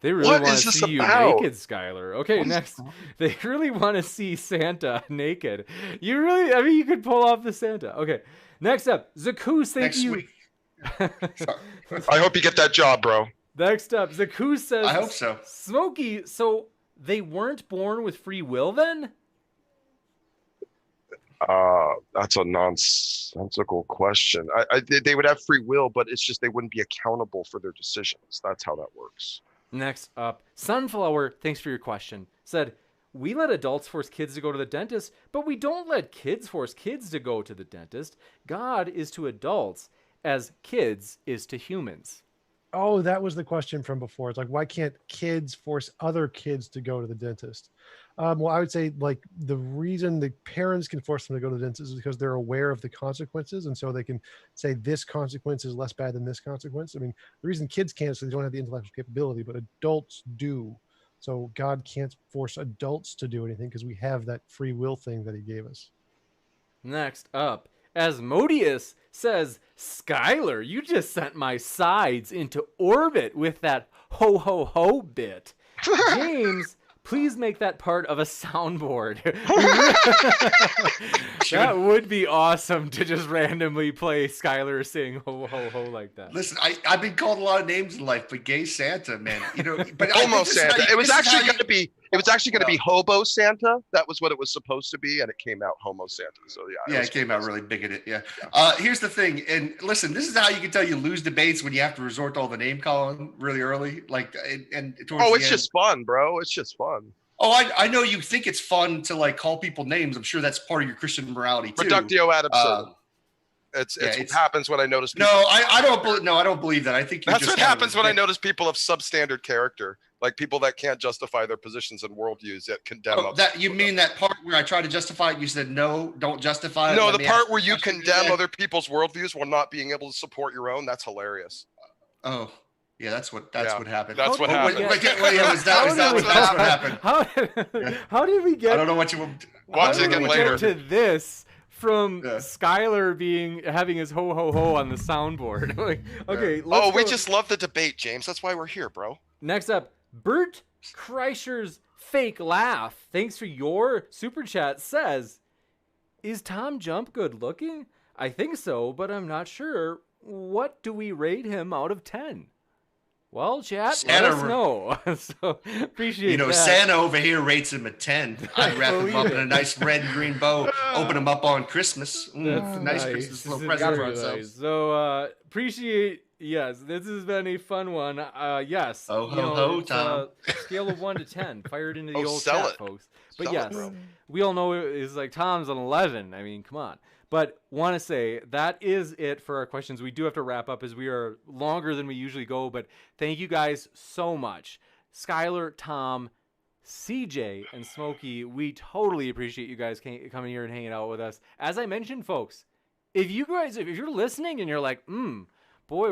They really What want is to this see you about? naked, Skylar. Okay, What is- next. They really want to see Santa naked. You really, I mean, you could pull off the Santa. Okay, next up, Zakus, thank Next you. week. Sorry. I hope you get that job, bro. Next up, Zakus says, I hope so. Smokey, so they weren't born with free will then? That's a nonsensical question. They would have free will, but it's just they wouldn't be accountable for their decisions. That's how that works. Next up, Sunflower, thanks for your question, said, we let adults force kids to go to the dentist, but we don't let kids force kids to go to the dentist. God is to adults as kids is to humans. Oh, that was the question from before. It's like, why can't kids force other kids to go to the dentist? Well, I would say like the reason the parents can force them to go to the dentist is because they're aware of the consequences. And so they can say this consequence is less bad than this consequence. I mean, the reason kids can't is they don't have the intellectual capability, but adults do. So God can't force adults to do anything because we have that free will thing that he gave us. Next up, Asmodeus says, Skylar, you just sent my sides into orbit with that ho ho ho bit. James, please make that part of a soundboard. That would be awesome to just randomly play Skylar sing ho ho ho like that. Listen, I've been called a lot of names in life, but gay Santa, man, you know. But Homo Santa. It was actually going to be. It was actually going to be Hobo Santa. That was what it was supposed to be, and it came out Homo Santa. So yeah. Yeah, it came out really bigoted. Yeah. Here's the thing, and listen, this is how you can tell you lose debates when you have to resort to all the name calling really early, like and towards Oh, the it's end. just fun, bro. It's just fun. Oh, I know you think it's fun to like call people names. I'm sure that's part of your Christian morality too. Reductio ad absurdum. It's yeah, what it's- happens when I notice. No, I don't believe. No, I don't believe that. I think you That's just what kind of happens when I admit- notice people of substandard character, like people that can't justify their positions and worldviews yet condemn Oh, others. that you mean that part where I tried to justify it? You said no, don't justify it. No, Let the me part ask where the you question condemn again. other people's worldviews while not being able to support your own. That's hilarious. Oh, yeah, that's what Yeah, what happened. that's what Oh, happened. Was that what happened? How did we get? I don't know what you were. Watch how it did again we later. get to this from Yeah. Skylar having his ho ho ho on the soundboard. Like, okay, let's Oh, we go. just love the debate, James. That's why we're here, bro. Next up, Bert Kreischer's fake laugh. Thanks for your super chat. Says, is Tom Jump good looking? I think so, but I'm not sure. What do we rate him out of 10? Well, chat, let Santa- us know. So appreciate You know, that. Santa over here rates him a 10. I'd wrap him believe up it. in a nice red and green bow, open him up on Christmas. That's Nice Christmas little present for Very ourselves. nice. So appreciate. Yes, this has been a fun one. Yes. Ho, you ho, know, ho, it's, Tom. Scale of 1 to 10, fired into the Oh, old sell chat, it. folks. But Sell it, yes, bro. we all know it's like Tom's an 11. I mean, come on. But want to say that is it for our questions. We do have to wrap up as we are longer than we usually go. But thank you guys so much, Skylar, Tom, CJ, and Smokey. We totally appreciate you guys coming here and hanging out with us. As I mentioned, folks, if you're listening and you're like, boy,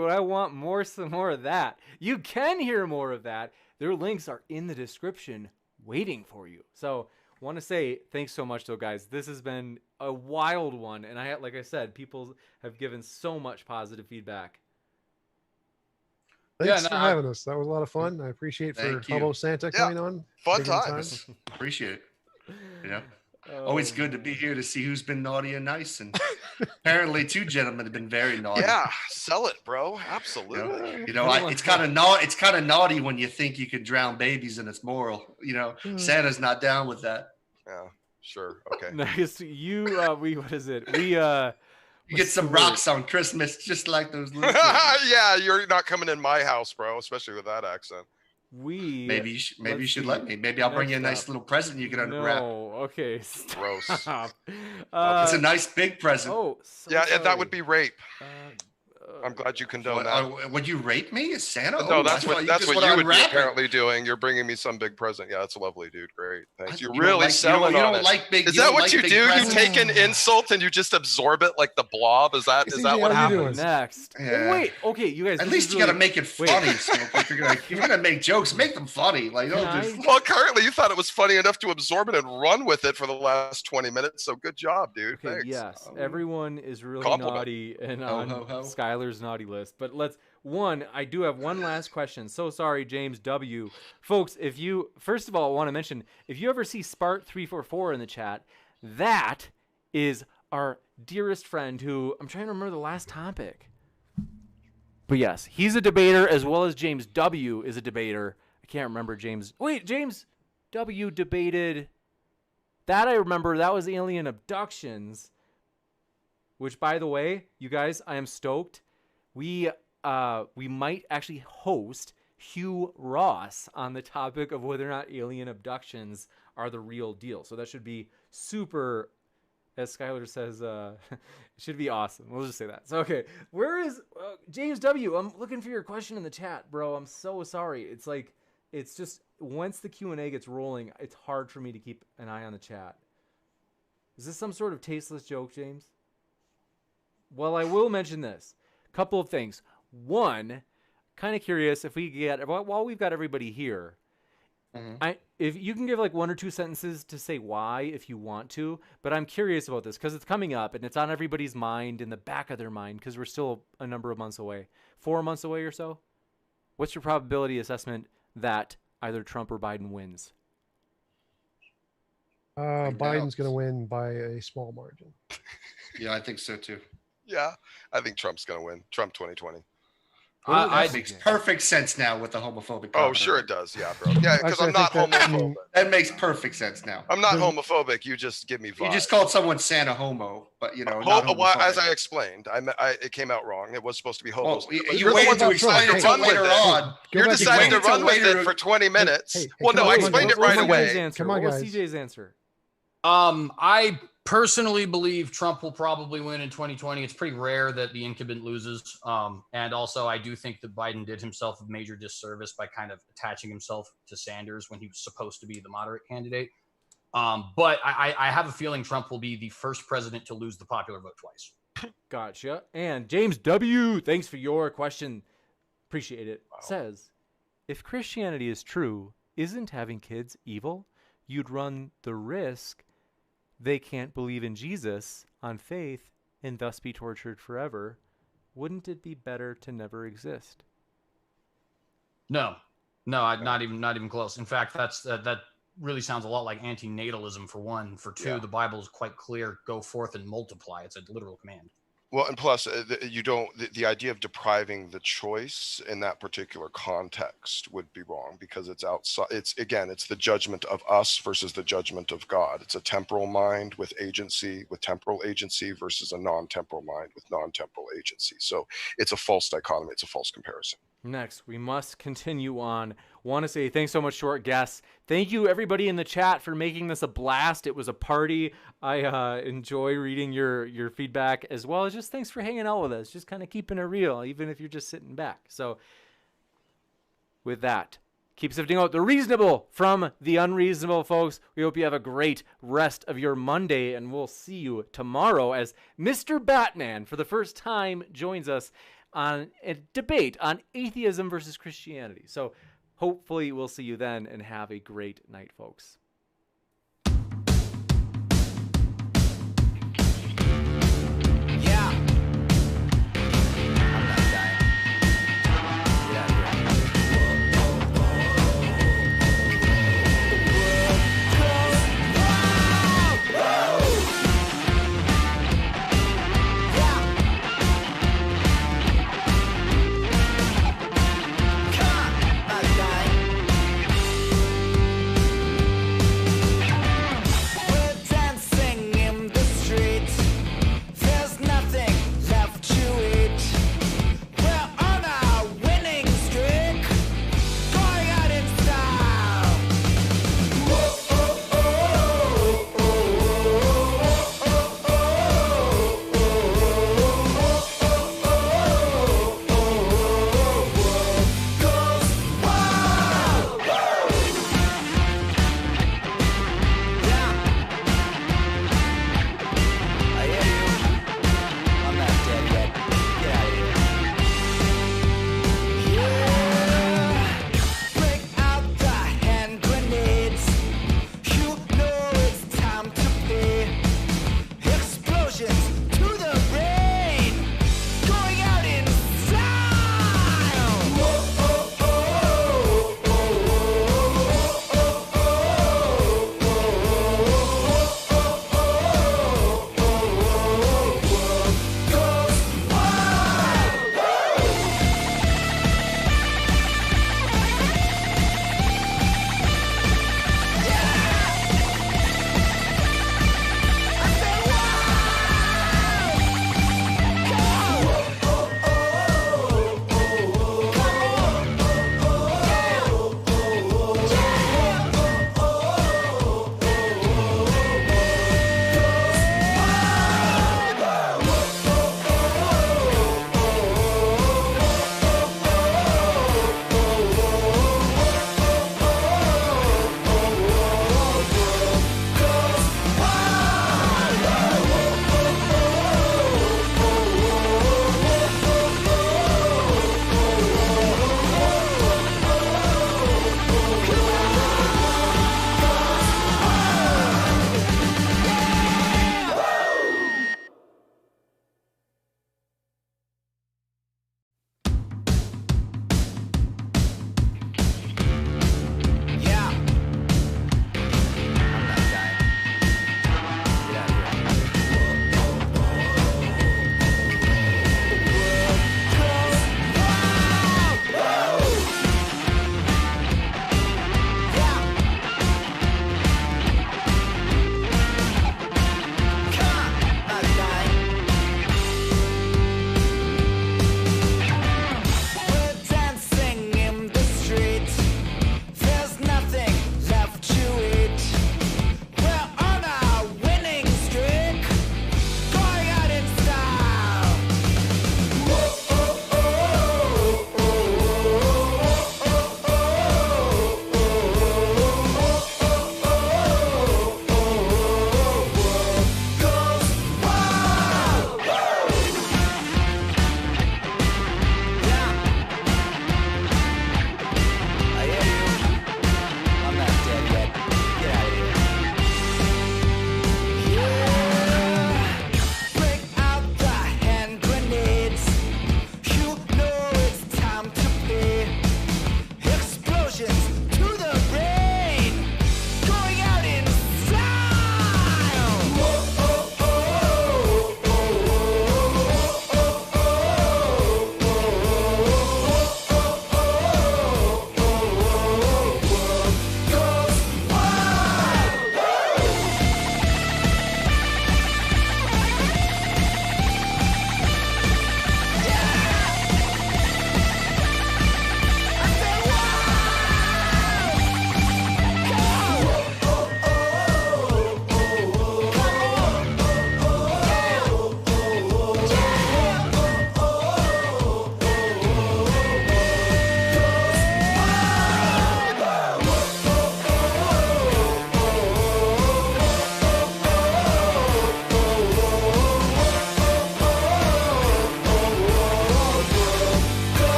would I want some more of that. You can hear more of that. Their links are in the description waiting for you. So want to say thanks so much though, guys. This has been a wild one. And like I said, people have given so much positive feedback. Thanks for having us. That was a lot of fun. I appreciate for Thank you. Hobo Santa Yeah, coming on. Fun taking the time. times. Appreciate it. You know, Oh, always good to be here to see who's been naughty and nice. And apparently, two gentlemen have been very naughty. Yeah, sell it, bro. You Absolutely. know, it's kind of naughty when you think you can drown babies and it's moral. You know, Santa's not down with that. Yeah, sure. Okay. Next, what is it? You get some rocks on Christmas, just like those little kids. Yeah, you're not coming in my house, bro, especially with that accent. Maybe you let's should see. let me. Maybe I'll bring you a Next nice up. little present you can unwrap. No, okay. Gross. Stop. It's a nice big present. Oh, so Yeah, and that sorry. would be rape. Uh, I'm glad you condone What, that. would you rape me as Santa? No, Oh, that's I what thought that's just what wanna you would be unwrap it. apparently doing. You're bringing me some big present. Yeah, that's lovely, dude. Great, thanks. You're You don't really like- selling you on don't it. like big. Is you that don't what like you big do? You presents? take an insult and you just absorb it like the blob? Is that CJ, what how you happens? doing? Next. Yeah. Oh, wait. Okay, you guys. At this least is you got to really- make it Wait. funny. Smoke. If you're gonna make jokes, make them funny. Like don't Can just. I- Well, currently you thought it was funny enough to absorb it and run with it for the last 20 minutes. So good job, dude. Okay, Thanks. yes. Everyone is really Compliment. naughty and Ho, on ho, ho. Skylar's Skylar's naughty list. But I do have one last question. So sorry, James W. Folks, first of all, I want to mention, if you ever see Spart344 in the chat, that is our dearest friend who, I'm trying to remember the last topic. But yes, he's a debater, as well as James W. is a debater. I can't remember James W. debated. That I remember. That was alien abductions. Which, by the way, you guys, I am stoked. We might actually host Hugh Ross on the topic of whether or not alien abductions are the real deal. So that should be super, as Skylar says, it should be awesome. We'll just say that. So, okay, where is James W.? I'm looking for your question in the chat, bro. I'm so sorry. It's just, once the Q&A gets rolling, it's hard for me to keep an eye on the chat. Is this some sort of tasteless joke, James? Well, I will mention this. Couple of things. One, kind of curious if while we've got everybody here, if you can give like one or two sentences to say why if you want to, but I'm curious about this because it's coming up and it's on everybody's mind, in the back of their mind, because we're still a number of months away. 4 months away or so? What's your probability assessment that either Trump or Biden wins? Biden's going to win by a small margin. Yeah, I think so too. Yeah, I think Trump's going to win. Trump 2020. That makes perfect sense now with the homophobic. Oh, sure it does. Yeah, bro. Yeah, because I'm not homophobic. That makes perfect sense now. I'm not homophobic. You just give me vibes. You just called someone Santa homo, but not well, as I explained, it came out wrong. It was supposed to be homo. You waited to explain it until later on. You're deciding to run with it for 20 minutes. Well, no, I explained it right away. Come on, guys. What's CJ's answer? I personally believe Trump will probably win in 2020. It's pretty rare that the incumbent loses. And also, I do think that Biden did himself a major disservice by kind of attaching himself to Sanders when he was supposed to be the moderate candidate. But I have a feeling Trump will be the first president to lose the popular vote twice. Gotcha. And James W., thanks for your question. Appreciate it. Wow. Says, if Christianity is true, isn't having kids evil? You'd run the risk they can't believe in Jesus on faith and thus be tortured forever. Wouldn't it be better to never exist? No, not even close. In fact, that really sounds a lot like antinatalism for one. For two, The Bible is quite clear: go forth and multiply. It's a literal command. Well, and plus, the idea of depriving the choice in that particular context would be wrong, because it's outside. It's the judgment of us versus the judgment of God. It's a temporal mind with temporal agency versus a non-temporal mind with non-temporal agency. So it's a false dichotomy. It's a false comparison. Next, we must continue on. Want to say thanks so much to our guests. Thank you, everybody in the chat, for making this a blast. It was a party. I enjoy reading your feedback, as well as just thanks for hanging out with us, just kind of keeping it real, even if you're just sitting back. So with that, keep sifting out the reasonable from the unreasonable, folks. We hope you have a great rest of your Monday, and we'll see you tomorrow as Mr. Batman, for the first time, joins us on a debate on atheism versus Christianity. So hopefully we'll see you then, and have a great night, folks.